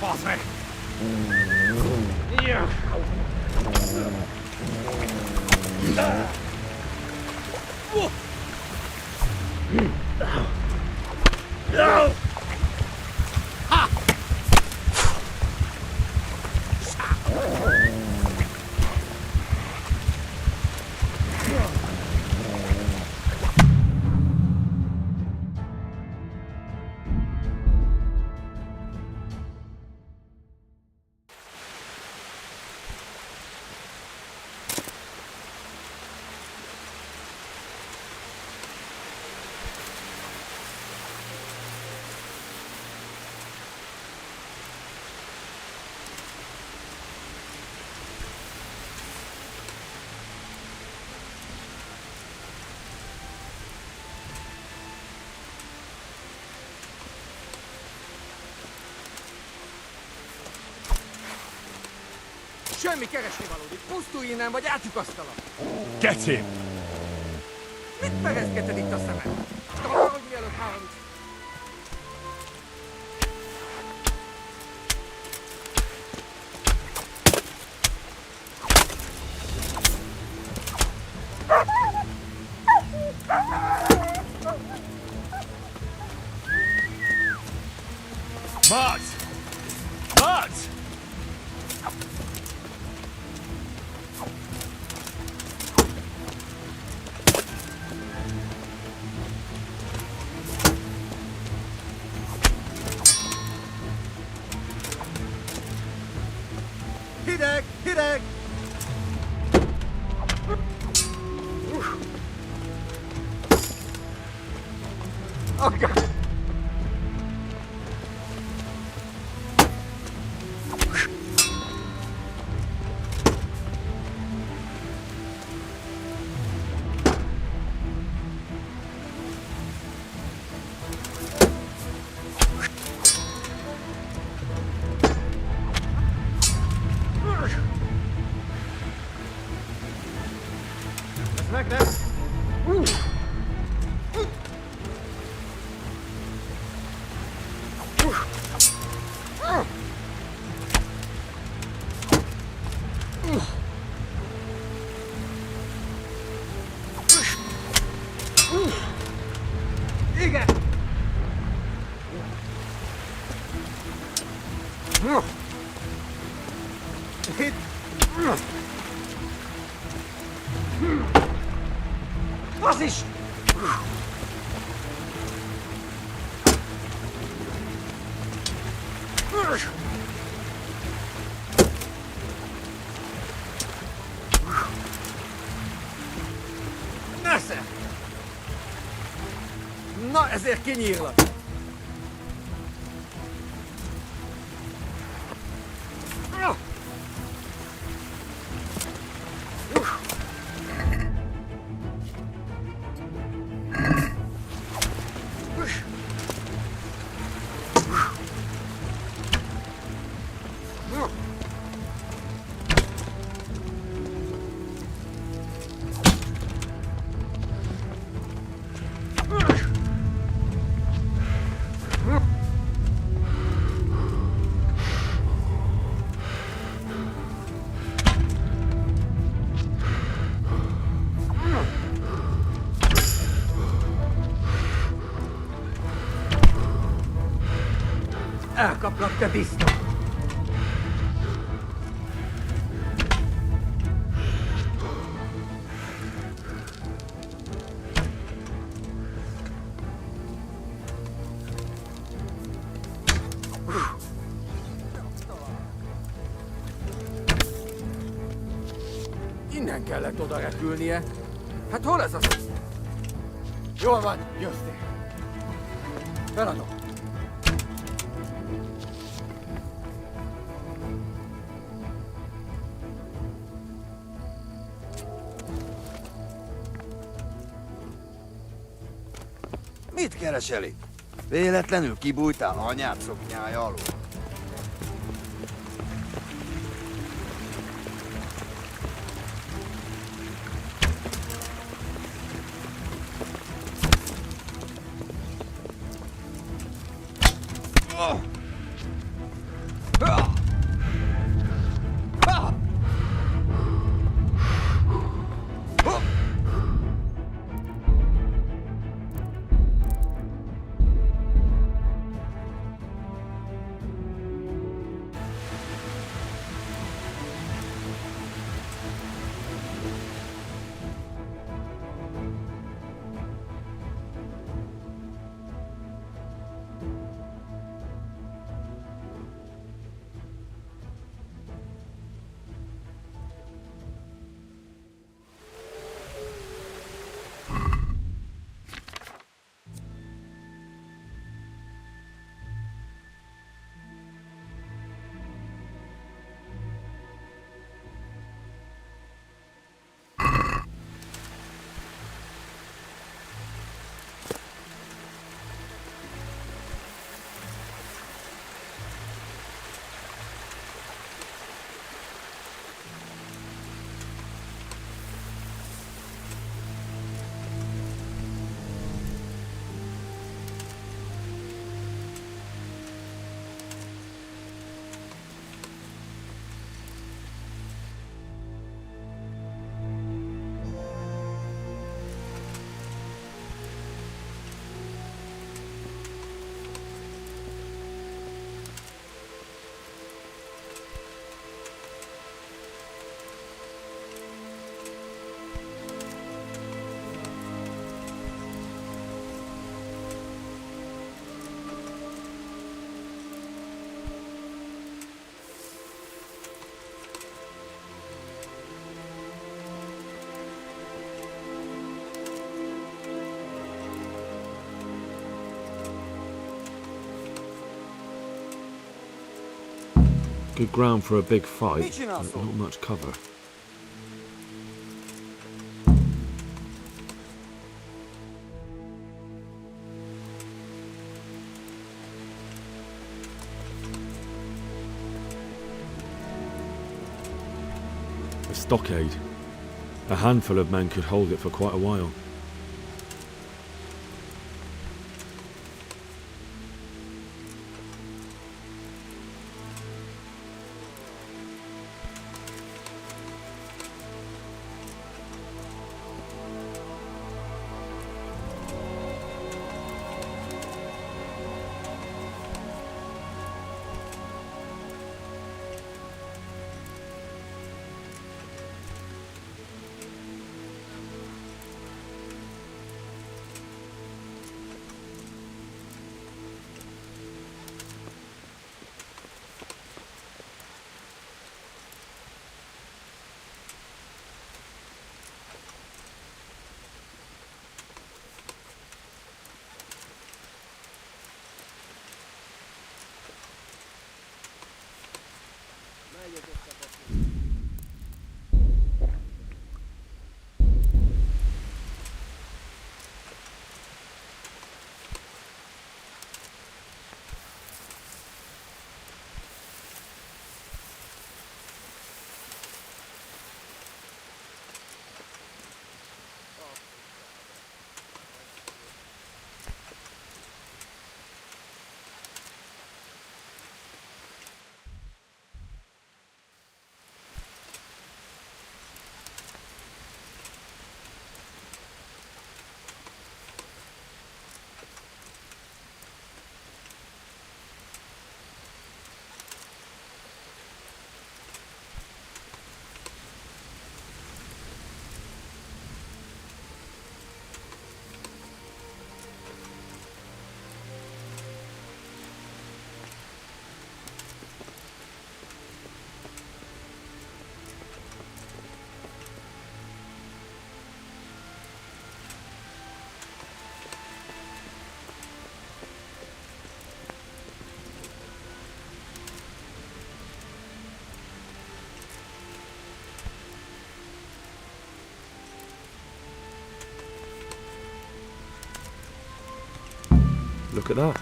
O: Bassz meg!
G: Semmi keresnivalód, itt pusztulj innen, vagy átlyukasztalak!
M: Get him!
G: Mit perezgeted itt a szemed? Takarodj mielőtt három...
M: Mart! Mart!
G: Hideg! Hideg! Okay. Meg lesz! Igen! Itt! Az is! Nesze! Na, ezért kinyírlak! Elkaplak, te disznó! Innen kellett oda repülnie. Hát hol ez az? Jól van, jöttél. Feladom.
K: Mit keresel itt? Véletlenül kibújtál anyád szoknyája alól?
C: Good ground for a big fight, but not much cover. A stockade. A handful of men could hold it for quite a while. Look at that.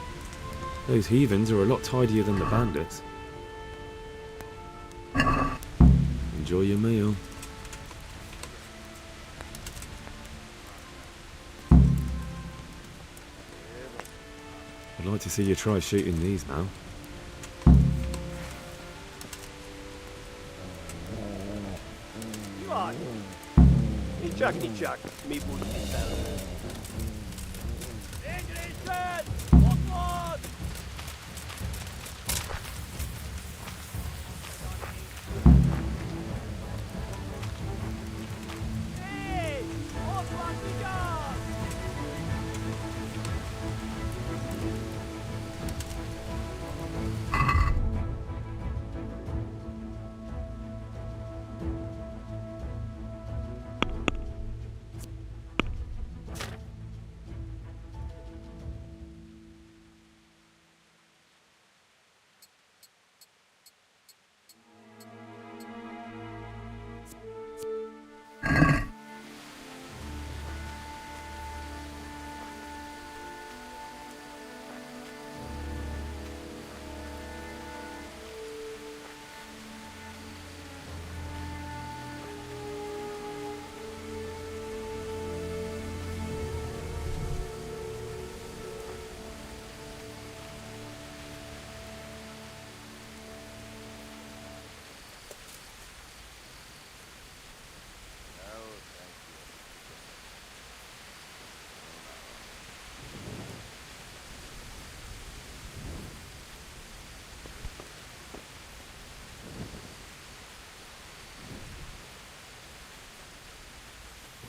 C: Those heathens are a lot tidier than the bandits. Enjoy your meal. I'd like to see you try shooting these now.
N: Ничак, ми будемо.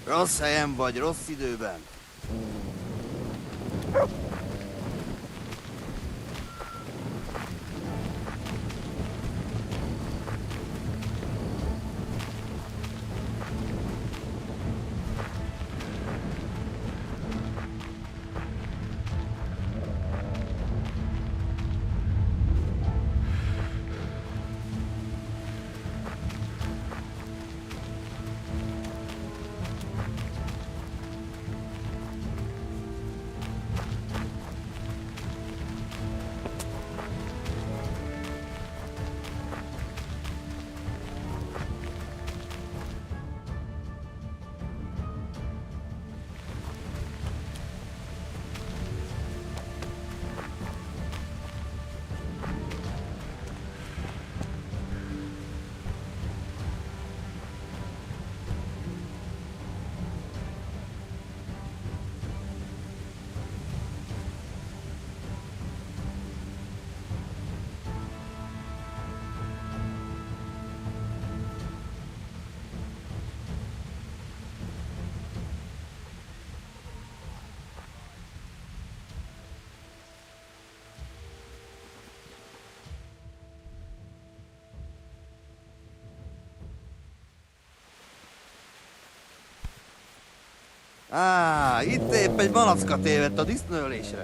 U: Rossz helyen vagy, rossz időben.
K: Itt épp egy malacka tévedt a disznőlésre.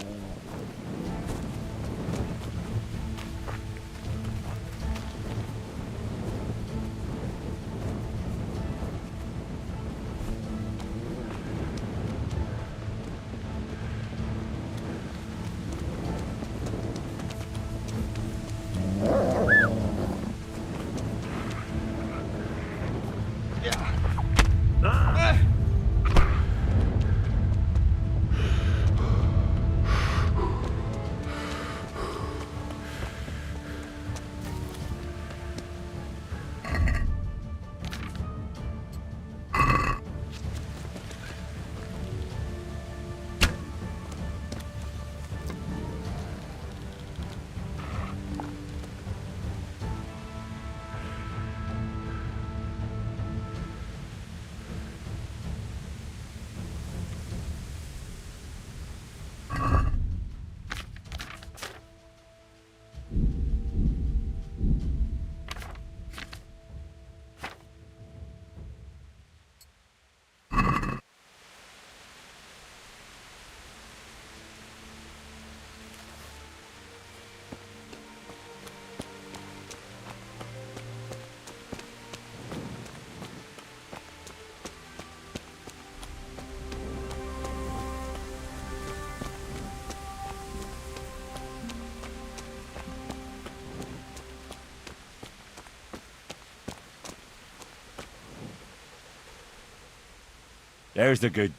M: There's the good.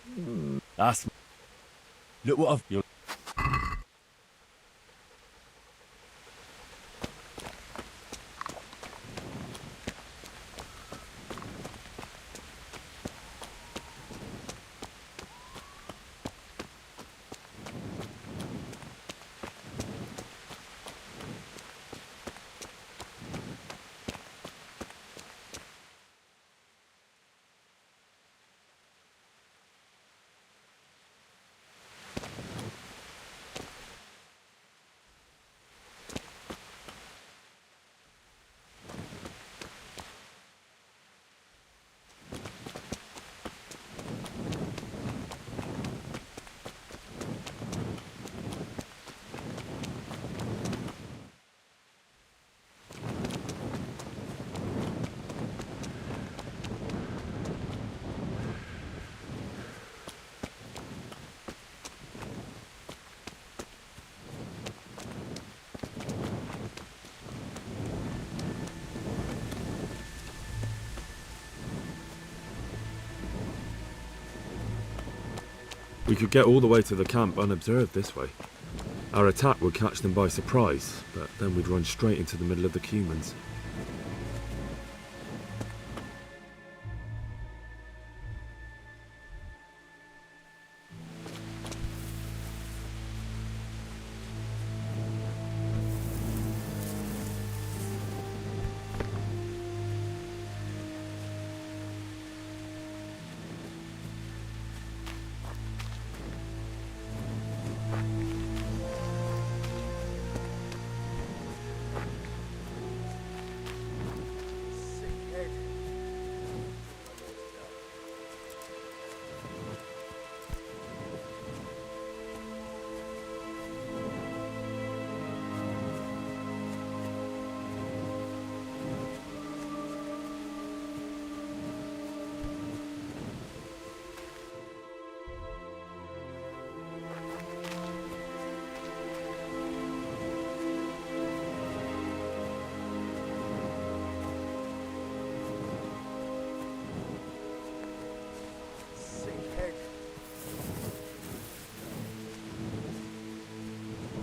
M: That's. Look what I've.
C: We could get all the way to the camp unobserved this way. Our attack would catch them by surprise, but then we'd run straight into the middle of the Cumans.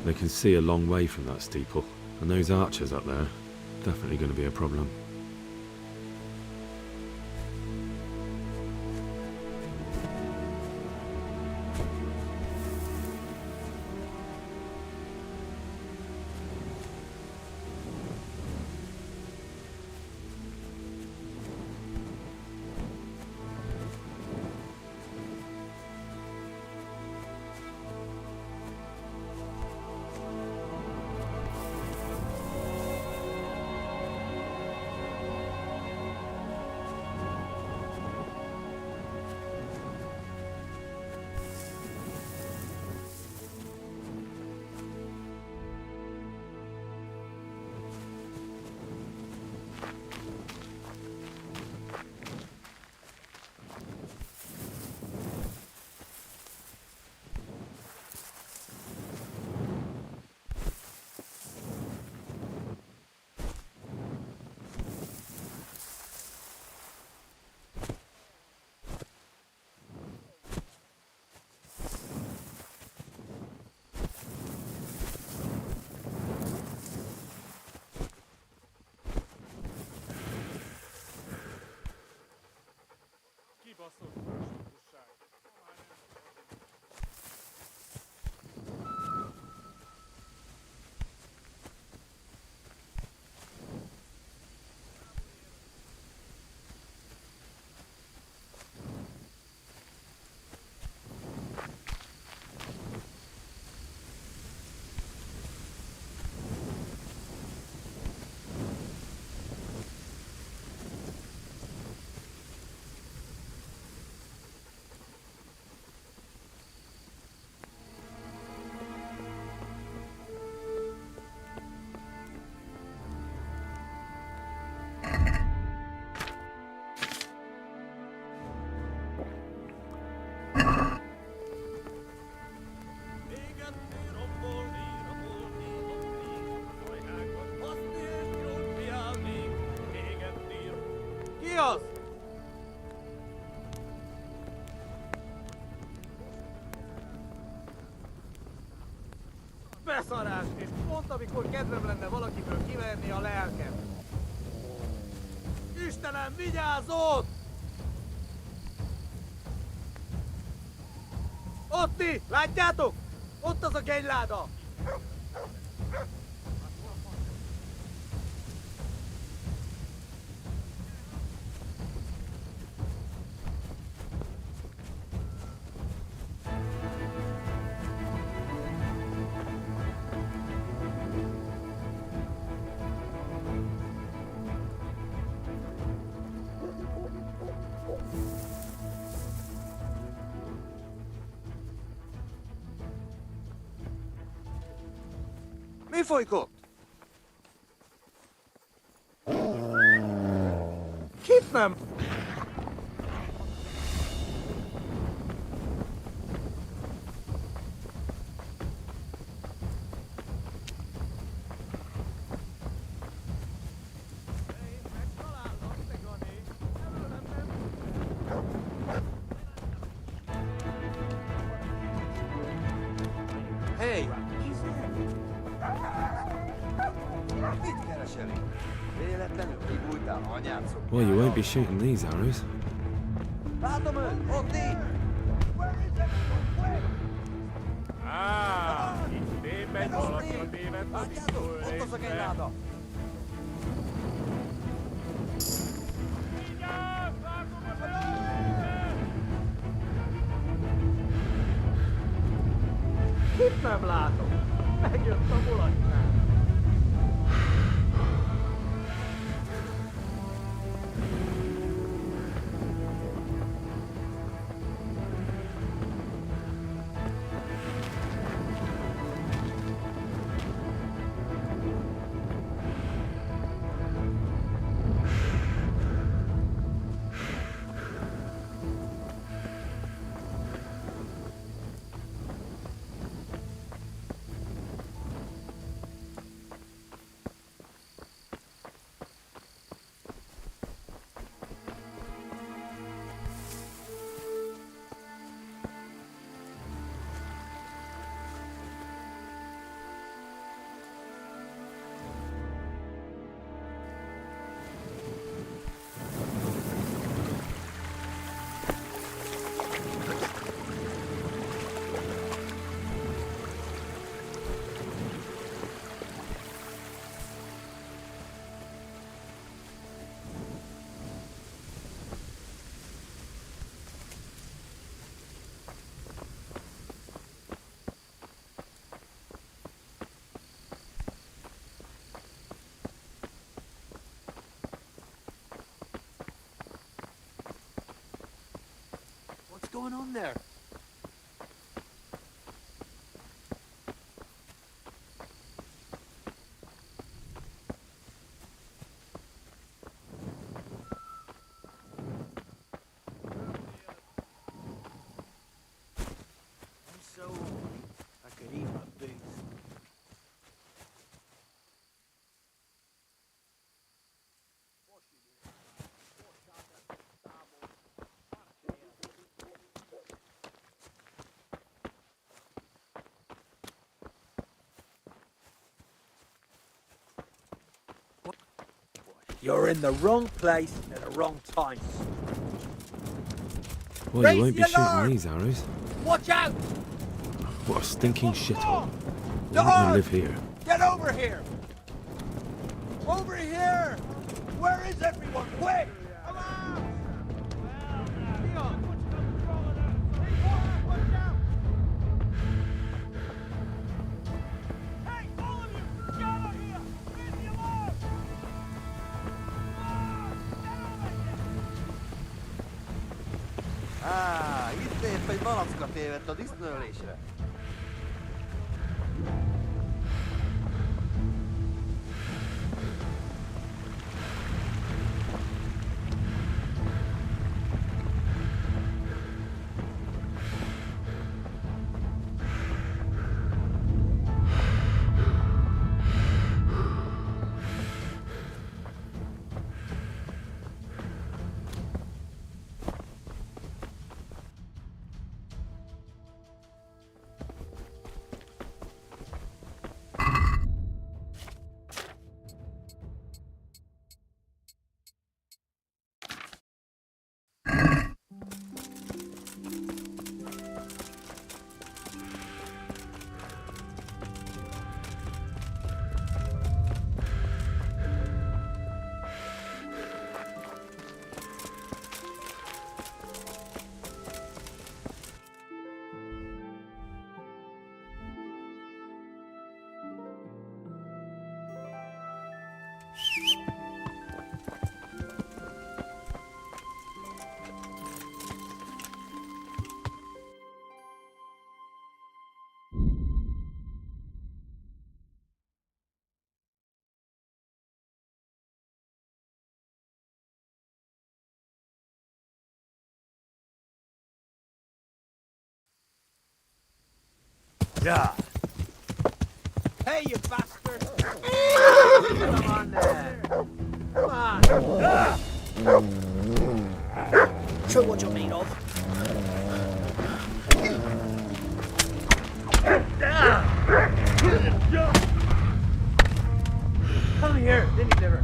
C: They can see a long way from that steeple, and those archers up there, definitely going to be a problem.
K: amikor kedvem lenne valakiből kiverni a lelkem. Istenem, vigyázzon! Ott ti! Látjátok? Ott az a genyláda! Mi folyik ott? Kit nem? Hey! Mit keresel itt? Véletlenül kibújtál anyád szokni?
C: Well, you won't be shooting these arrows.
K: Látom őt! Ott így!
V: Itt német valaki a német
K: Látjátok? Ott az a genyláda! Kit nem látom? Megjött a mulatnál! What's going on there? I'm so hungry, I could eat my boots.
N: You're in the wrong place at the wrong time.
C: Well,
N: Raise
C: you won't
N: the
C: be shooting
N: alarm!
C: these arrows.
N: Watch out!
C: What a stinking shithole. I'm not
K: Guard!
C: gonna live here.
K: Get over here! Over here! Where is everyone? Quick! Come on! Itt épp egy malacka tévedt a disznőlésre.
N: Yeah. Hey, you bastard! Come on there. Come on. Show what you're made of. Come here, deliver.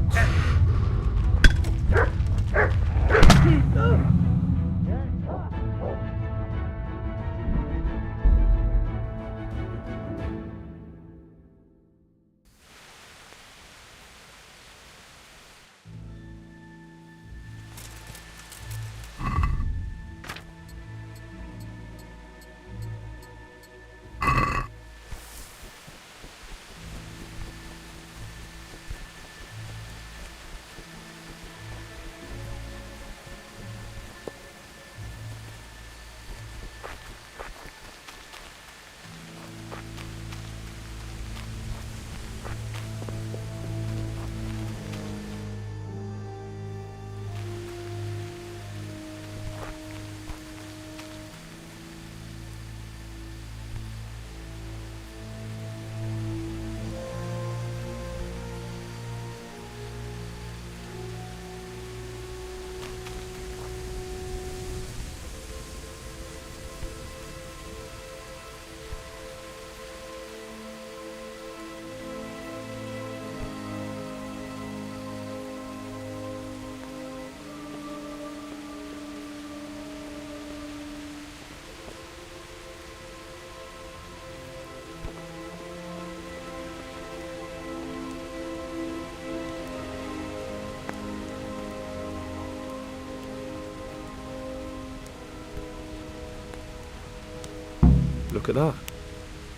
C: Look at that.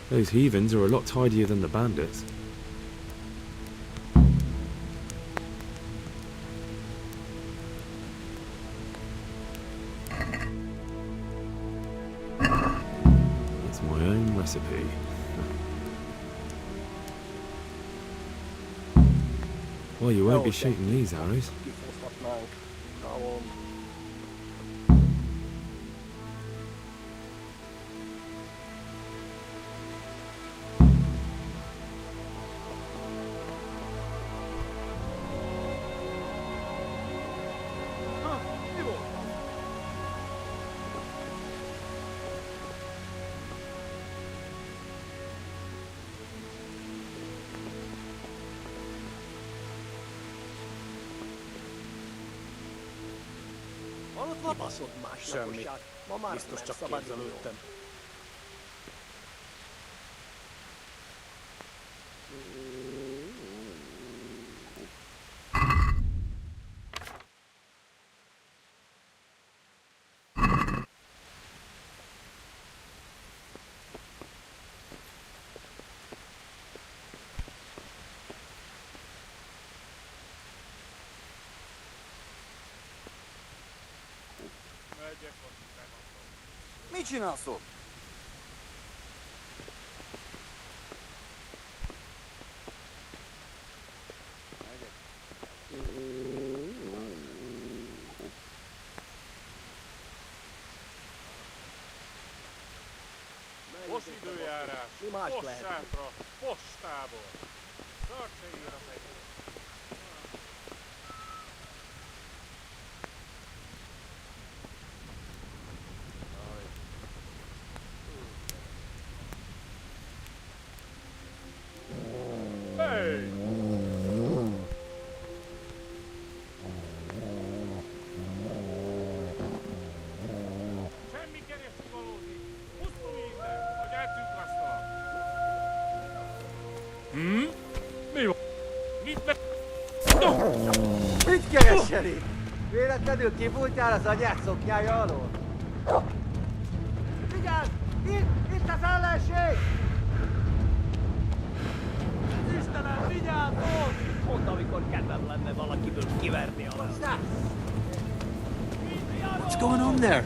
C: Those heathens are a lot tidier than the bandits. It's my own recipe. Well, you won't be shooting these arrows.
N: Baszott másnaposság. Ma már biztos csak képzelődtem.
K: Mit csinálsz ott?
M: Most időjárás,
N: Mi más lehet?
M: postsátra, postából. Tartsa ír az egyet. Hey! Semmi keresni valódi. Pusztul innen, hogy eltűnkasztalak. Mi van? Mit be...
N: Mit keresel itt? Véletlenül kifújtál az anyád szoknyája alól? Vigyázz! Itt az ellenség! Istenem, vigyázzon! Mondd, amikor kedvem lenne valakiből kiverni a laszt.
A: What's going on there?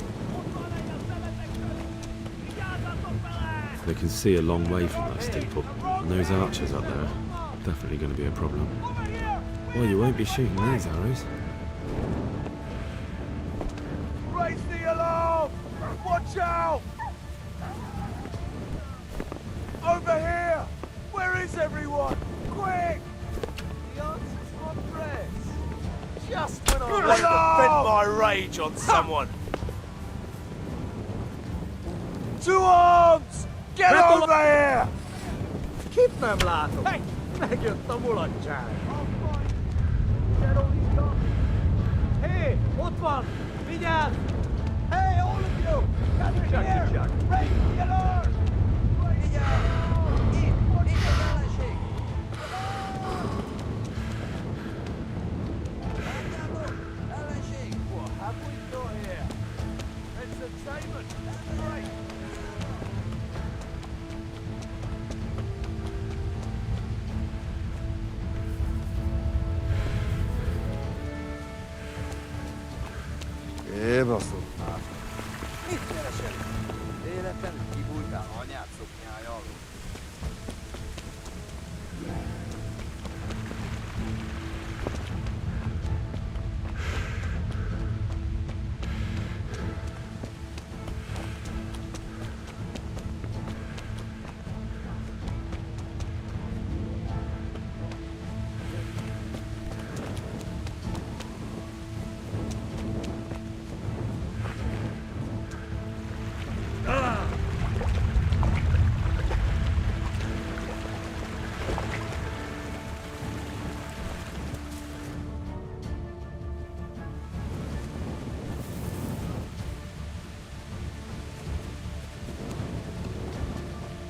C: They can see a long way from that steeple, and those archers up there are definitely going to be a problem. Well, you won't be shooting these arrows.
K: Raise the alarm! Watch out!
N: Advance, everyone! Quick! The answer's my prayers. Just when I wanted to vent my rage on someone. To arms! Get over here!
O: Keep them laughing. Hey! Make your tumble on Chad.
N: Hey, Otman! Vinyas! Hey, all of you! Gather here! Raise the alarm! What have we got here? Entertainment! Great!
U: Kibaszott.
K: Mit keresel? Életen kibújtál anyád szoknyája alól.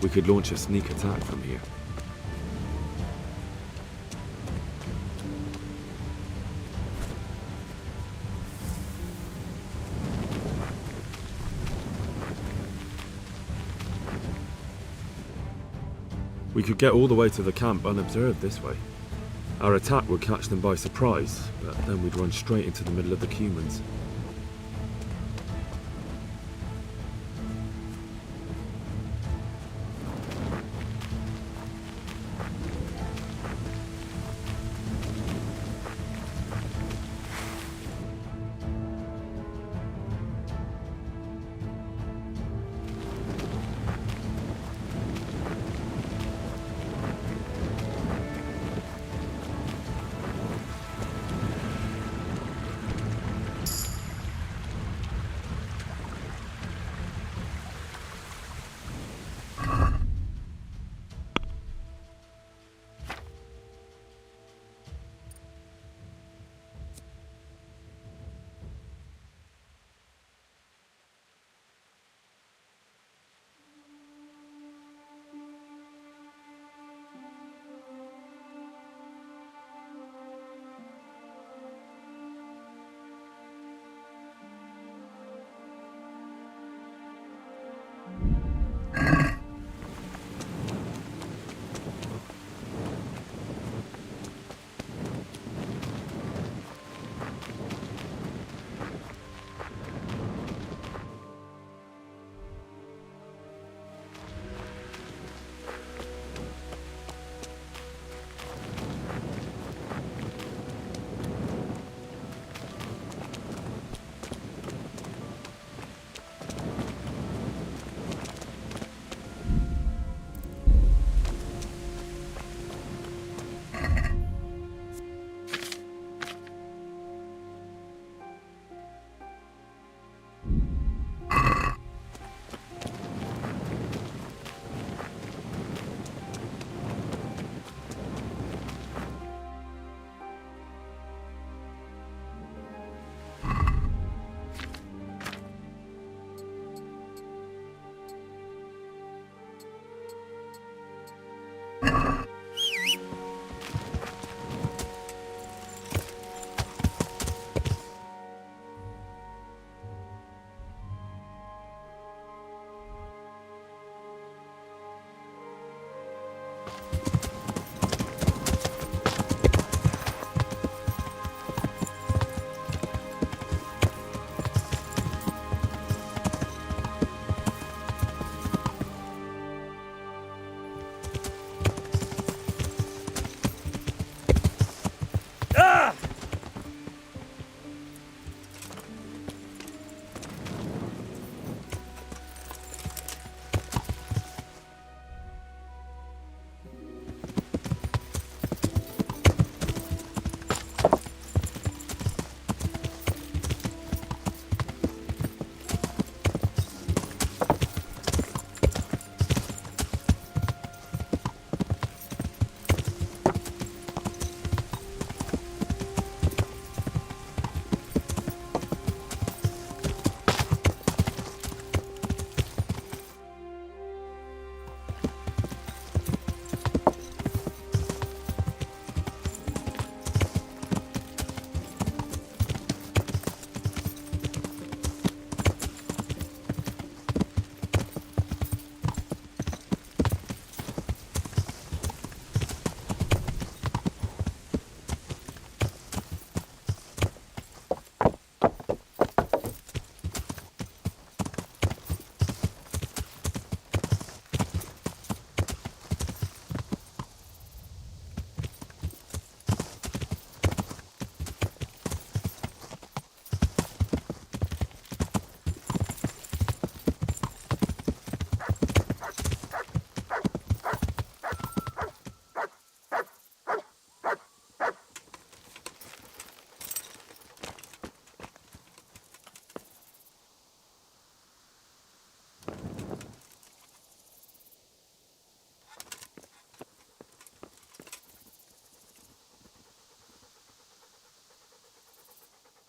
C: We could launch a sneak attack from here. We could get all the way to the camp unobserved this way. Our attack would catch them by surprise, but then we'd run straight into the middle of the humans.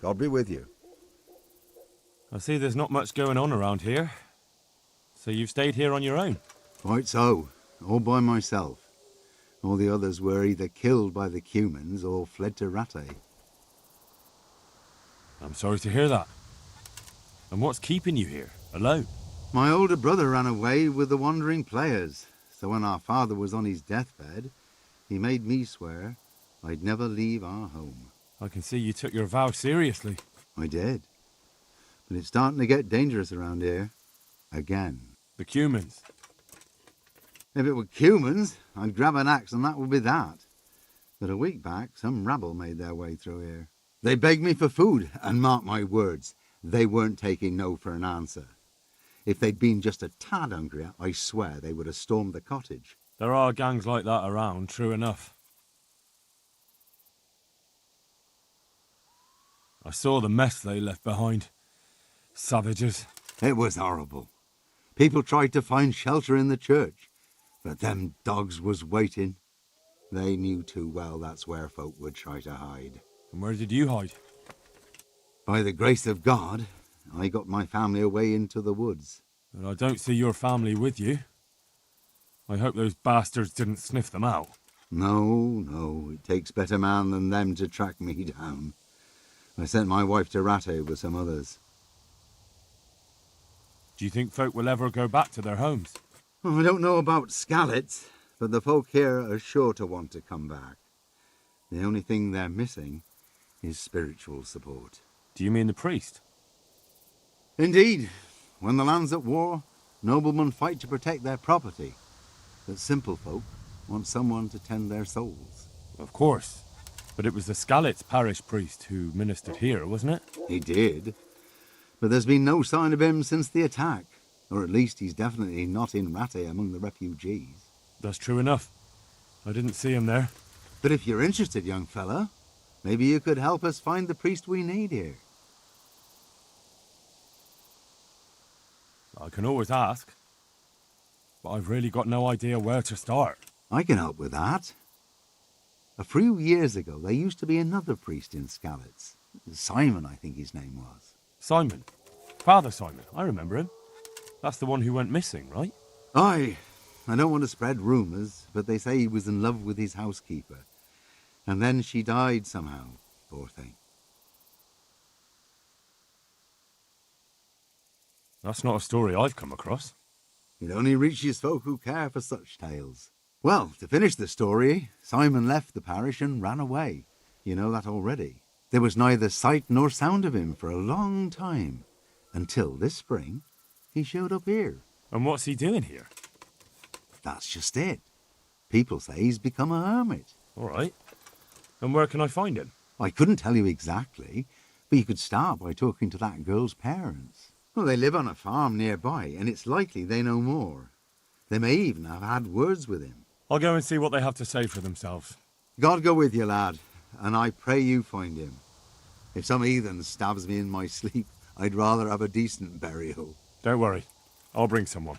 P: God be with you.
M: I see there's not much going on around here. So you've stayed here on your own?
E: Quite so. All by myself. All the others were either killed by the Cumans or fled to Rattay.
M: I'm sorry to hear that. And what's keeping you here, alone?
E: My older brother ran away with the wandering players, so when our father was on his deathbed, he made me swear I'd never leave our home.
M: I can see you took your vow seriously.
E: I did. But it's starting to get dangerous around here. Again.
M: The Cumans?
E: If it were Cumans, I'd grab an axe and that would be that. But a week back, some rabble made their way through here. They begged me for food, and mark my words, they weren't taking no for an answer. If they'd been just a tad hungrier, I swear they would have stormed the cottage.
M: There are gangs like that around, true enough. I saw the mess they left behind. Savages.
E: It was horrible. People tried to find shelter in the church, but them dogs was waiting. They knew too well that's where folk would try to hide.
M: And where did you hide?
E: By the grace of God, I got my family away into the woods.
M: But I don't see your family with you. I hope those bastards didn't sniff them out.
E: No, it takes better man than them to track me down. I sent my wife to Rattay with some others.
M: Do you think folk will ever go back to their homes?
E: I don't know about Skallets, but the folk here are sure to want to come back. The only thing they're missing is spiritual support.
M: Do you mean the priest?
E: Indeed. When the land's at war, noblemen fight to protect their property. But simple folk want someone to tend their souls.
M: Of course. But it was the Skallets parish priest who ministered here, wasn't it?
E: He did. But there's been no sign of him since the attack. Or at least he's definitely not in Rattay among the refugees.
M: That's true enough. I didn't see him there.
E: But if you're interested, young fella, maybe you could help us find the priest we need here.
M: I can always ask. But I've really got no idea where to start.
E: I can help with that. A few years ago, there used to be another priest in Skallets. Simon, I think his name was.
M: Simon? Father Simon, I remember him. That's the one who went missing, right?
E: Aye. I don't want to spread rumours, but they say he was in love with his housekeeper. And then she died somehow, poor thing.
M: That's not a story I've come across.
E: It only reaches folk who care for such tales. Well, to finish the story, Simon left the parish and ran away. You know that already. There was neither sight nor sound of him for a long time, until this spring he showed up here.
M: And what's he doing here?
E: That's just it. People say he's become a hermit.
M: All right. And where can I find him?
E: I couldn't tell you exactly, but you could start by talking to that girl's parents. Well, they live on a farm nearby, and it's likely they know more. They may even have had words with him.
M: I'll go and see what they have to say for themselves.
E: God go with you, lad, and I pray you find him. If some heathen stabs me in my sleep, I'd rather have a decent burial.
M: Don't worry. I'll bring someone.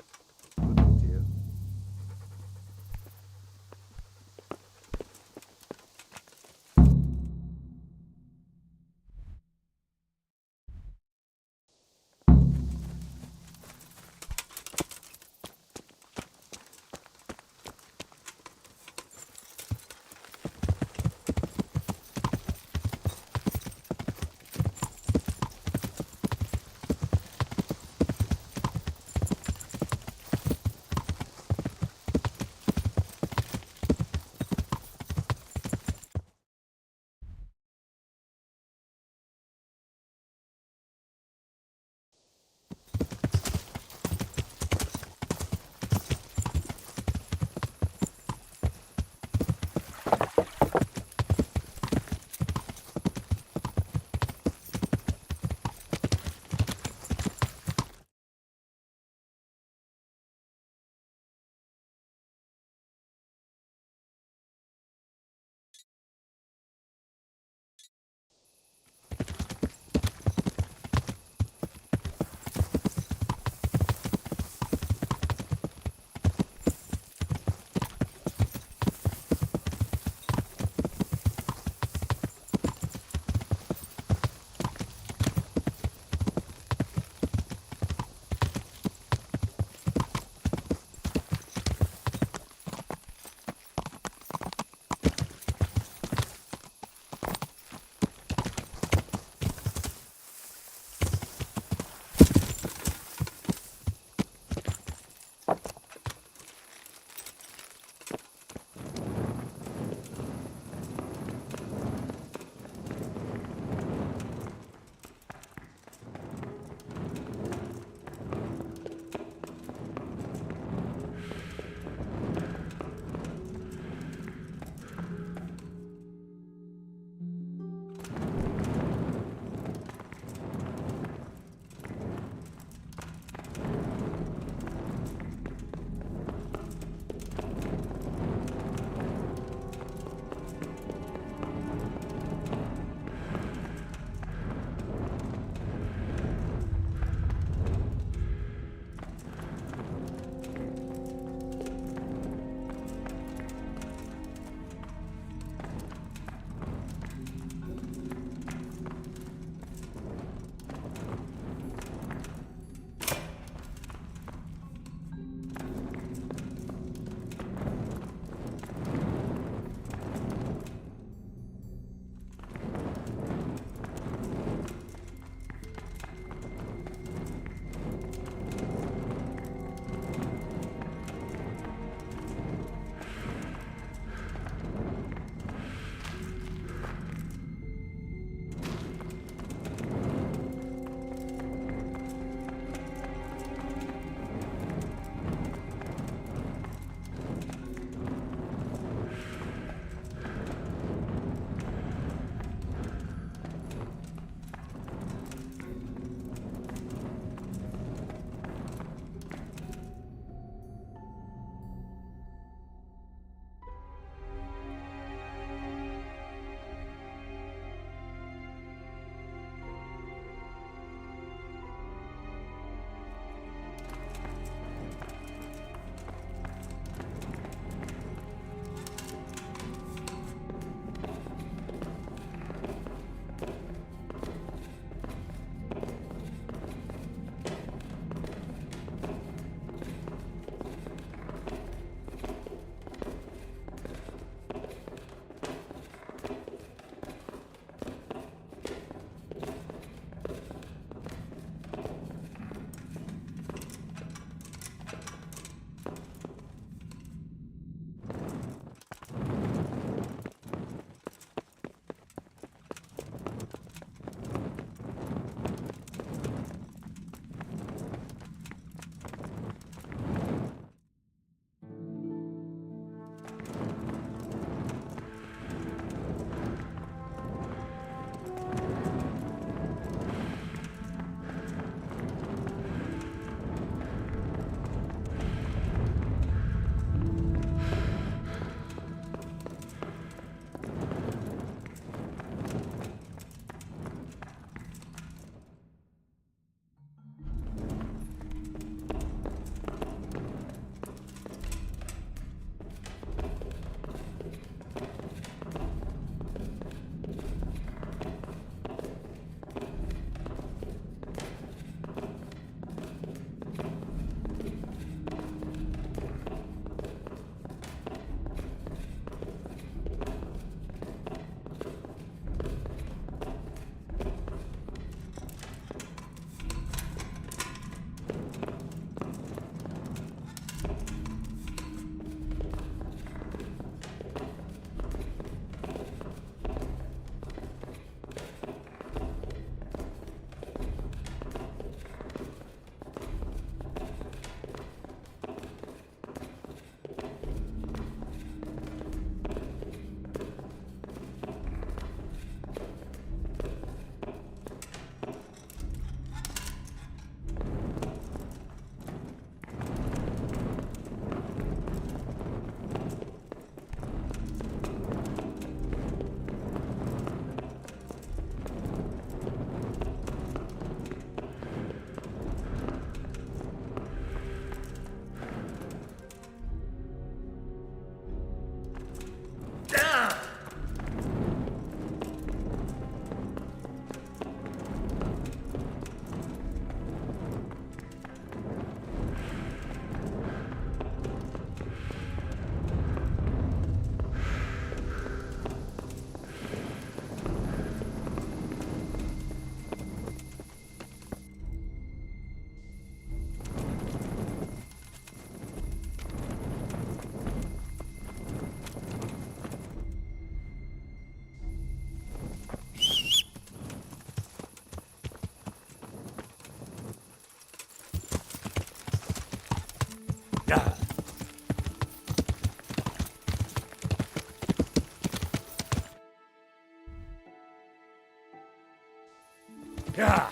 G: Yeah.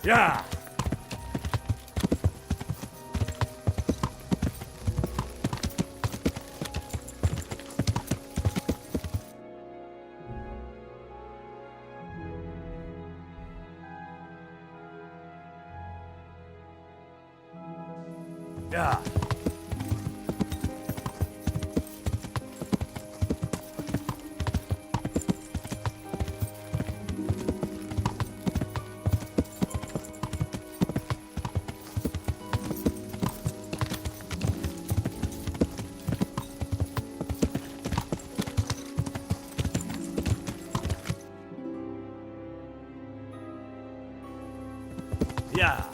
G: Yeah. Yeah. Yeah.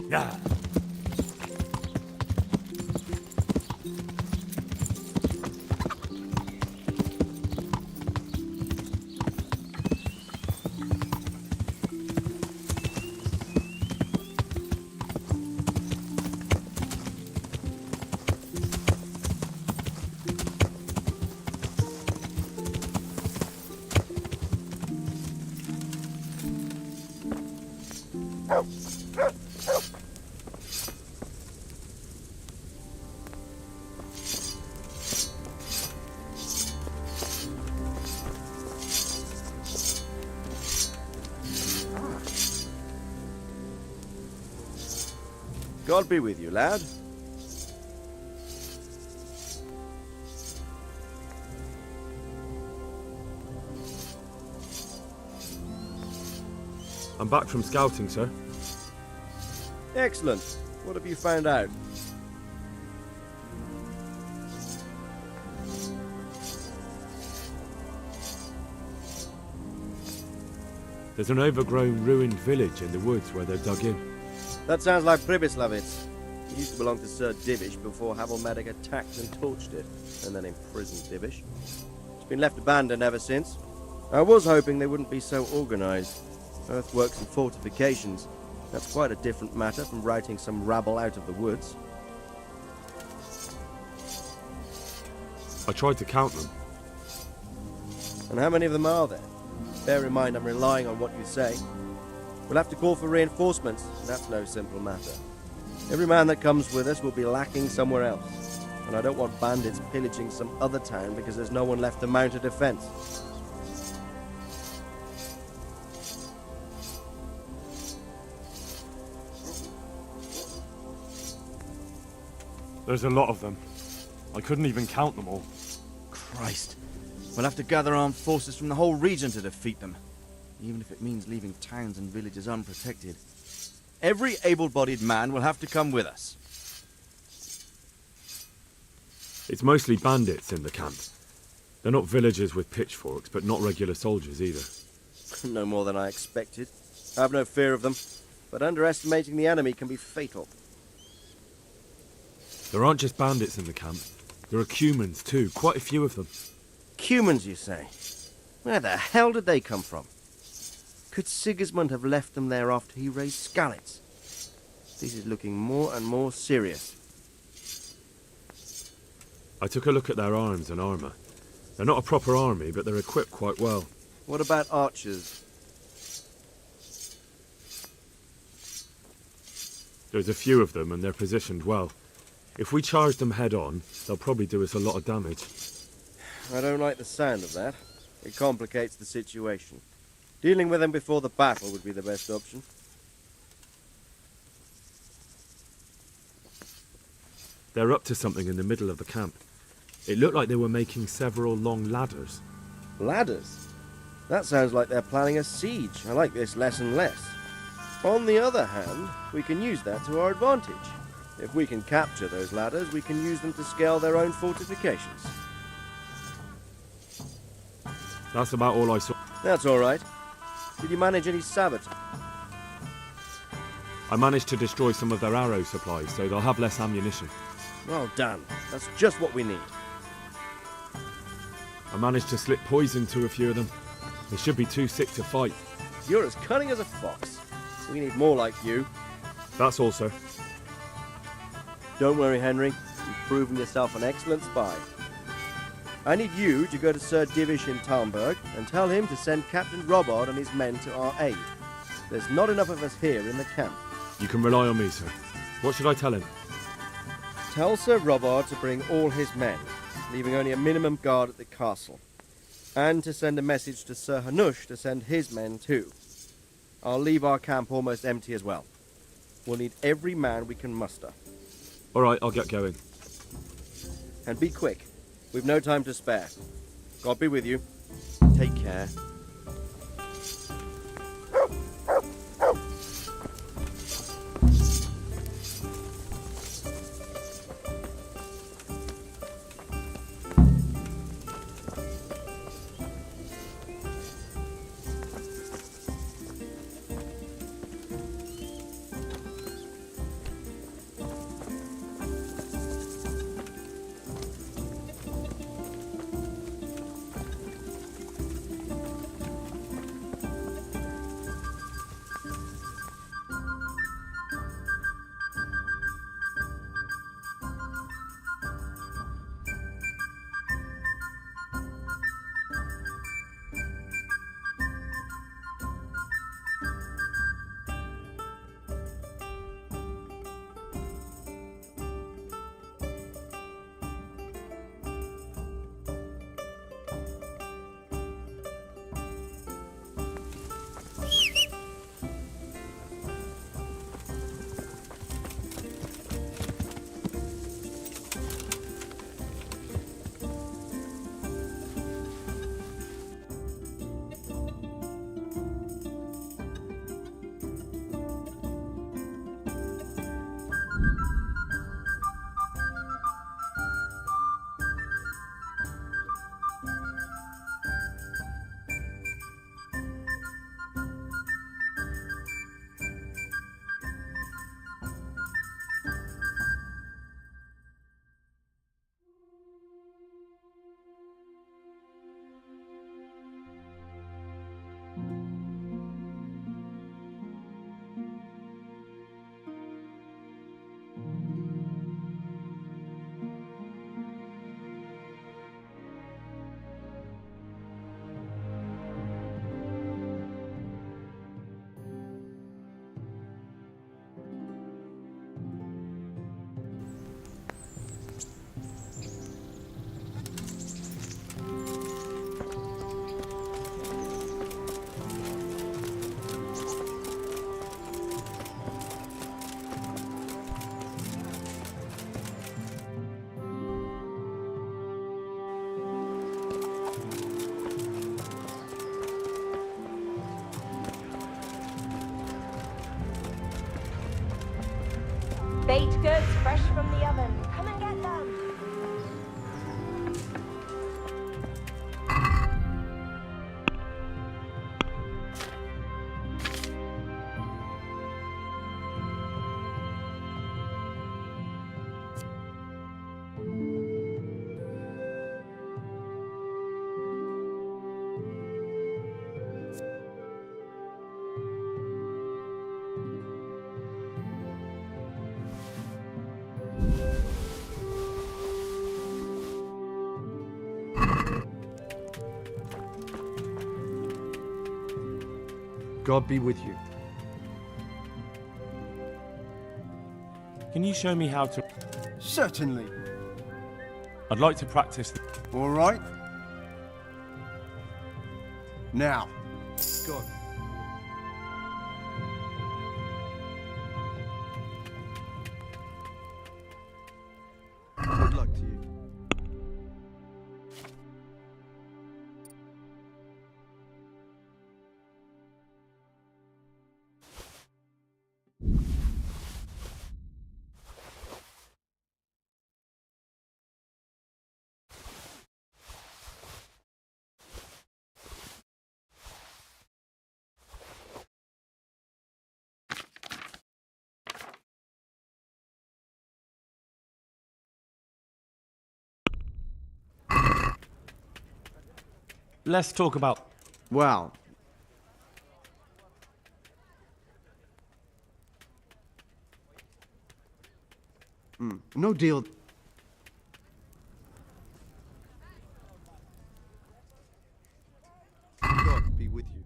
G: Yeah.
I: God be with you, lad.
C: I'm back from scouting, sir.
I: Excellent. What have you found out?
C: There's an overgrown, ruined village in the woods where they're dug in.
I: That sounds like Pribyslavitz. It used to belong to Sir Divish before Havelmedic attacked and torched it, and then imprisoned Divish. It's been left abandoned ever since. I was hoping they wouldn't be so organised. Earthworks and fortifications. That's quite a different matter from routing some rabble out of the woods.
C: I tried to count them.
I: And how many of them are there? Bear in mind I'm relying on what you say. We'll have to call for reinforcements, and that's no simple matter. Every man that comes with us will be lacking somewhere else, and I don't want bandits pillaging some other town because there's no one left to mount a defence.
C: There's a lot of them. I couldn't even count them all.
L: Christ. We'll have to gather armed forces from the whole region to defeat them, even if it means leaving towns and villages unprotected. Every able-bodied man will have to come with us.
C: It's mostly bandits in the camp. They're not villagers with pitchforks, but not regular soldiers either.
I: No more than I expected. I have no fear of them, but underestimating the enemy can be fatal.
C: There aren't just bandits in the camp. There are Cumans too, quite a few of them.
I: Cumans, you say? Where the hell did they come from? Could Sigismund have left them there after he raised Skalitz? This is looking more and more serious.
C: I took a look at their arms and armour. They're not a proper army, but they're equipped quite well.
I: What about archers?
C: There's a few of them, and they're positioned well. If we charge them head on, they'll probably do us a lot of damage.
I: I don't like the sound of that. It complicates the situation. Dealing with them before the battle would be the best option.
C: They're up to something in the middle of the camp. It looked like they were making several long ladders.
I: Ladders? That sounds like they're planning a siege. I like this less and less. On the other hand, we can use that to our advantage. If we can capture those ladders, we can use them to scale their own fortifications.
C: That's about all I saw.
I: That's all right. Did you manage any sabotage?
C: I managed to destroy some of their arrow supplies, so they'll have less ammunition.
I: Well done. That's just what we need.
C: I managed to slip poison to a few of them. They should be too sick to fight.
I: You're as cunning as a fox. We need more like you.
C: That's all, sir.
I: Don't worry, Henry. You've proven yourself an excellent spy. I need you to go to Sir Divish in Talmberg and tell him to send Captain Robard and his men to our aid. There's not enough of us here in the camp.
C: You can rely on me, sir. What should I tell him?
I: Tell Sir Robard to bring all his men, leaving only a minimum guard at the castle. And to send a message to Sir Hanush to send his men too. I'll leave our camp almost empty as well. We'll need every man we can muster.
C: All right, I'll get going.
I: And be quick. We've no time to spare. God be with you. Take care.
H: Baked goods fresh from the oven. Come and get them.
C: God be with you.
M: Can you show me how to...
R: Certainly.
M: I'd like to practice...
R: All right. Now.
L: God. Good luck to you.
M: Let's talk about...
R: Well. No deal.
L: God be with you.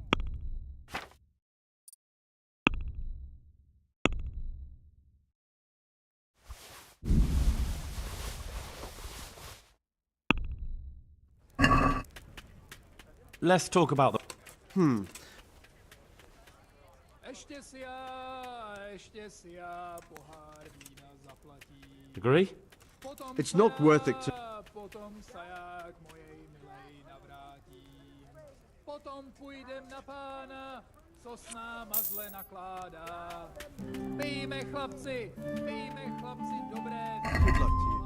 M: Let's talk about the... Agree?
R: It's not worth it to...
W: Potom půjdem na pána, co s náma zle nakládá. Pijme chlapci, dobré.
L: Good luck to you.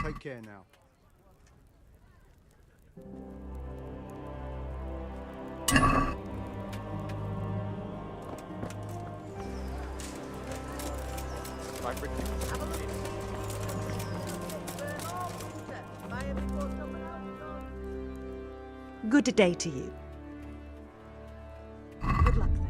R: Take care now.
X: Good day to you. Good luck then.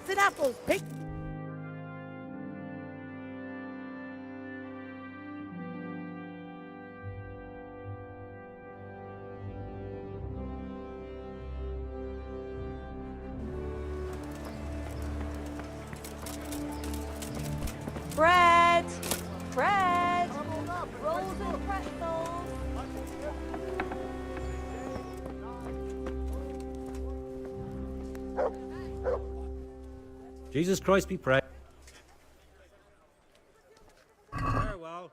F: and apples. Pick.
H: Bread! Bread! Rolls and pretzels!
O: Jesus Christ be praised. Farewell.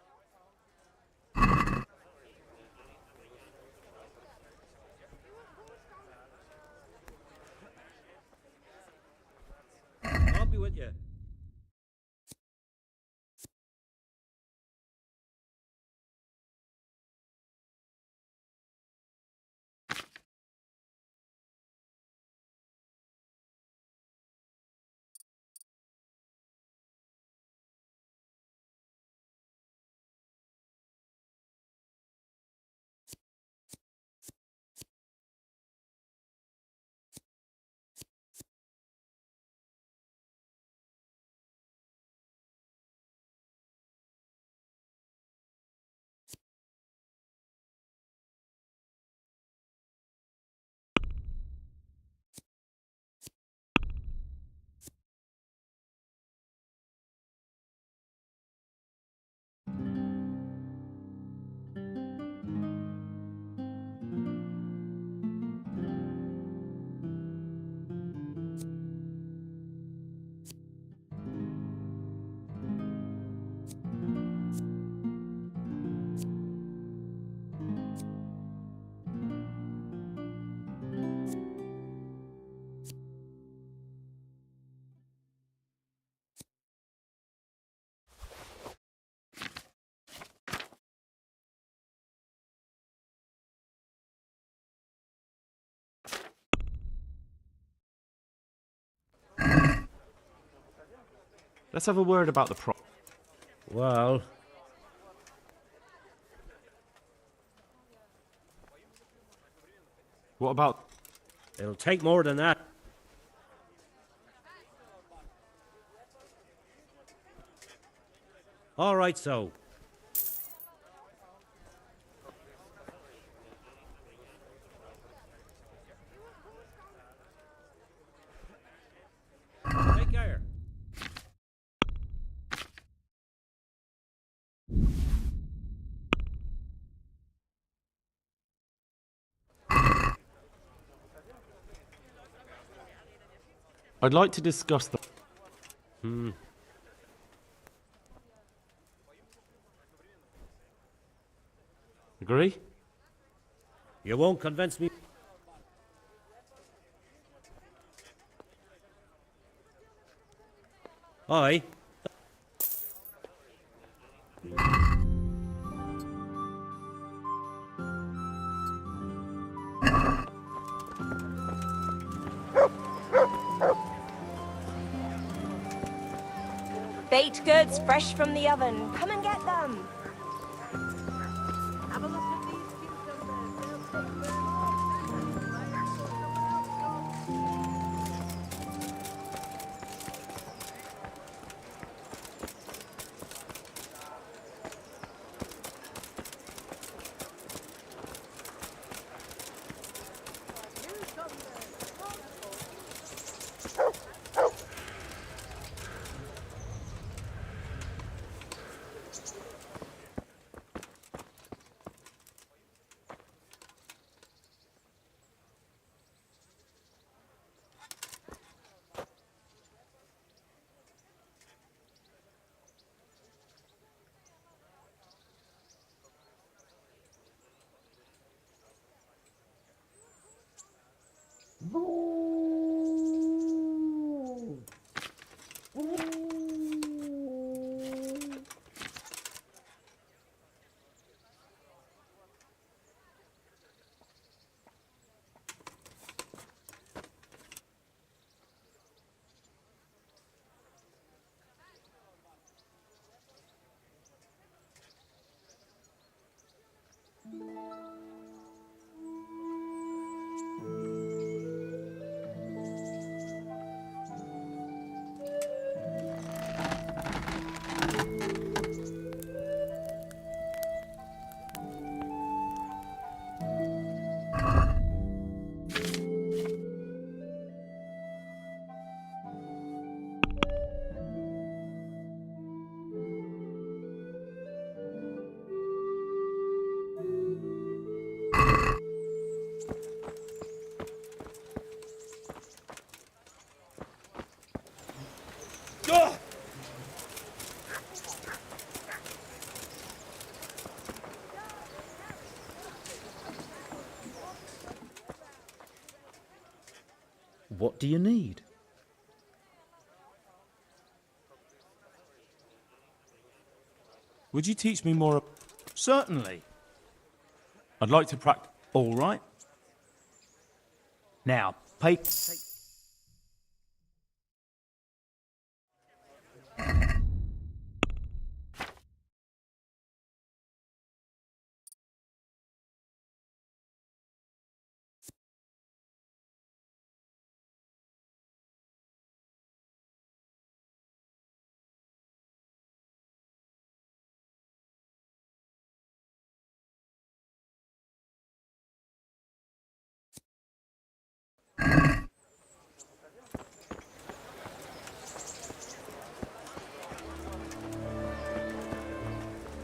O: I'll be with you.
M: Let's have a word about the
O: Well,
M: what about...
O: it'll take more than that. All right, so. Take care.
M: I'd like to discuss the... Agree?
O: You won't convince me. Aye.
H: Baked goods fresh from the oven. Come and get them.
F: Have a look at these cucumbers.
D: What do you need?
M: Would you teach me more?
D: Certainly.
M: I'd like to practice.
D: All right. Now, pay.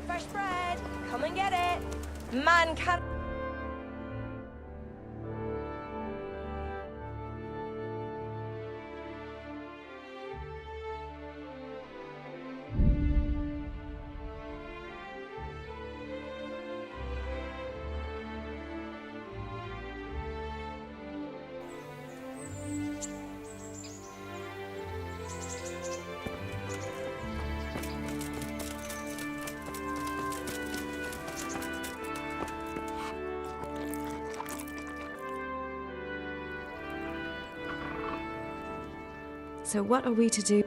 H: Fresh bread. Come and get it. Man can...
X: So what are we to do?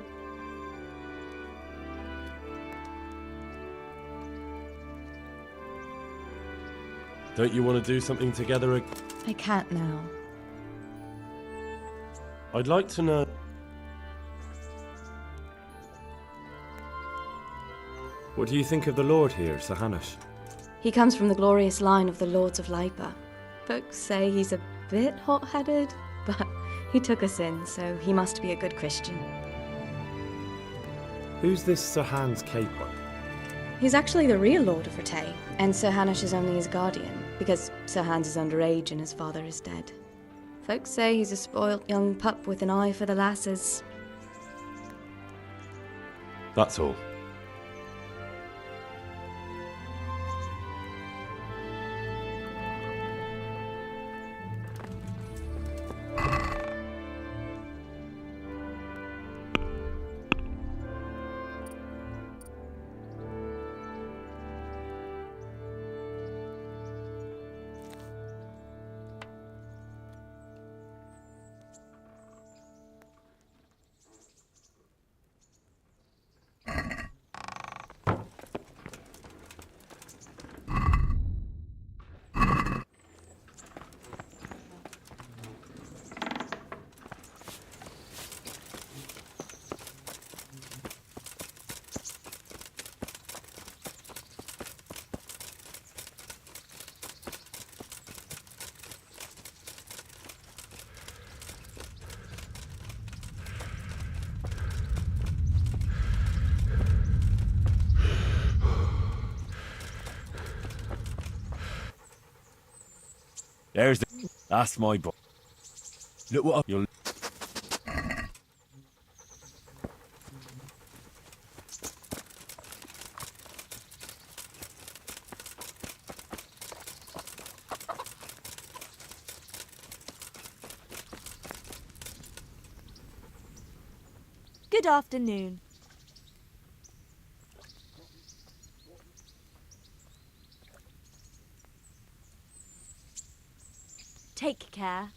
C: Don't you want to do something together?
X: I can't now.
C: I'd like to know. What do you think of the Lord here, Sir Hanush?
X: He comes from the glorious line of the Lords of Lipa. Folks say he's a bit hot-headed, but he took us in, so he must be a good Christian.
C: Who's this Sir Hans Caper?
X: He's actually the real Lord of Rete, and Sir Hanush is only his guardian, because Sir Hans is underage and his father is dead. Folks say he's a spoilt young pup with an eye for the lasses.
C: That's all. There's the... That's my boy. Look what you'll...
X: Good afternoon. Take care.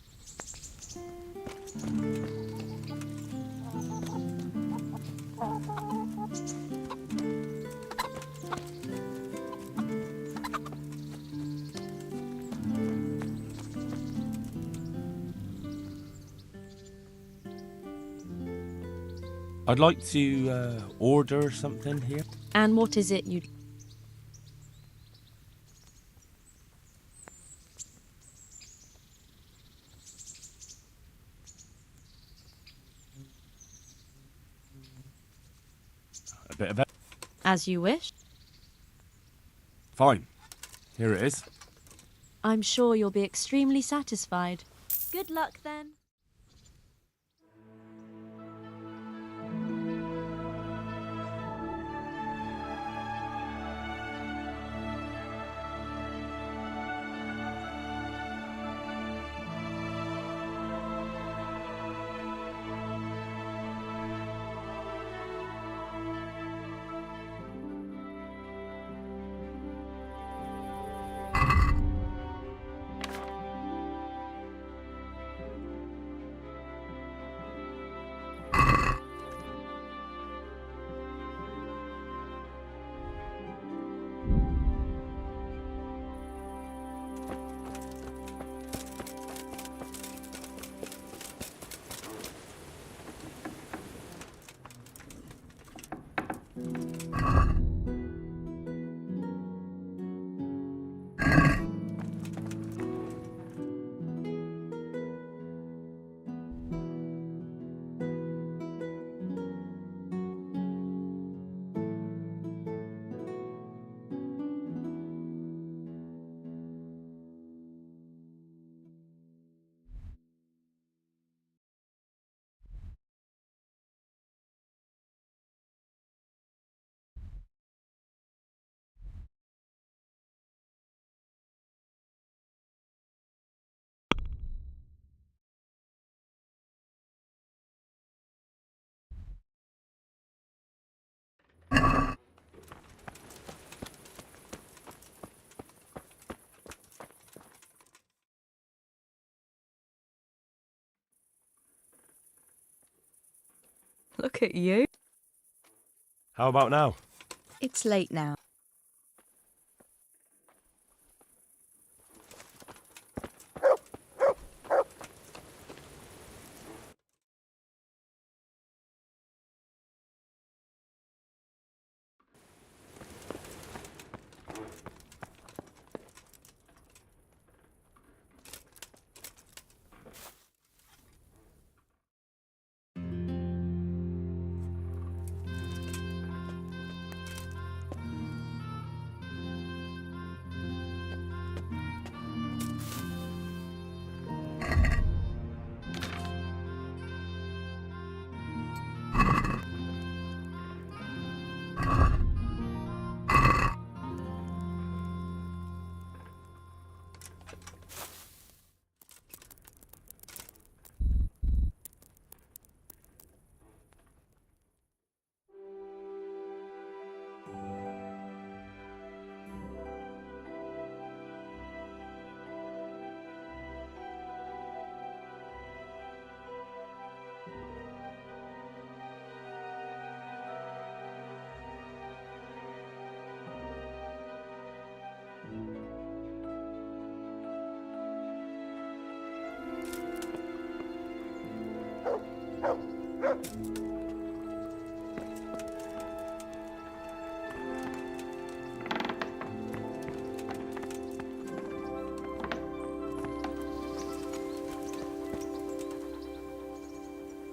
M: I'd like to order something here.
X: And what is it you...
M: A bit of it.
X: As you wish.
M: Fine. Here it is.
X: I'm sure you'll be extremely satisfied. Good luck then. Look at you.
M: How about now?
X: It's late now.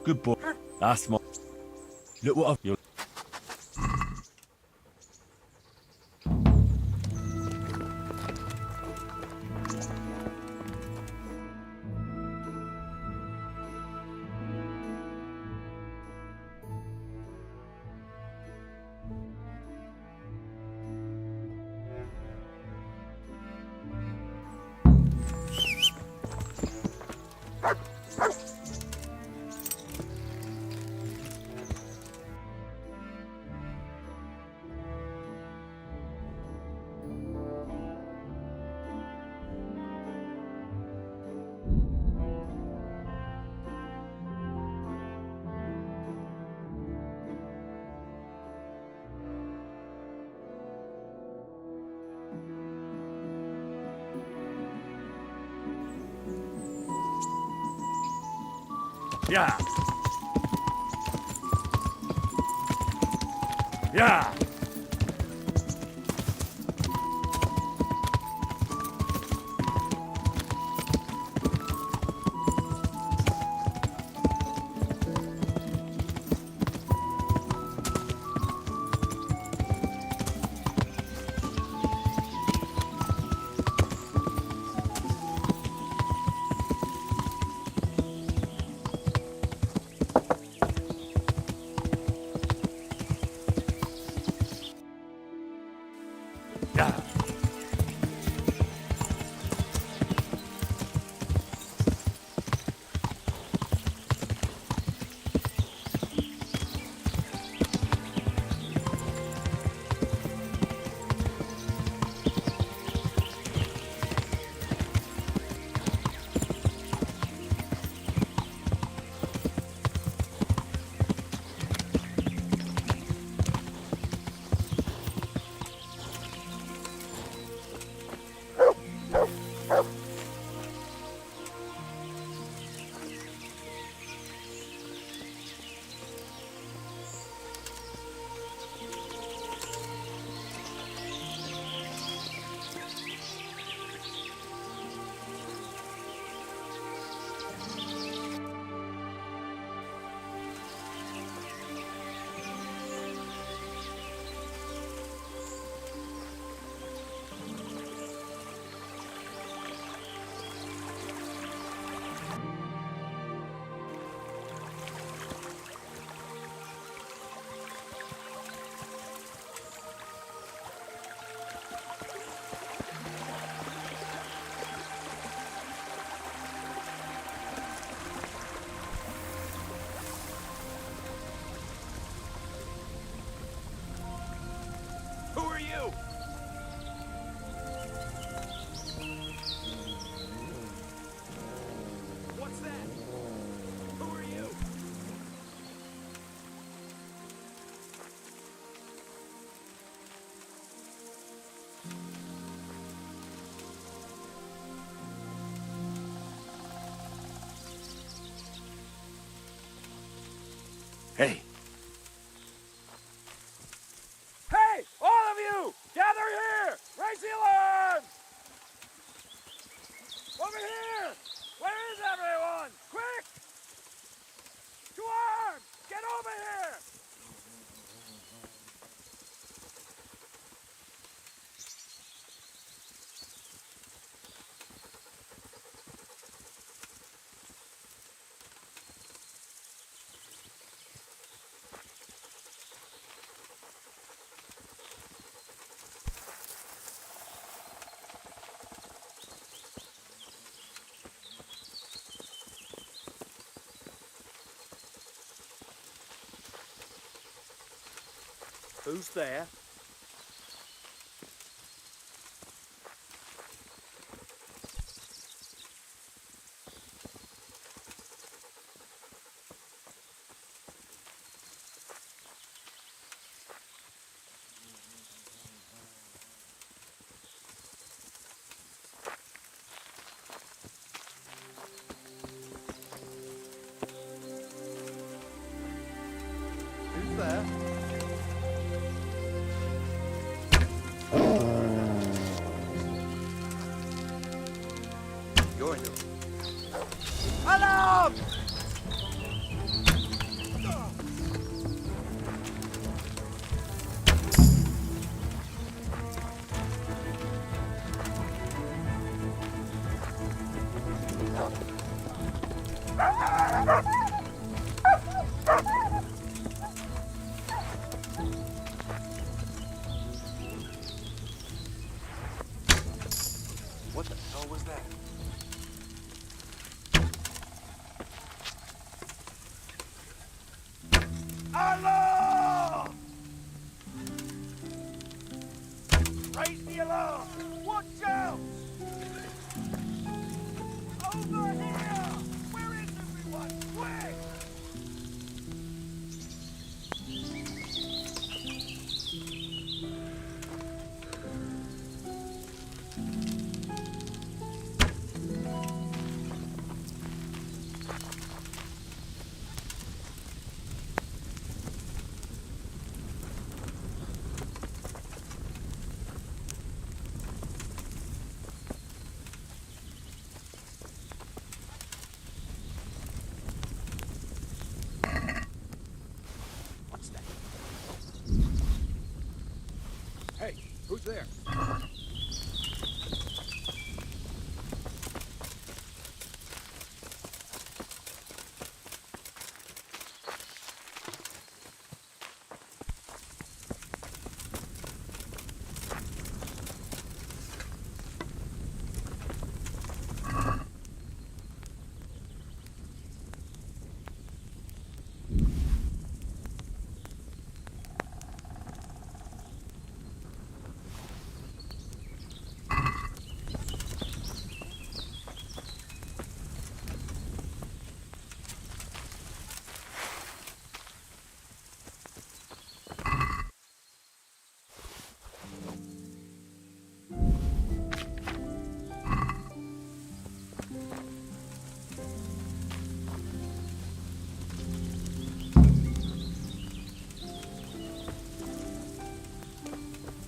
M: Good boy. That's my... Look what I've... Yeah. Yeah.
J: Hey,
N: Hey, all of you! Gather here! Raise the alarm! Over here! Where is everyone? Quick! To arms! Get over here! Who's there? Who's there?
J: you're new.
N: Alarm!
J: What the hell was that?
N: Alarm! Raise the alarm! Watch out! Over here! Where is everyone? Quick!
J: What's that? Hey, who's there?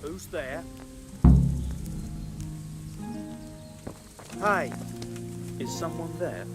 N: Who's there? Hi. Is someone there?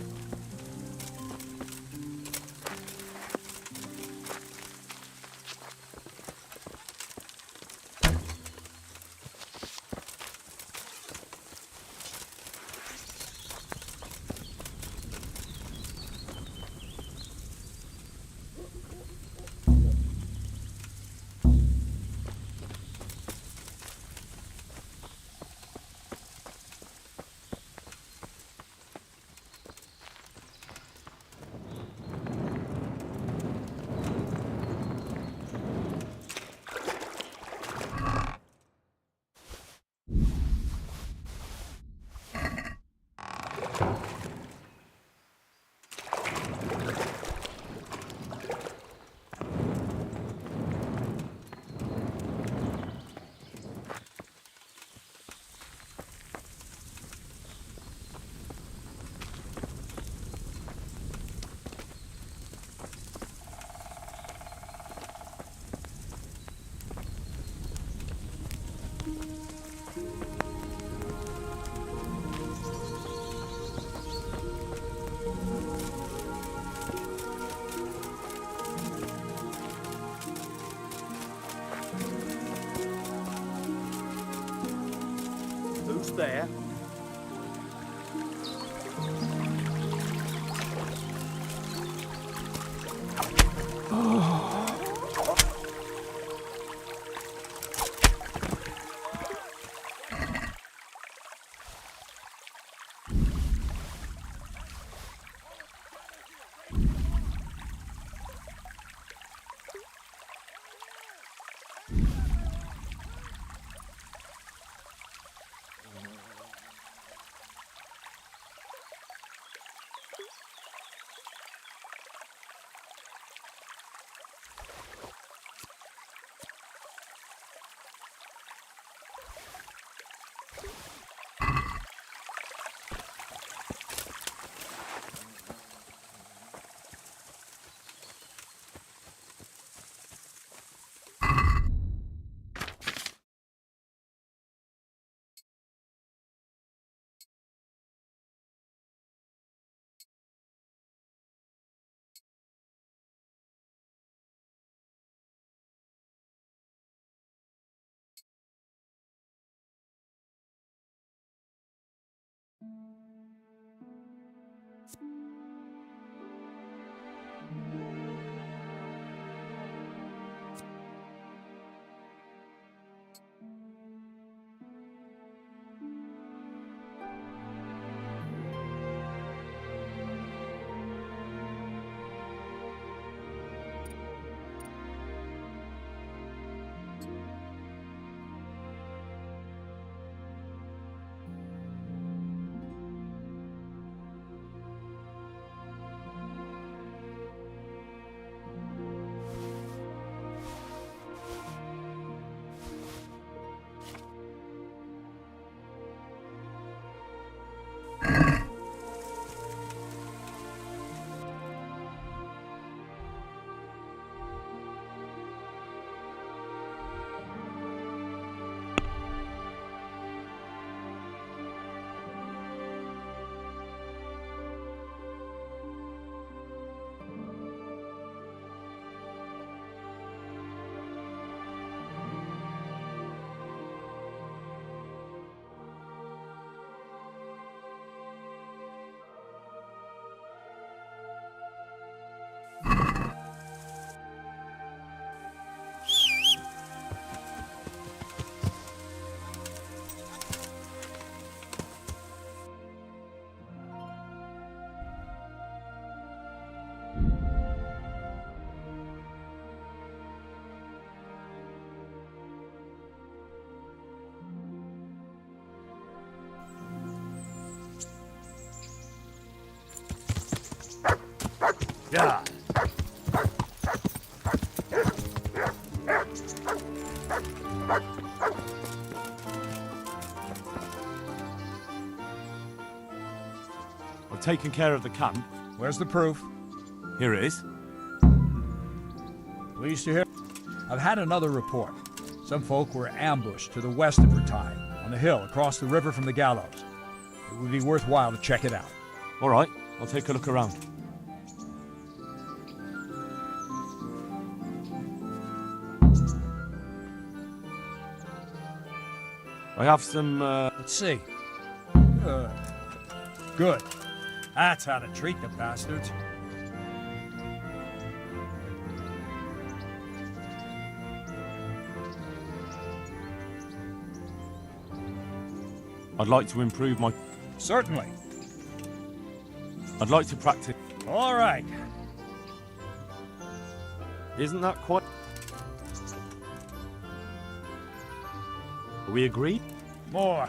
N: Yeah.
M: I've taken care of the camp.
W: Where's the proof?
M: Here it is.
W: Pleased to hear. I've had another report. Some folk were ambushed to the west of Rattay, on the hill across the river from the gallows. It would be worthwhile to check it out.
M: All right, I'll take a look around. I have some,
W: Let's see. Good. That's how to treat the bastards.
M: I'd like to improve my...
W: Certainly.
M: I'd like to practice...
W: All right.
M: Isn't that quite... Are we agreed?
W: More.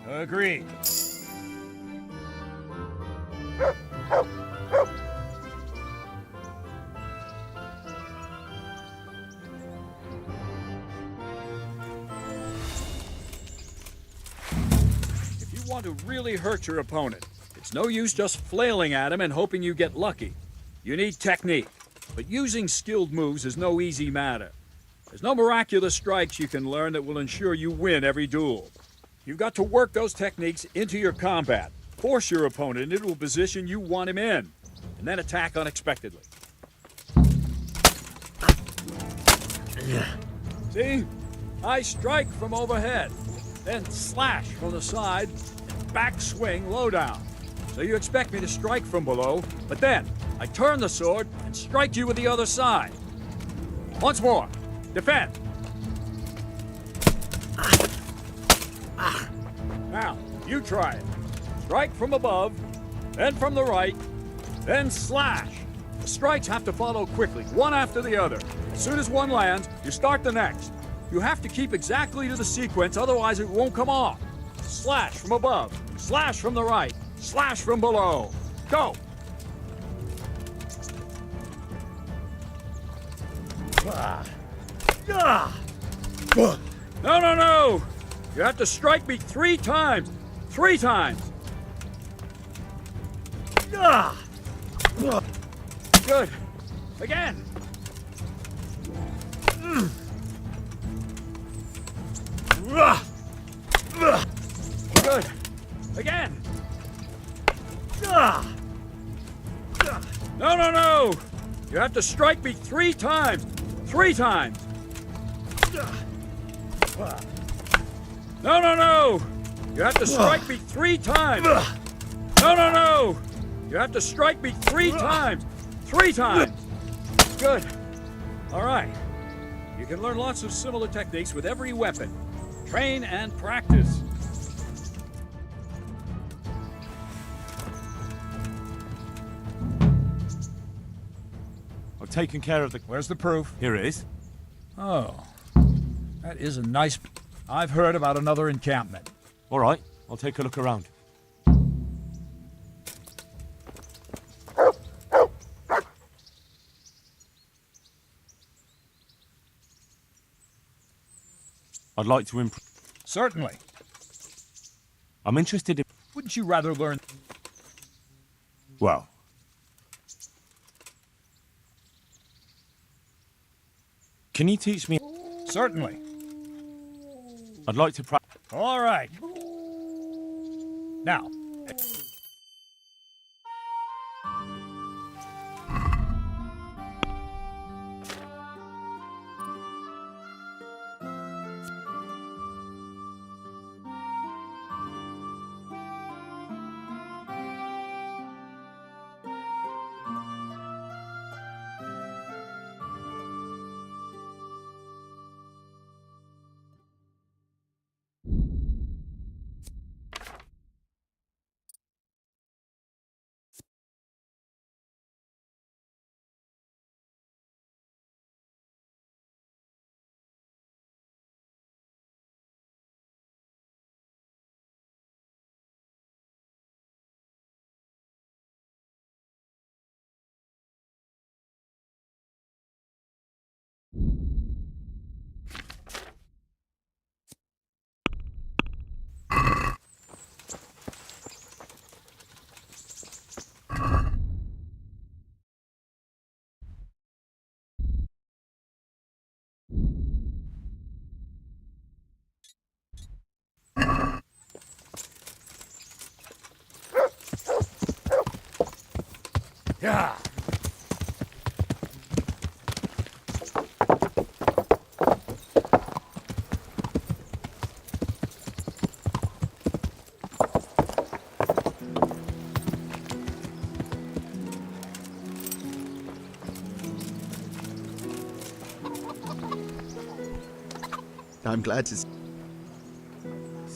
W: Agreed.
B: If you want to really hurt your opponent, it's no use just flailing at him and hoping you get lucky. You need technique, but using skilled moves is no easy matter. There's no miraculous strikes you can learn that will ensure you win every duel. You've got to work those techniques into your combat, force your opponent into a position you want him in, and then attack unexpectedly. See? I strike from overhead, then slash from the side, and back swing low down. So you expect me to strike from below, but then I turn the sword and strike you with the other side. Once more. Defend. Now, you try it. Strike from above, then from the right, then slash. The strikes have to follow quickly, one after the other. As soon as one lands, you start the next. You have to keep exactly to the sequence, otherwise it won't come off. Slash from above, slash from the right, slash from below. Go! No, no, no! You have to strike me 3 times! 3 times! Good. Again! Good. Again! No, no, no! You have to strike me 3 times! 3 times! No, no, no! You have to strike me 3 times. No, no, no! You have to strike me 3 times. 3 times. Good. All right. You can learn lots of similar techniques with every weapon. Train and practice.
M: I've taken care of the...
B: Where's the proof?
M: Here it is.
B: Oh. That is a nice... I've heard about another encampment.
M: All right, I'll take a look around. I'd like to improve.
B: Certainly.
M: I'm interested in...
B: Wouldn't you rather learn...
M: Well... Can you teach me...
B: Certainly.
M: I'd like to practice...
B: All right. Now... Yeah.
E: I'm glad to see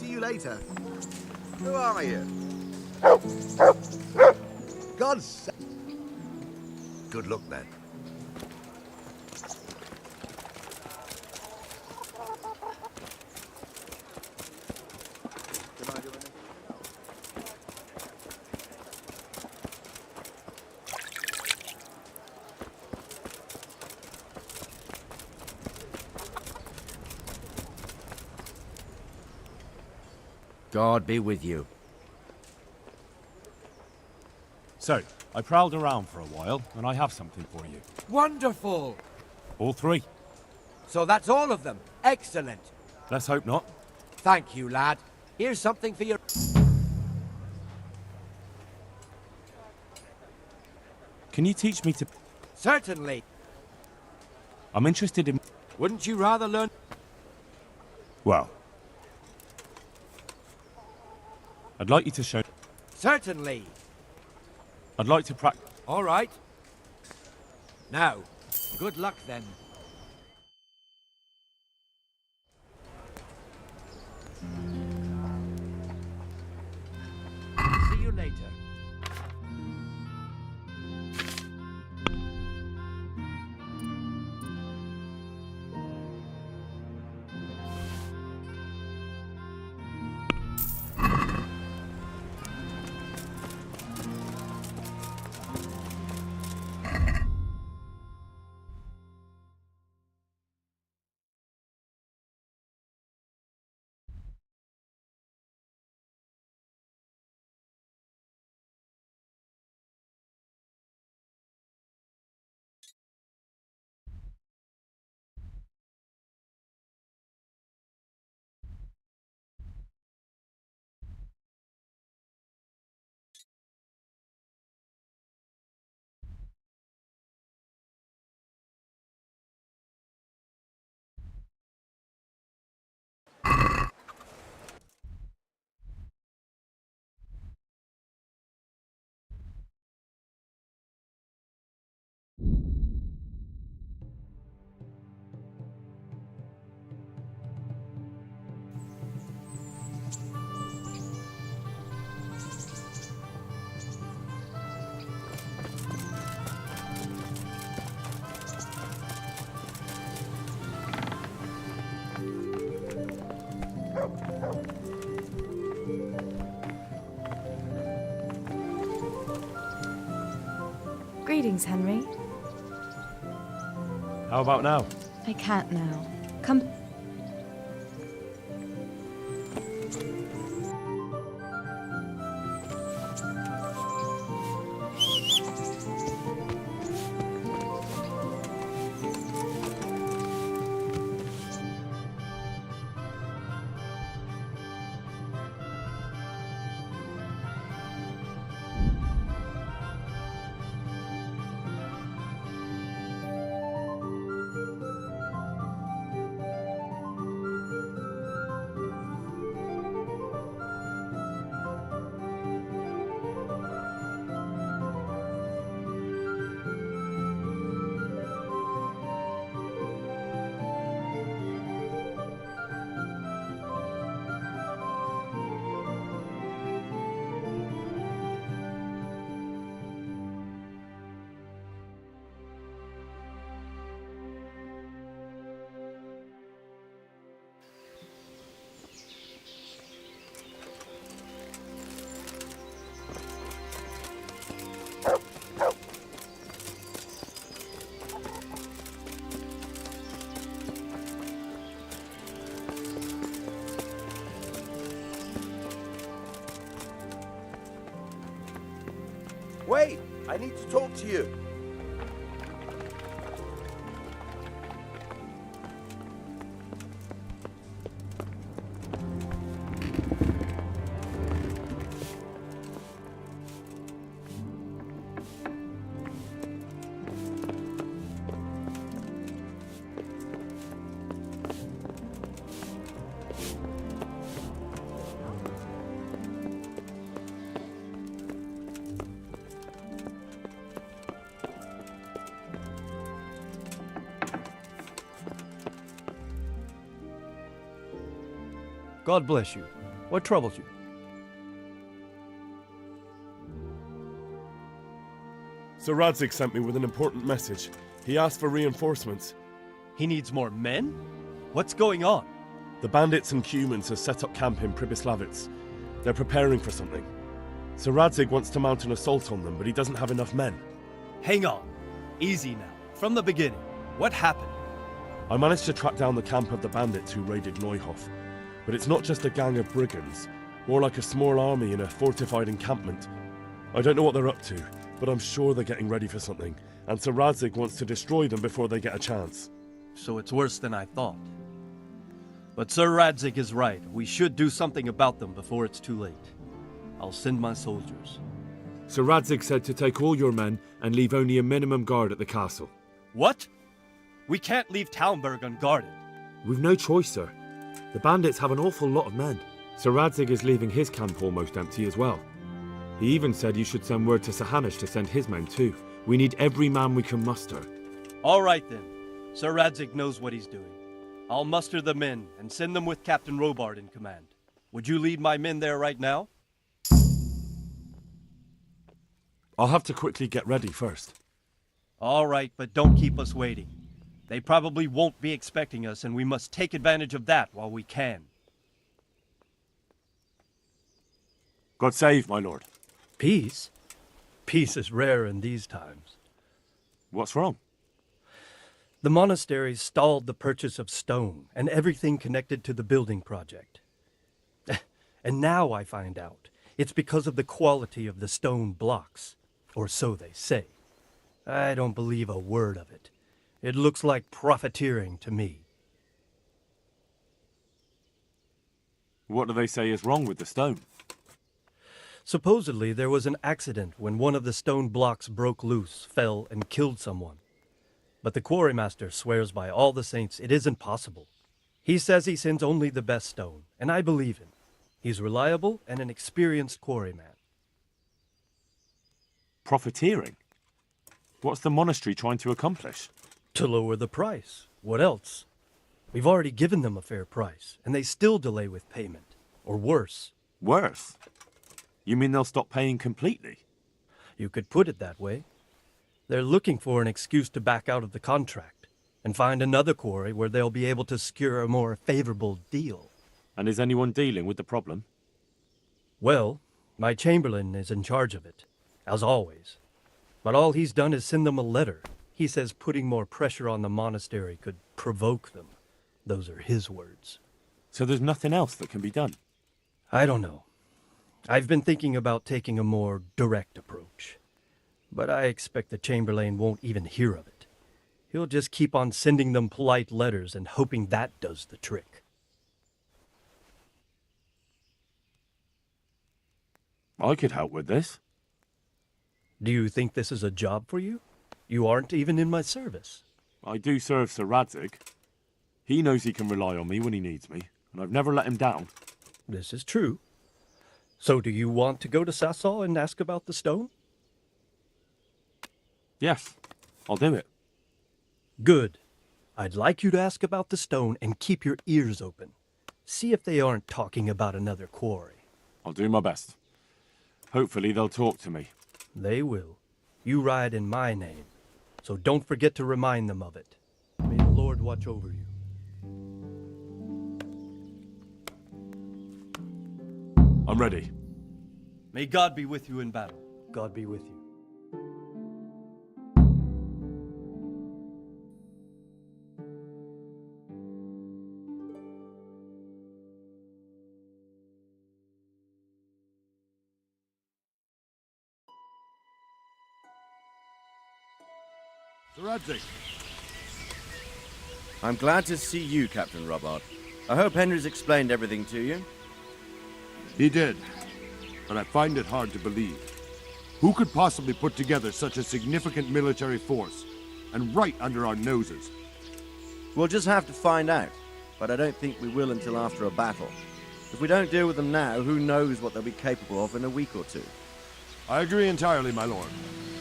E: you later. Who are you? God's sake.
P: Good luck, then.
I: God be with you.
M: So, I prowled around for a while, and I have something for you.
G: Wonderful!
M: All 3.
G: So that's all of them. Excellent.
M: Let's hope not.
G: Thank you, lad. Here's something for your...
M: Can you teach me to...
G: Certainly.
M: I'm interested in...
G: Wouldn't you rather learn...
M: Well... I'd like you to show...
G: Certainly.
M: I'd like to practice...
G: All right. Now, good luck then. See you later.
X: Greetings, Henry.
M: How about now?
X: I can't now. Come.
L: Wait! I need to talk to you.
Q: God bless you. What troubles you?
M: Sir Radzig sent me with an important message. He asked for reinforcements.
Q: He needs more men? What's going on?
M: The bandits and humans have set up camp in Pribyslavitz. They're preparing for something. Sir Radzig wants to mount an assault on them, but he doesn't have enough men.
Q: Hang on. Easy now. From the beginning. What happened?
M: I managed to track down the camp of the bandits who raided Neuhof. But it's not just a gang of brigands, more like a small army in a fortified encampment. I don't know what they're up to, but I'm sure they're getting ready for something, and Sir Radzig wants to destroy them before they get a chance.
Q: So it's worse than I thought. But Sir Radzig is right. We should do something about them before it's too late. I'll send my soldiers.
M: Sir Radzig said to take all your men and leave only a minimum guard at the castle.
Q: What? We can't leave Talmberg unguarded.
M: We've no choice, sir. The bandits have an awful lot of men. Sir Radzig is leaving his camp almost empty as well. He even said you should send word to Sir Hanush to send his men too. We need every man we can muster.
Q: All right then. Sir Radzig knows what he's doing. I'll muster the men and send them with Captain Robard in command. Would you lead my men there right now?
M: I'll have to quickly get ready first.
Q: All right, but don't keep us waiting. They probably won't be expecting us, and we must take advantage of that while we can.
M: God save, my lord.
Q: Peace? Peace is rare in these times.
M: What's wrong?
Q: The monastery stalled the purchase of stone and everything connected to the building project. And now I find out it's because of the quality of the stone blocks, or so they say. I don't believe a word of it. It looks like profiteering to me.
M: What do they say is wrong with the stone?
Q: Supposedly there was an accident when one of the stone blocks broke loose, fell, and killed someone. But the quarrymaster swears by all the saints it isn't possible. He says he sends only the best stone, and I believe him. He's reliable and an experienced quarryman.
M: Profiteering? What's the monastery trying to accomplish?
Q: To lower the price. What else? We've already given them a fair price, and they still delay with payment. Or worse.
M: Worse? You mean they'll stop paying completely?
Q: You could put it that way. They're looking for an excuse to back out of the contract, and find another quarry where they'll be able to secure a more favorable deal.
M: And is anyone dealing with the problem?
Q: Well, my chamberlain is in charge of it, as always. But all he's done is send them a letter. He says putting more pressure on the monastery could provoke them. Those are his words.
M: So there's nothing else that can be done?
Q: I don't know. I've been thinking about taking a more direct approach. But I expect the Chamberlain won't even hear of it. He'll just keep on sending them polite letters and hoping that does the trick.
M: I could help with this.
Q: Do you think this is a job for you? You aren't even in my service.
M: I do serve Sir Radzig. He knows he can rely on me when he needs me, and I've never let him down.
Q: This is true. So do you want to go to Sasol and ask about the stone?
M: Yes, I'll do it.
Q: Good. I'd like you to ask about the stone and keep your ears open. See if they aren't talking about another quarry.
M: I'll do my best. Hopefully they'll talk to me.
Q: They will. You ride in my name, so don't forget to remind them of it. May the Lord watch over you.
M: I'm ready.
Q: May God be with you in battle. God be with you.
M: Sir Radzig.
I: I'm glad to see you, Captain Robard. I hope Henry's explained everything to you.
A: He did, but I find it hard to believe. Who could possibly put together such a significant military force, and right under our noses?
I: We'll just have to find out, but I don't think we will until after a battle. If we don't deal with them now, who knows what they'll be capable of in a week or two.
A: I agree entirely, my lord.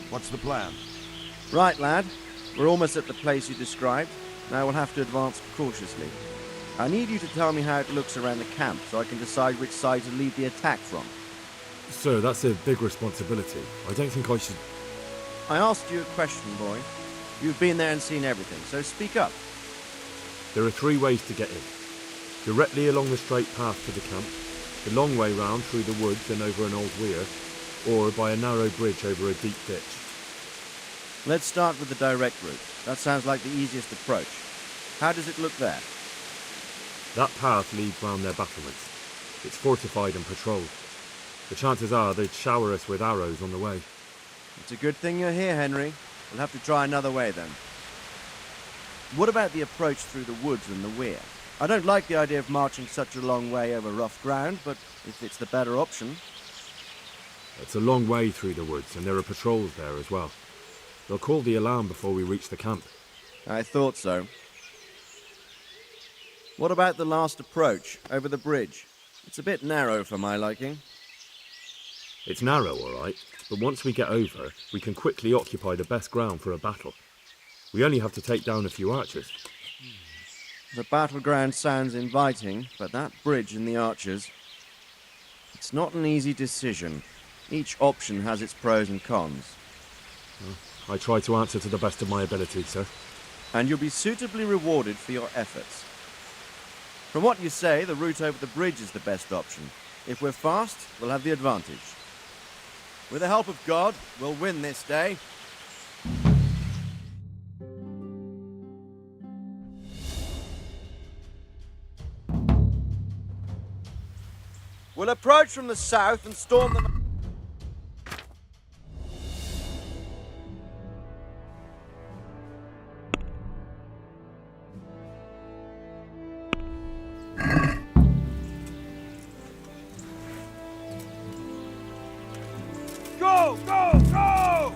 A: What's the plan?
I: Right, lad. We're almost at the place you described. Now we'll have to advance cautiously. I need you to tell me how it looks around the camp so I can decide which side to lead the attack from.
C: Sir, that's a big responsibility. I don't think I should...
I: I asked you a question, boy. You've been there and seen everything, so speak up.
C: There are 3 ways to get in. Directly along the straight path to the camp, the long way round through the woods and over an old weir, or by a narrow bridge over a deep ditch.
I: Let's start with the direct route. That sounds like the easiest approach. How does it look there?
C: That path leads round their battlements. It's fortified and patrolled. The chances are they'd shower us with arrows on the way.
I: It's a good thing you're here, Henry. We'll have to try another way then. What about the approach through the woods and the weir? I don't like the idea of marching such a long way over rough ground, but if it's the better option...
C: It's a long way through the woods, and there are patrols there as well. They'll call the alarm before we reach the camp.
I: I thought so. What about the last approach, over the bridge? It's a bit narrow for my liking.
C: It's narrow, all right, but once we get over, we can quickly occupy the best ground for a battle. We only have to take down a few archers.
I: The battleground sounds inviting, but that bridge and the archers... It's not an easy decision. Each option has its pros and cons.
C: I try to answer to the best of my ability, sir.
I: And you'll be suitably rewarded for your efforts. From what you say, the route over the bridge is the best option. If we're fast, we'll have the advantage. With the help of God, we'll win this day. We'll approach from the south and storm them...
N: Go! Go! Go!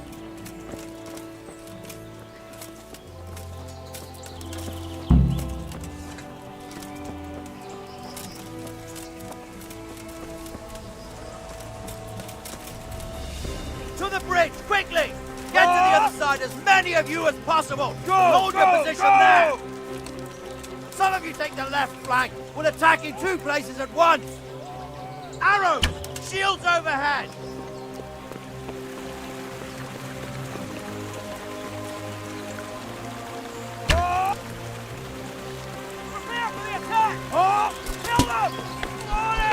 K: To the bridge, quickly! Get to the other side, as many of you as possible!
N: Go,
K: Hold
N: go,
K: your position
N: go!
K: there! Some of you take the left flank. We'll attack in 2 places at once! Arrows! Shields overhead!
N: Prepare for the attack! Oh! Kill them! On it!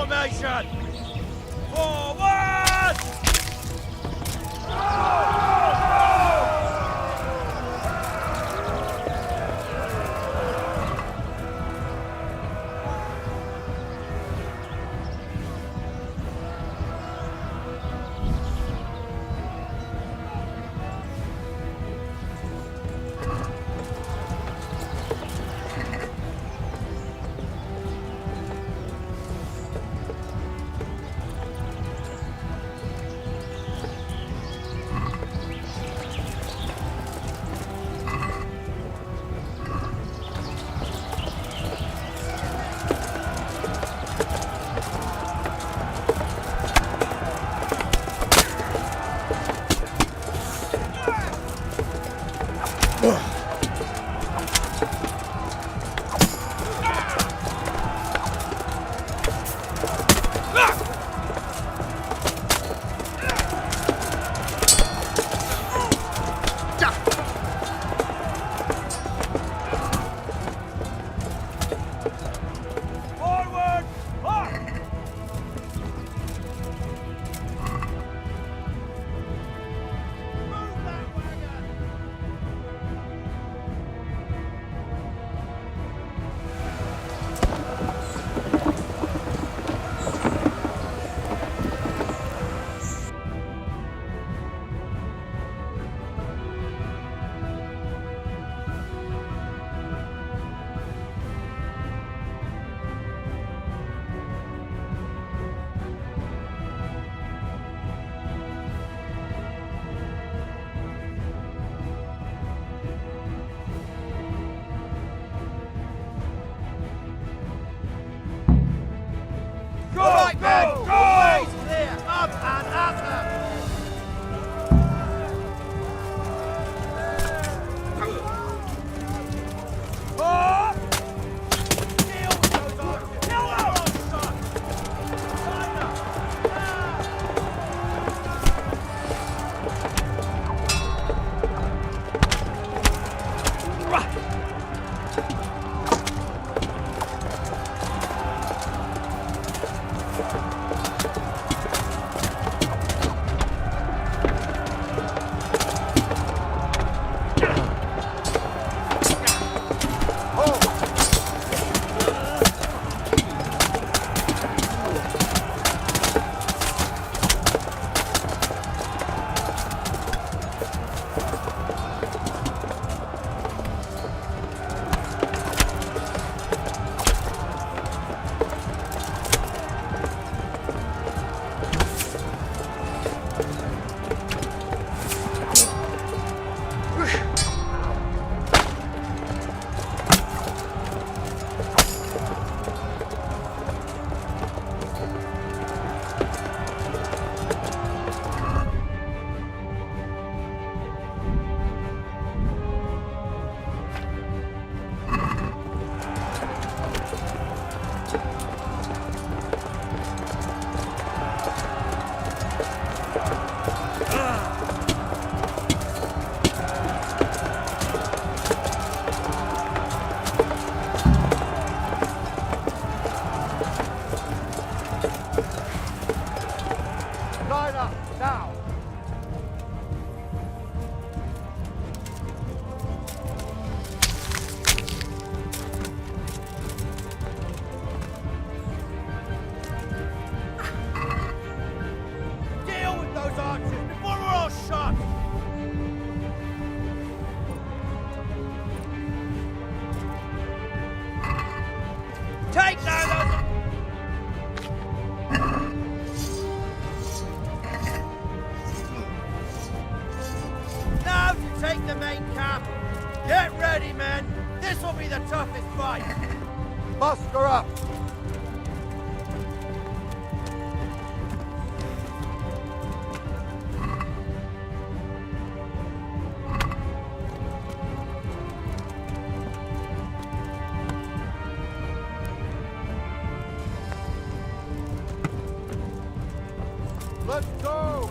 K: formation! Forward! Forward! March! Move that wagon! Go! All right, men! Go! Ways clear! Up and at them! Up! Deal with those archers! Kill them! Line up, now! Deal with those archers before we're all shot! Take now those... Now to take the main camp! Get ready, men! This will be the toughest fight! Muster up! Let's go!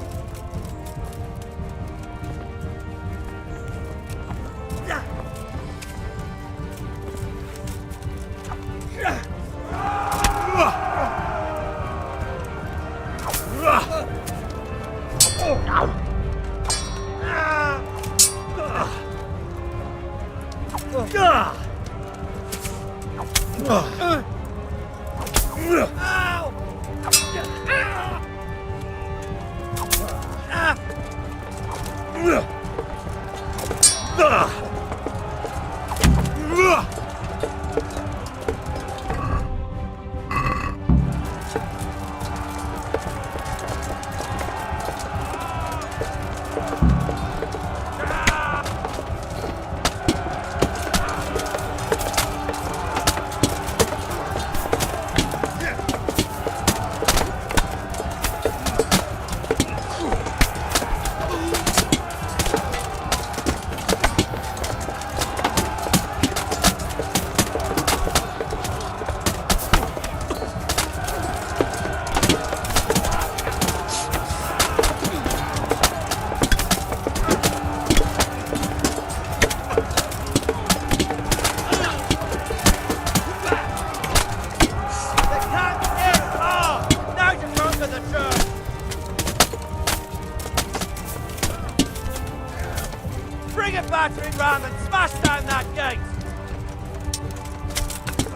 K: Bring a battering ram and smash down that gate!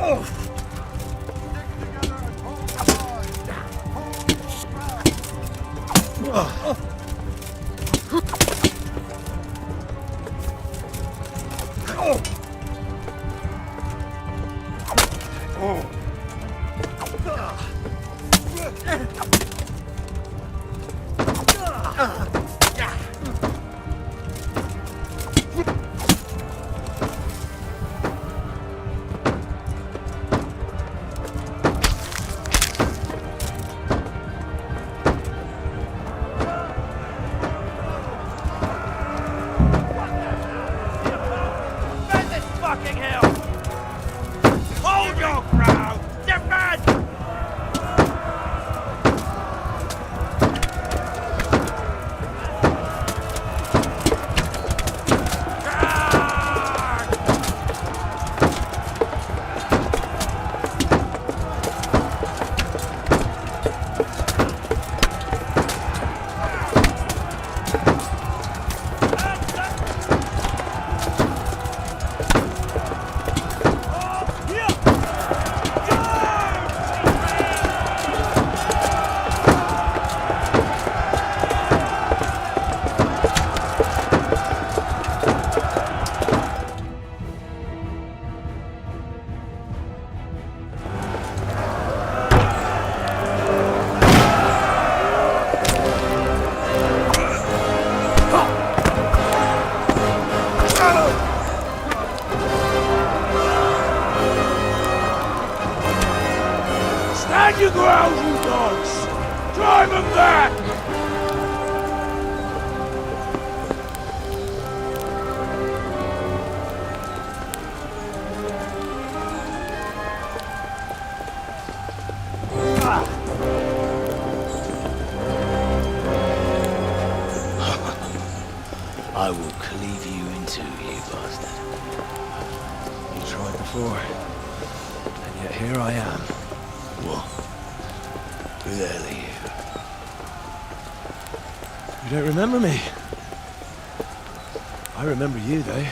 K: Oh!
N: Stand your ground, you dogs! Drive them back!
S: I will cleave you in two, you bastard. You tried before, and yet here I am. What? Who the hell are you?
M: You don't remember me? I remember you, though.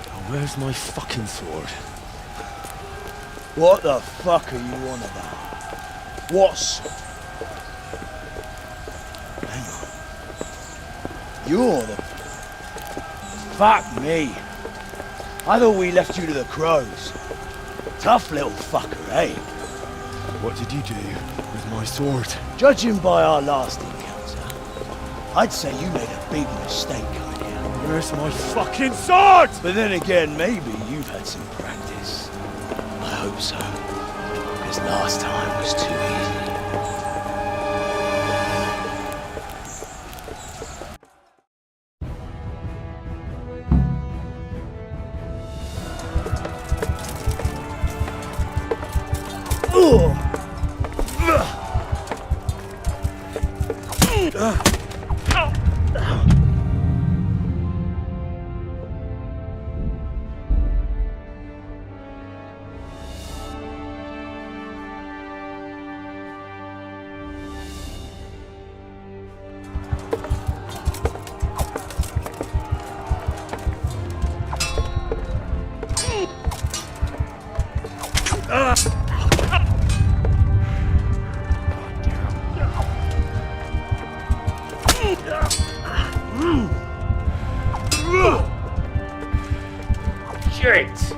M: Oh, where's my fucking sword?
N: What the fuck are you on about? What's... Hang on. You're the... Fuck me. I thought we left you to the crows. Tough little fucker, eh?
M: What did you do with my sword?
N: Judging by our last encounter, I'd say you made a big mistake coming here.
M: Where's my fucking sword?
N: But then again, maybe you've had some practice. I hope so. Because last time was too easy.
K: Shit!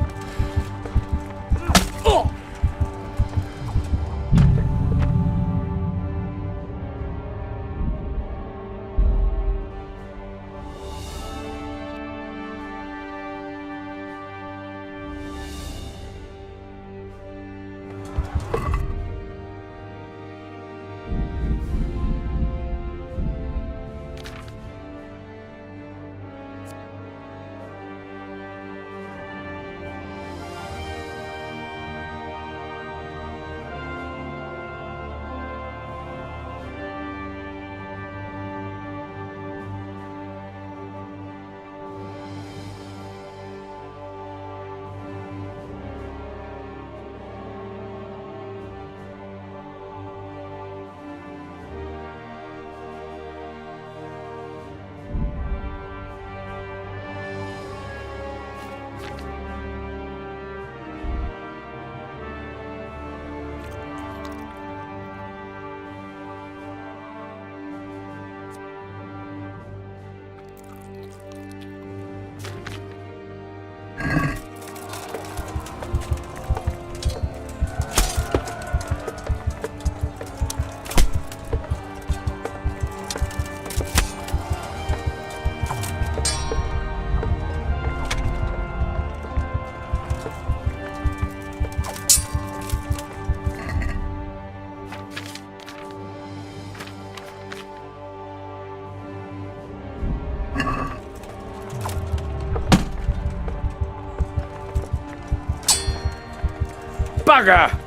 K: Bugger!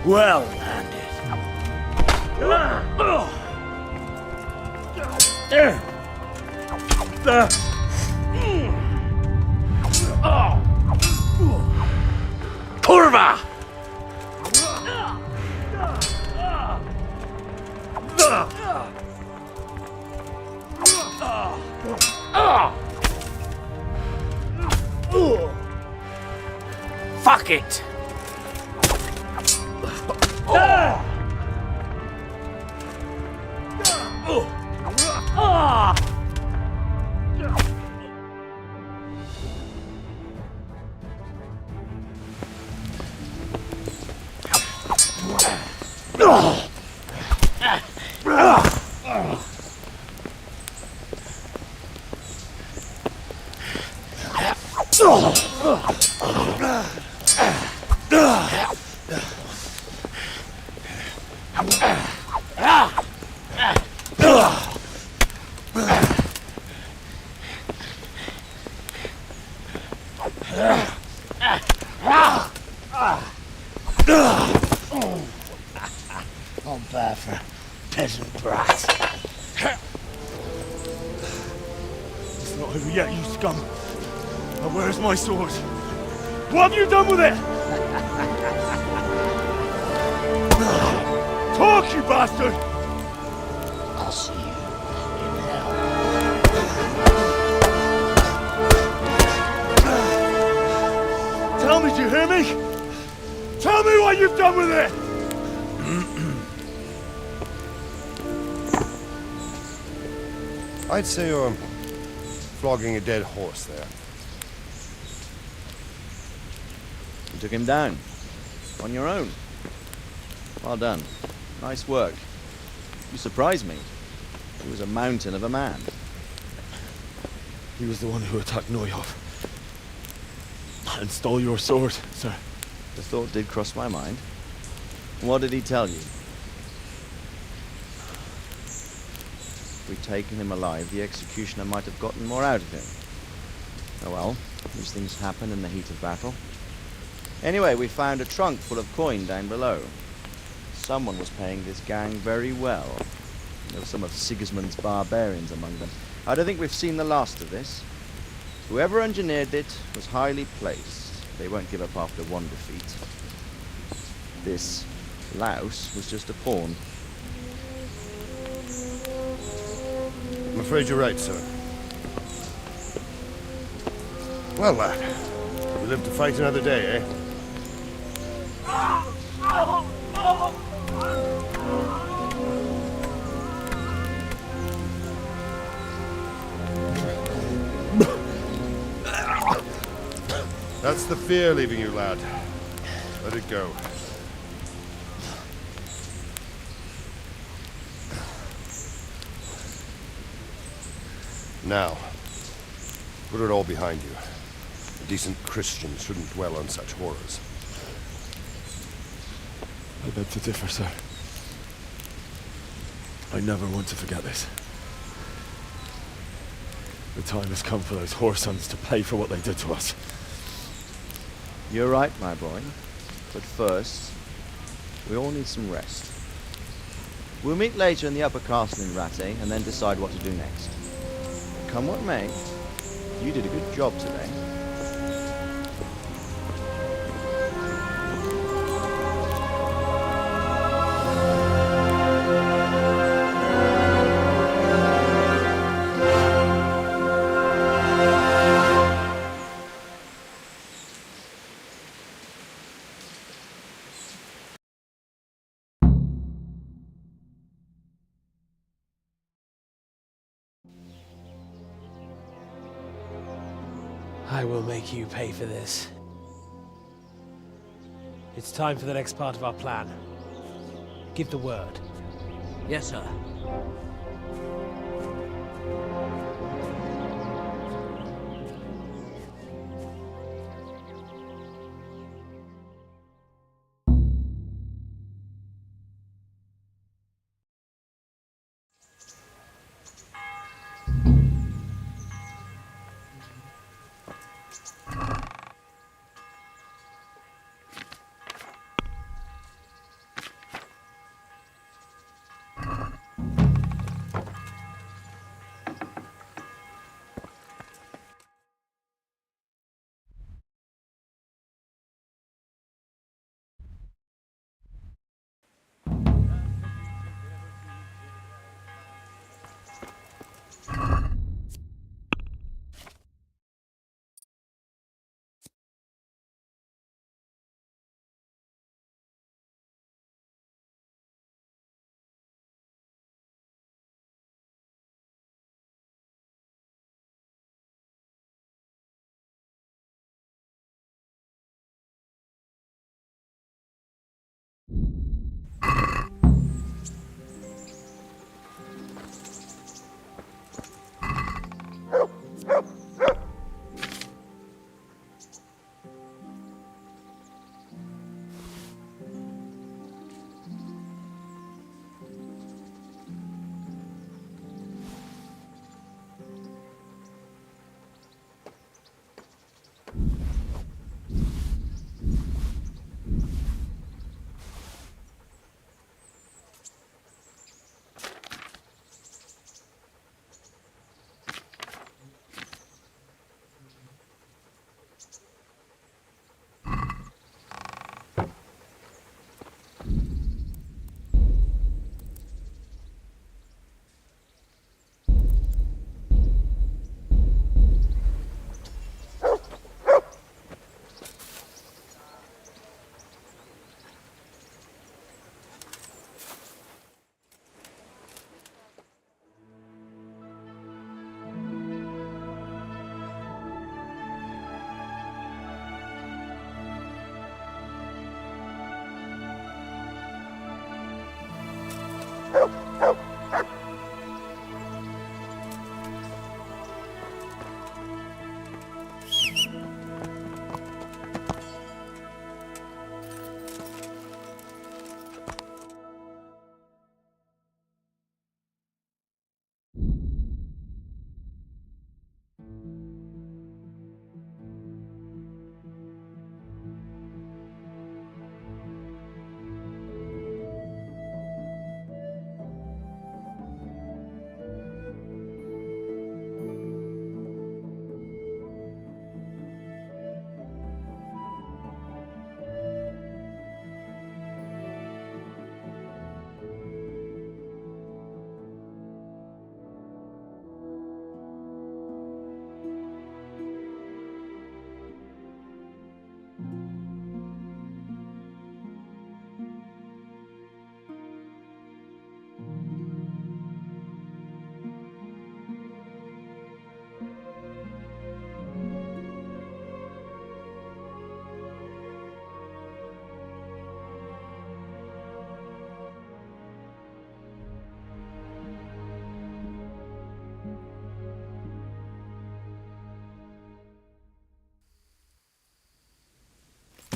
N: Well landed.
K: Kurva! Fuck it!
N: On bad for peasant brats.
M: It's not over yet, you scum. Now where's my sword? What have you done with it? Talk, you bastard!
N: I'll see you in hell.
M: Tell me, do you hear me? Tell me what you've done with it!
P: I'd say you're flogging a dead horse there.
L: You took him down. On your own. Well done. Nice work. You surprised me. He was a mountain of a man.
M: He was the one who attacked Neuhoff. And stole your sword, sir.
L: The thought did cross my mind. What did he tell you? If we'd taken him alive, the executioner might have gotten more out of him. Oh well, these things happen in the heat of battle. Anyway, we found a trunk full of coin down below. Someone was paying this gang very well. There were some of Sigismund's barbarians among them. I don't think we've seen the last of this. Whoever engineered it was highly placed. They won't give up after one defeat. This louse was just a pawn.
P: I'm afraid you're right, sir. Well, lad, you live to fight another day, eh? That's the fear leaving you, lad. Let it go. Now, put it all behind you. A decent Christian shouldn't dwell on such horrors.
M: I beg to differ, sir. I never want to forget this. The time has come for those whoresons to pay for what they did to us.
L: You're right, my boy. But first, we all need some rest. We'll meet later in the upper castle in Rattay and then decide what to do next. Come what may, you did a good job today.
S: I will make you pay for this. It's time for the next part of our plan. Give the word.
F: Yes, sir.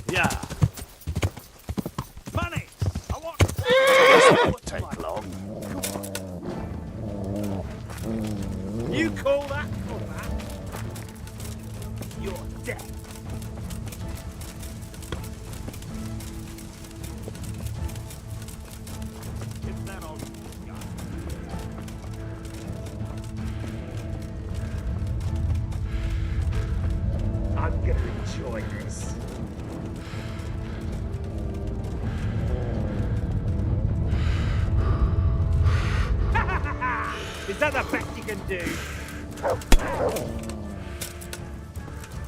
N: Yeah. Money! I want... This won't take long. You call that combat? You're dead. Get that on. I'm gonna enjoy this. Is that the best you can do?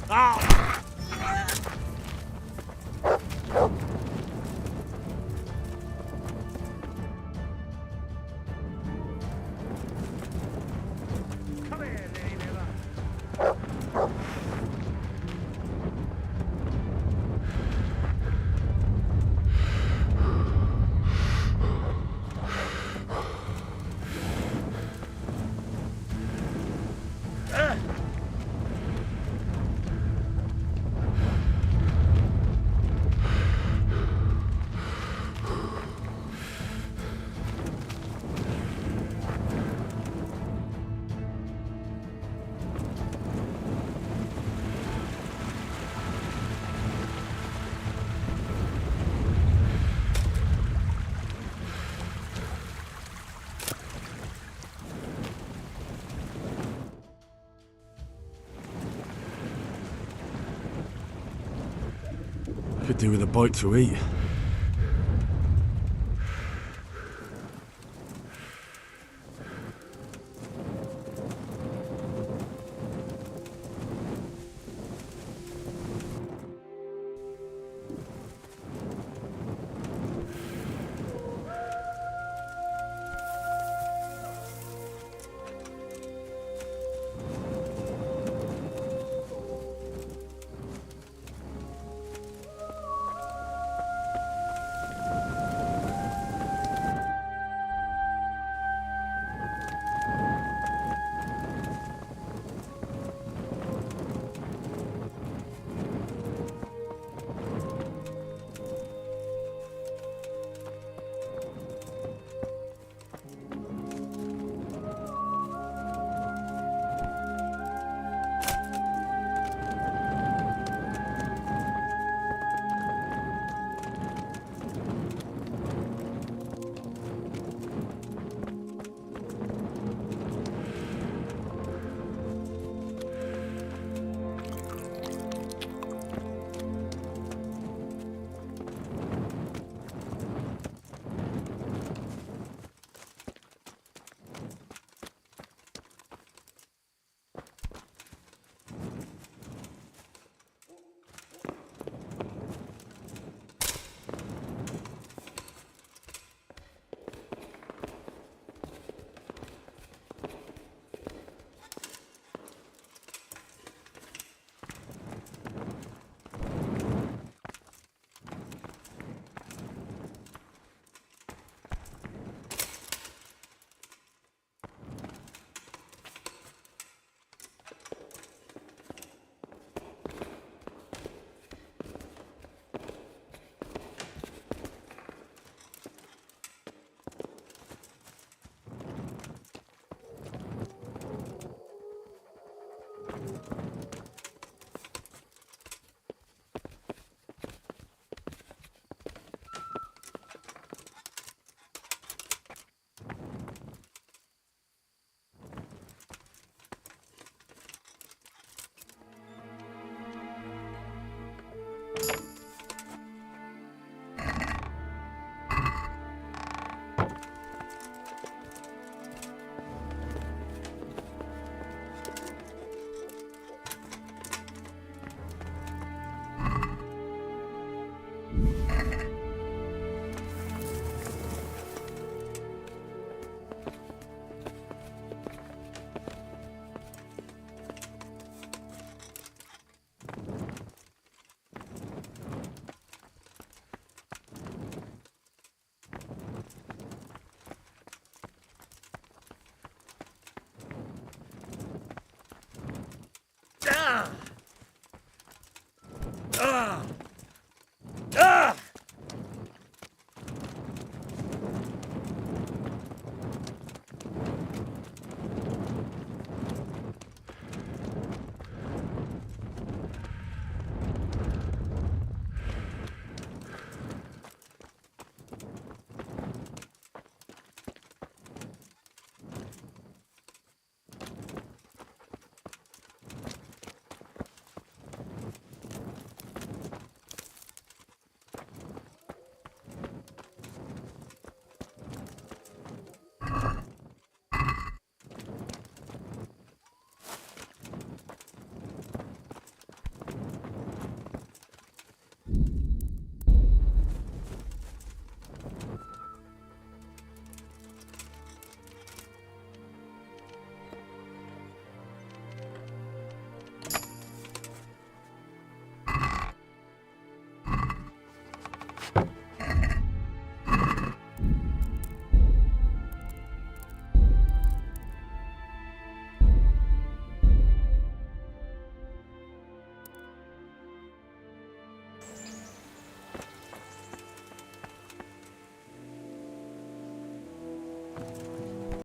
N: Oh! Come here, Lady.
M: Could do with a bite to eat.